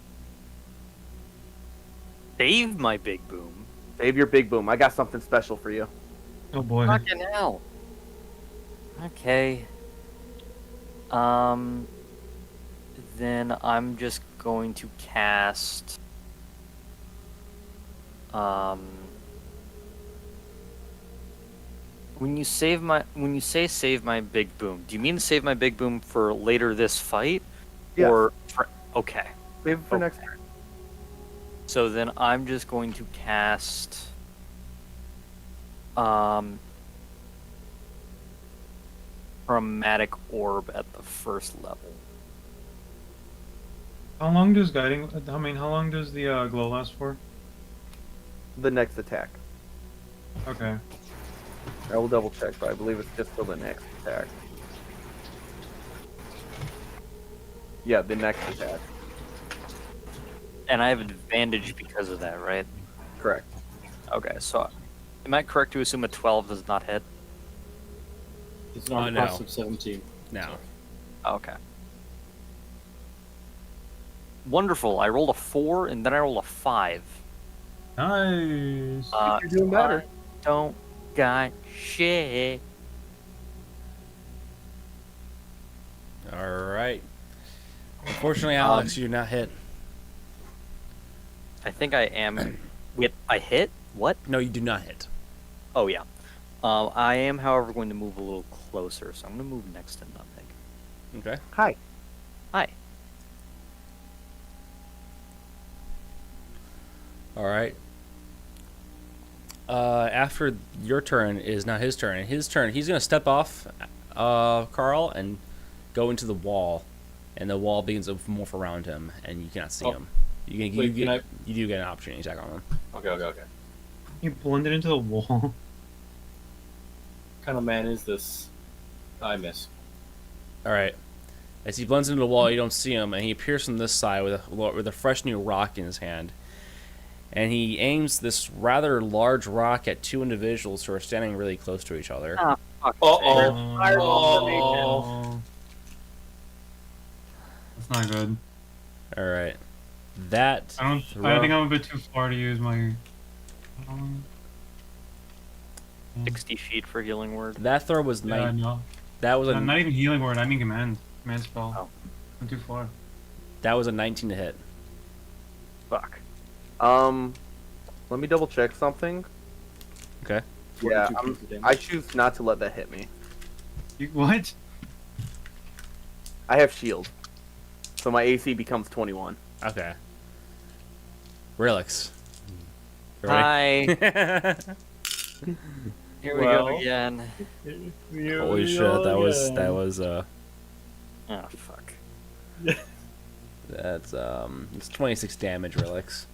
Save my big boom. Save your big boom. I got something special for you. Oh boy. Fucking hell. Okay. Then I'm just going to cast. When you say save my big boom, do you mean save my big boom for later this fight? Yes. Or for, okay. Save it for Okay. next turn. So then I'm just going to cast Chromatic Orb at the first level. How long does guiding? I mean, how long does the glow last for? The next attack. Okay. I will double check, but I believe it's just till the next attack. Yeah, the next attack. And I have advantage because of that, right? Correct. Okay, so am I correct to assume a 12 does not hit? It's not no. plus of 17. Now. Okay. Wonderful. I rolled a 4 and then I rolled a 5. Nice. You're doing better. I don't got shit. All right. Unfortunately, Alex, you're not hit. I think I am Wait, I hit? What? No, you do not hit. Oh, yeah. I am, however, going to move a little closer, so I'm going to move next to Nutmeg. Okay. Hi. Hi. All right. After your turn is now his turn. And his turn, he's gonna step off, Carl, and go into the wall, and the wall begins to morph around him, and you cannot see him. You do get an opportunity attack on him. Okay. You blended into the wall. What kind of man is this? I miss. All right. As he blends into the wall, you don't see him, and he appears from this side with a fresh new rock in his hand. And he aims this rather large rock at two individuals who are standing really close to each other. Ah, fuck. Oh. That's not good. All right. That I think I'm a bit too far to use my. 60 feet for healing word. that throw was Yeah, no. That was Not even healing word. I mean command spell. Oh. I'm too far. That was a 19 to hit. Fuck. Let me double check something. Okay. Yeah, 42 pieces of damage. I choose not to let that hit me. What? I have shield, so my AC becomes 21. Okay. Relix. You ready? Hi. Here we Well. go again. Holy shit! That was Oh, fuck. that's it's 26 damage, Relix.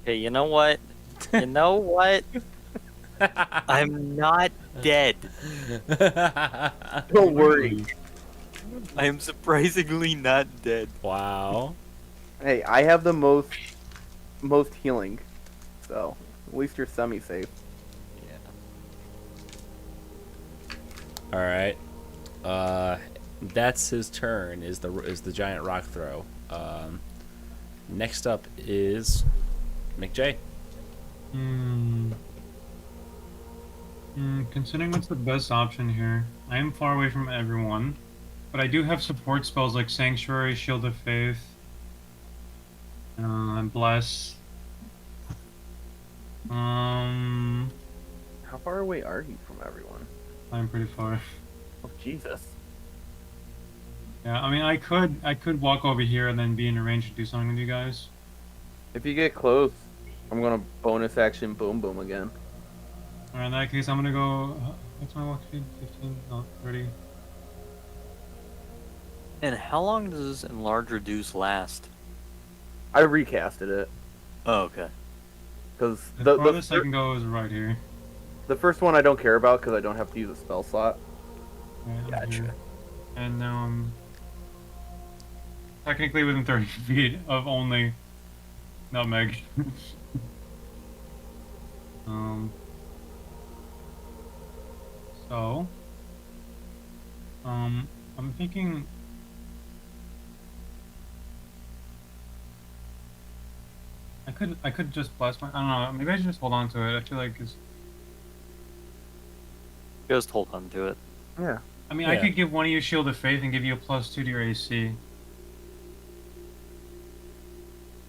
Hey, you know what? You know what? I'm not dead. Don't worry. I am surprisingly not dead. Wow. Hey, I have the most healing, so at least you're semi-safe. Yeah. All right. That's his turn. Is the giant rock throw. Next up is McJ. Considering what's the best option here, I am far away from everyone, but I do have support spells like Sanctuary, Shield of Faith, Bless. How far away are you from everyone? I'm pretty far. Oh Jesus! Yeah, I mean, I could walk over here and then be in a range to do something with you guys. If you get close, I'm gonna bonus action boom boom again. Alright, in that case, I'm gonna go. What's my walk speed? 15? No, 30. And how long does enlarge reduce last? I recasted it Oh, okay. because The farthest I can go is right here. the first one I don't care about because I don't have to use a spell slot. Yeah, I'm Gotcha. here. And now I'm technically within 30 feet of only Nutmeg. So, I'm thinking. I could just blast my. I don't know. Maybe I should just hold on to it. I feel like it's. Just hold on to it. Yeah. I mean, I Yeah. could give one of you Shield of Faith and give you a +2 to your AC.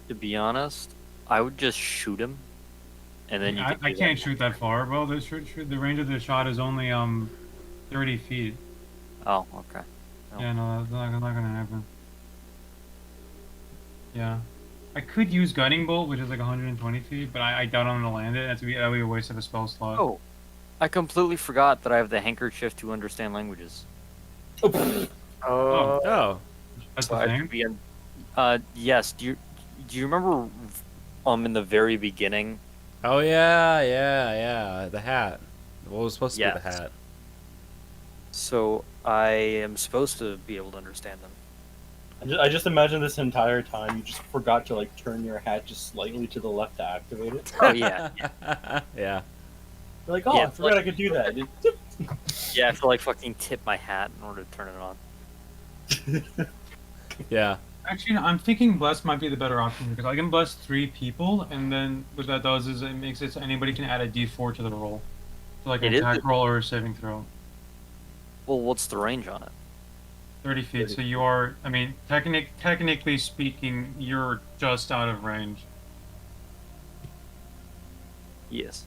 To be honest, I would just shoot him, and then you. I could do can't that. shoot that far, bro. The range of the shot is only 30 feet. Oh, okay. Oh. Yeah, no, that's not gonna happen. Yeah, I could use Guiding Bolt, which is like 120 feet, but I doubt I'm gonna land it. That'd be a waste of a spell slot. Oh, I completely forgot that I have the handkerchief to understand languages. Oh. Oh. That's So the I thing. could be in. Yes. Do you remember, in the very beginning? Oh yeah. The hat. What was supposed to be the Yes. hat? So I am supposed to be able to understand them. I just imagine this entire time you just forgot to like turn your hat just slightly to the left to activate it. Oh yeah, Yeah. You're like, oh, Yeah, I forgot I could do that. yeah. I have to like fucking tip my hat in order to turn it on. Yeah. Actually, I'm thinking Bless might be the better option because I can bless 3 people, and then what that does is it makes it so anybody can add a D4 to the roll, so like an It is attack the- roll or a saving throw. Well, what's the range on it? 30 feet. So you are. I mean, technically speaking, you're just out of range. Yes.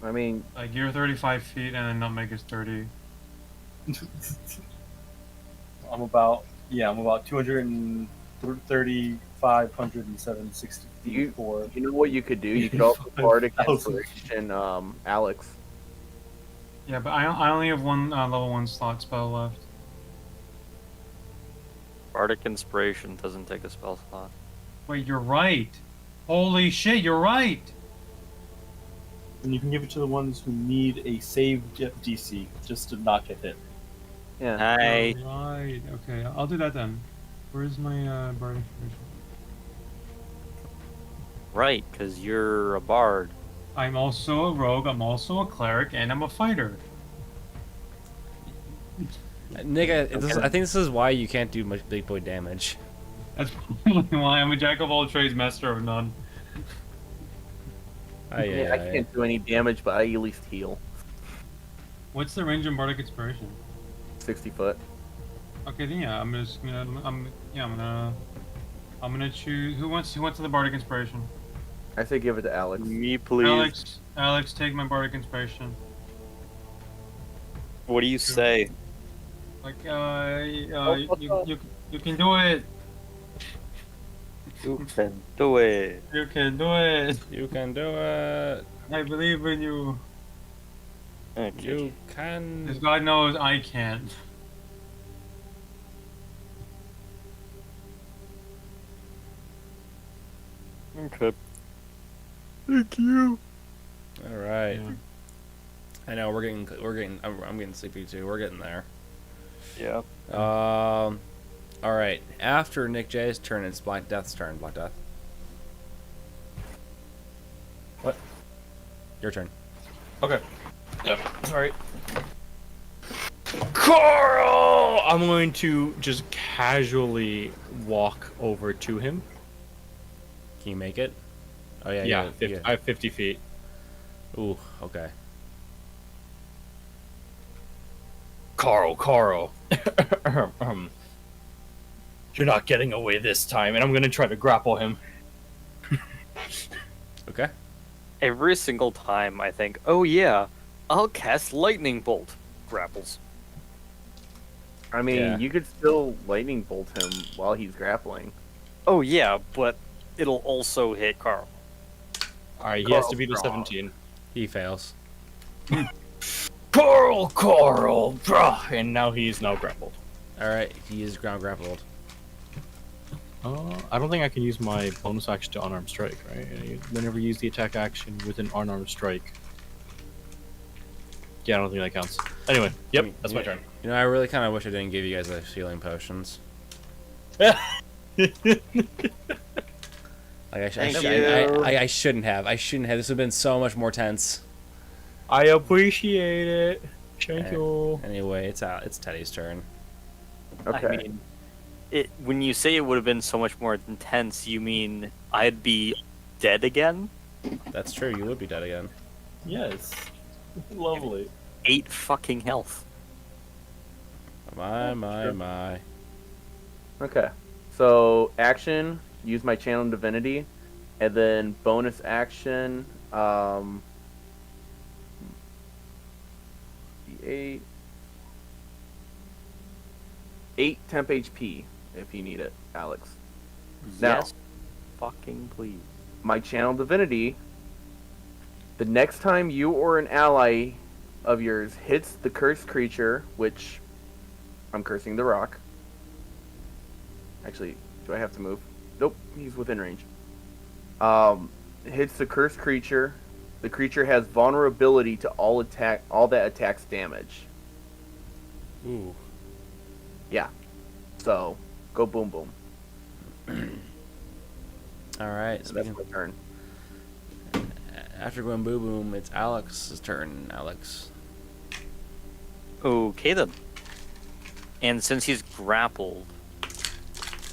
I mean, Like you're 35 feet, and then Nutmeg is 30. I'm about 230, 507, 64. you know what you could do? You could also Bardic 5,000. Inspiration, Alex. Yeah, but I only have one level 1 slot spell left. Bardic Inspiration doesn't take a spell slot. Wait, you're right. Holy shit, you're right. And you can give it to the ones who need a save DC just to not get hit. Yeah. Hi. You're right. Okay, I'll do that then. Where's my Bardic Inspiration? Right, because you're a bard. I'm also a rogue, I'm also a cleric, and I'm a fighter. Nick, I think this is why you can't do much big boy damage. That's probably why I'm a jack of all trades, master of none. I can't do any damage, but I at least heal. What's the range of Bardic Inspiration? 60 foot. Okay, then yeah, I'm gonna choose. Who wants the Bardic Inspiration? I say give it to Alex. Me, please. Alex, take my Bardic Inspiration. What do you say? Like, you can do it. You can do it. You can do it. You can do it. I believe in you. Okay. You can. Because God knows I can't. Okay. Thank you. All right. I know I'm getting sleepy too. We're getting there. Yeah. All right. After Nick J's turn, it's Black Death's turn. Black Death. What? Your turn. Okay. Yep. Alright. Carl! I'm going to just casually walk over to him. Can you make it? Oh yeah. Yeah, yeah. I have 50 feet. Ooh. Okay. Carl. You're not getting away this time, and I'm gonna try to grapple him. Okay. Every single time I think, oh yeah, I'll cast Lightning Bolt. Grapples. I mean, Yeah. you could still lightning bolt him while he's grappling. Oh yeah, but it'll also hit Carl. Alright, he has to beat a 17. He fails. Carl! Bruh! And now he's now grappled. All right. He is ground grappled. I don't think I can use my bonus action to unarmed strike, right? Whenever you use the attack action with an unarmed strike. Yeah, I don't think that counts. Anyway, yep, that's my turn. You know, I really kind of wish I didn't give you guys the healing potions. Like I shouldn't have. I shouldn't have. This would have been so much more tense. I appreciate it. Thank you. Anyway, it's Teddy's turn. Okay. I mean, when you say it would have been so much more intense, you mean I'd be dead again? That's true. You would be dead again. Yes. Lovely. 8 fucking health. My. Okay. So, action, use my channel divinity, and then bonus action, 8 temp HP if you need it, Alex. Now, Yes. Fucking please. my channel divinity, the next time you or an ally of yours hits the cursed creature, which I'm cursing the rock. Actually, do I have to move? Nope, he's within range. Hits the cursed creature. The creature has vulnerability to all that attacks damage. Ooh. Yeah. So, go boom boom. All right. And that's my turn. After going boom boom, it's Alex's turn. Alex. Okay then. And since he's grappled,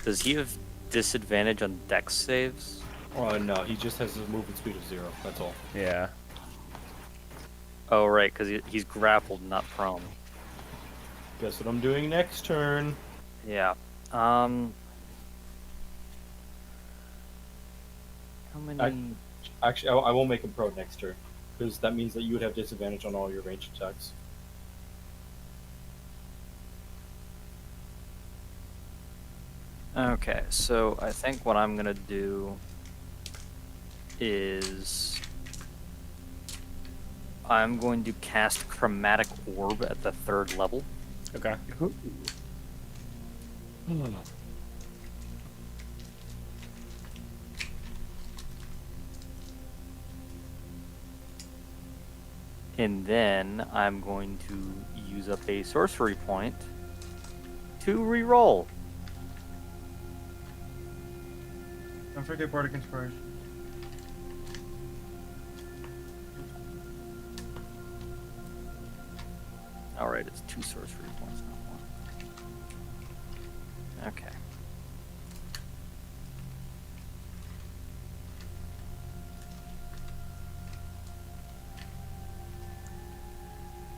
does he have disadvantage on dex saves? Oh no, he just has a movement speed of 0. That's all. Yeah. Oh right, because he's grappled, not prone. Guess what I'm doing next turn? Yeah. How many? Actually, I won't make him prone next turn, because that means that you would have disadvantage on all your ranged attacks. Okay, so I think what I'm gonna do is I'm going to cast Chromatic Orb at the 3rd level. Okay. And then I'm going to use up a sorcery point to re-roll. Don't forget Bardic Inspiration. Alright, it's 2 sorcery points, not 1. Okay.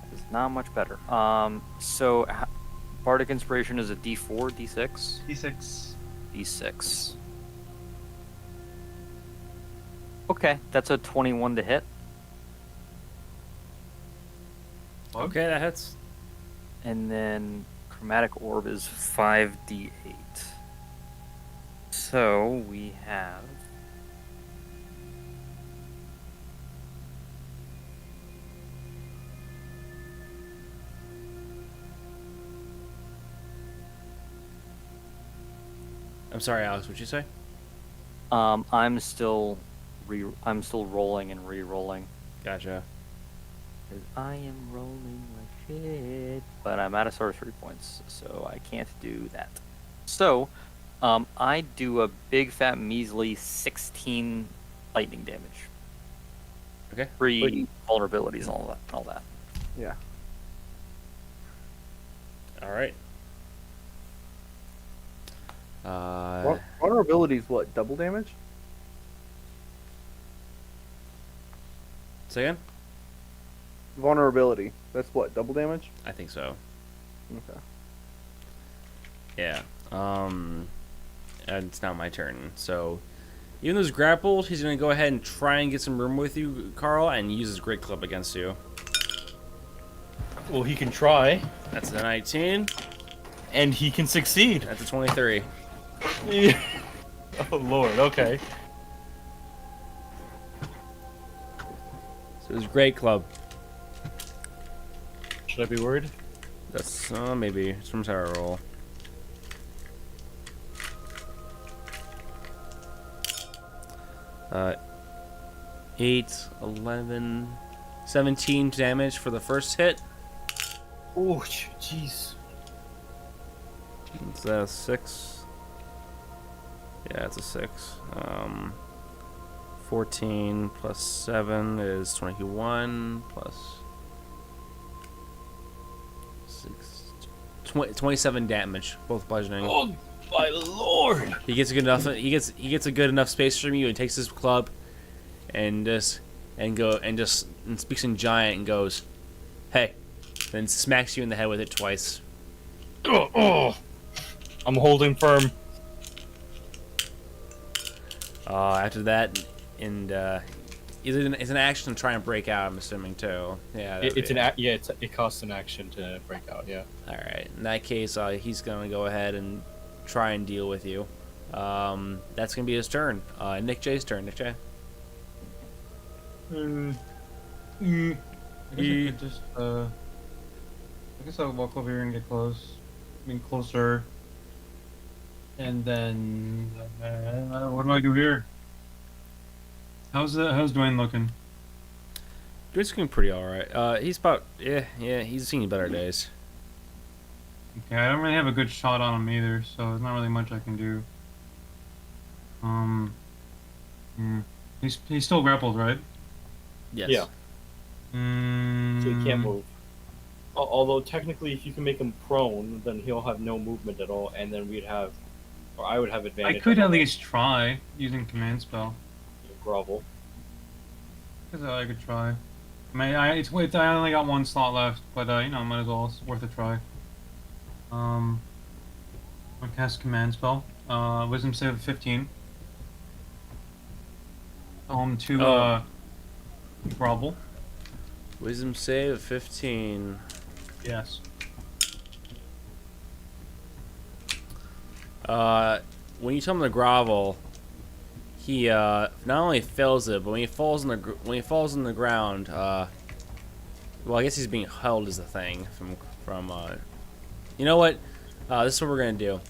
That is not much better. So Bardic Inspiration is a D4, D6? D6. D6. Okay, that's a 21 to hit. Okay, that hits. And then Chromatic Orb is 5d8. So we have. I'm sorry, Alex. What'd you say? I'm still rolling and re-rolling. Gotcha. 'Cause I am rolling like shit. But I'm out of sorcery points, so I can't do that. So, I do a big fat measly 16 lightning damage. Okay. Free vulnerabilities and all that. Yeah. All right. Vulnerability is what? Double damage? Say again? Vulnerability. That's what? Double damage? I think so. Okay. Yeah. And it's now my turn. So, even though he's grappled, he's going to go ahead and try and get some room with you, Carl, and use his Great Club against you. Well, he can try, That's a 19. and he can succeed. That's a 23. Oh lord, okay. So his Great Club. Should I be worried? That's, maybe. It's from Tower Roll. Uh, 8, 11, 17 damage for the first hit. Oh, jeez. Is that a 6? Yeah, it's a 6. 14 plus 7 is 21 plus 6. 27 damage, both bludgeoning. Oh my lord! He gets a good enough. He gets a good enough space from you, and takes his club, and speaks in giant and goes, "Hey," then smacks you in the head with it twice. Oh. I'm holding firm. After that, and it's an action to try and break out. I'm assuming too. Yeah. It costs an action to break out. Yeah. All right. In that case, he's gonna go ahead and try and deal with you. That's gonna be his turn. Nick J's turn. Nick J. I guess I'll walk over here and get close. I mean, closer. And then, what do I do here? How's Dwayne looking? Dude's looking pretty all right. He's about he's seen better days. Okay, I don't really have a good shot on him either, so there's not really much I can do. He's still grappled, right? Yes. Yeah. Mm, So he can't move. Although technically, if you can make him prone, then he'll have no movement at all, and then I would have advantage. I could on at that least try using command spell. grovel. Because I could try. I mean, I only got one slot left, but might as well. It's worth a try. I'll cast command spell. Wisdom save of 15. To grovel. Wisdom save 15. Yes. When you tell him to grovel, he not only fails it, but when he falls on the ground, well, I guess he's being held is the thing from. You know what? This is what we're gonna do.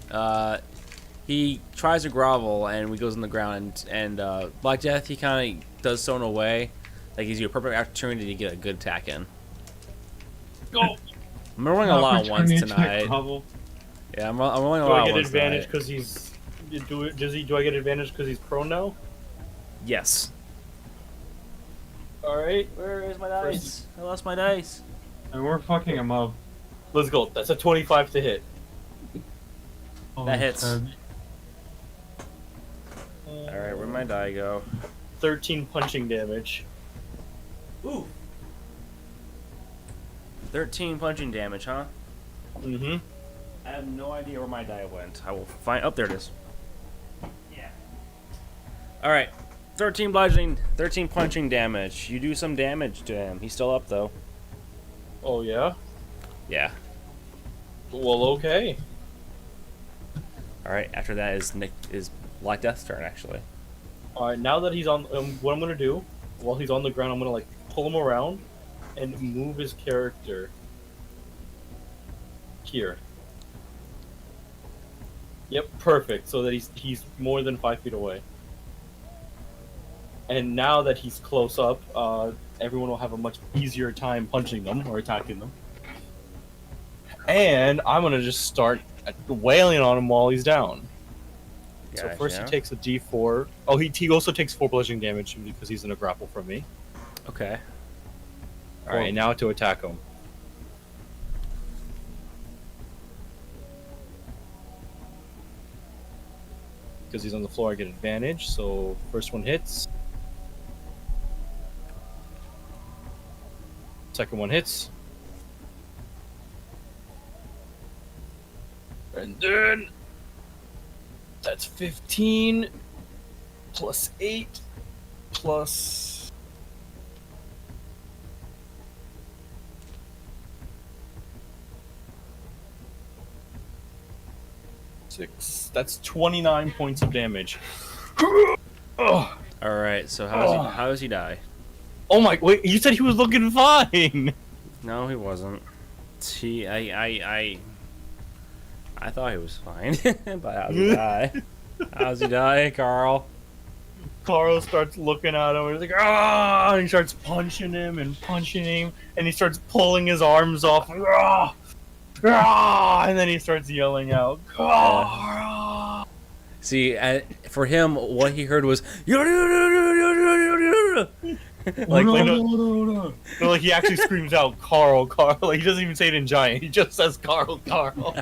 He tries to grovel and he goes on the ground and Black Death, he kind of does so in a way that gives you a perfect opportunity to get a good attack in. Go. I'm rolling a lot once Opportunity to tonight. grovel. Yeah, I'm rolling a Do lot I get once advantage tonight. because he's? Do I get advantage because he's prone now? Yes. All right, Where is my dice? I lost my dice. And we're fucking him up. let's go. That's a 25 to hit. That hits. Okay. Alright, where'd my die go? 13 punching damage. Ooh. 13 punching damage, huh? Mm-hmm. I have no idea where my die went. I will find. Oh, there it is. Yeah. Alright. 13 bludgeoning, 13 punching damage. You do some damage to him. He's still up, though. Oh yeah. Yeah. Well, okay. Alright, after that is Black Death's turn, actually. All right. Now that he's on, what I'm gonna do while he's on the ground, I'm gonna like pull him around and move his character here. Yep, perfect. So that he's more than 5 feet away. And now that he's close up, everyone will have a much easier time punching them or attacking them. And I'm gonna just start wailing on him while he's down. So first he takes a D4. Oh, he also takes 4 bludgeoning damage because he's in a grapple from me. Okay. All right, now to attack him. Because he's on the floor, I get advantage. So first one hits. Second one hits. And then that's 15 plus 8 plus 6. That's 29 points of damage. Oh, Alright, so how does he die? oh my! Wait, you said he was looking fine. No, he wasn't. I thought he was fine. But how's he die? How's he die, Carl? Carl starts looking at him and he's like, ah! And he starts punching him, and he starts pulling his arms off. Ah! Ah! And then he starts yelling out, Carl! See, for him, what he heard was Like, no, like he actually screams out, Carl, Carl. Like, he doesn't even say it in giant. He just says, Carl, Carl.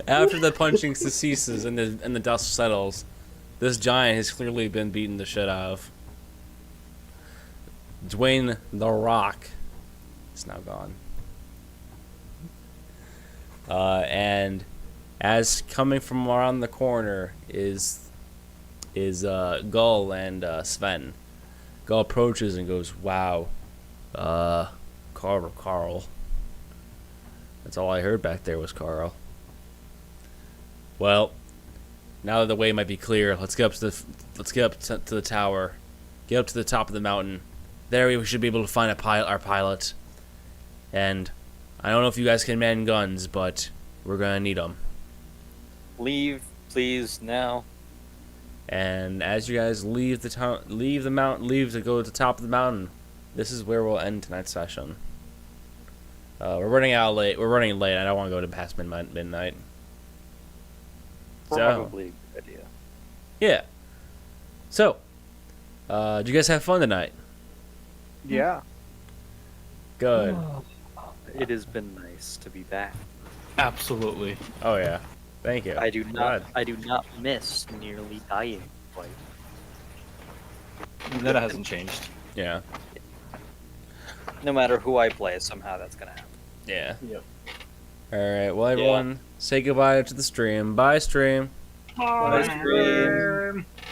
After the punching ceases and the dust settles, this giant has clearly been beaten the shit out of. Dwayne the Rock is now gone. And as coming from around the corner is Gull and Sven. Gull approaches and goes, "Wow, Carl. That's all I heard back there was Carl. Well, now that the way might be clear, let's get up to the tower. Get up to the top of the mountain. There we should be able to find our pilot. And I don't know if you guys can man guns, but we're gonna need them." Leave, please, now. And as you guys leave to go to the top of the mountain, this is where we'll end tonight's session. We're running late. I don't want to go to past midnight. Probably a good idea. Yeah. So, did you guys have fun tonight? Yeah. Good. It has been nice to be back. Absolutely. Oh yeah. Thank you. I do not. God. I do not miss nearly dying. Like, That hasn't changed. Yeah. no matter who I play, somehow that's gonna happen. Yeah. Yep. All right. Well, everyone, say goodbye to the stream. Bye, stream. Bye, stream.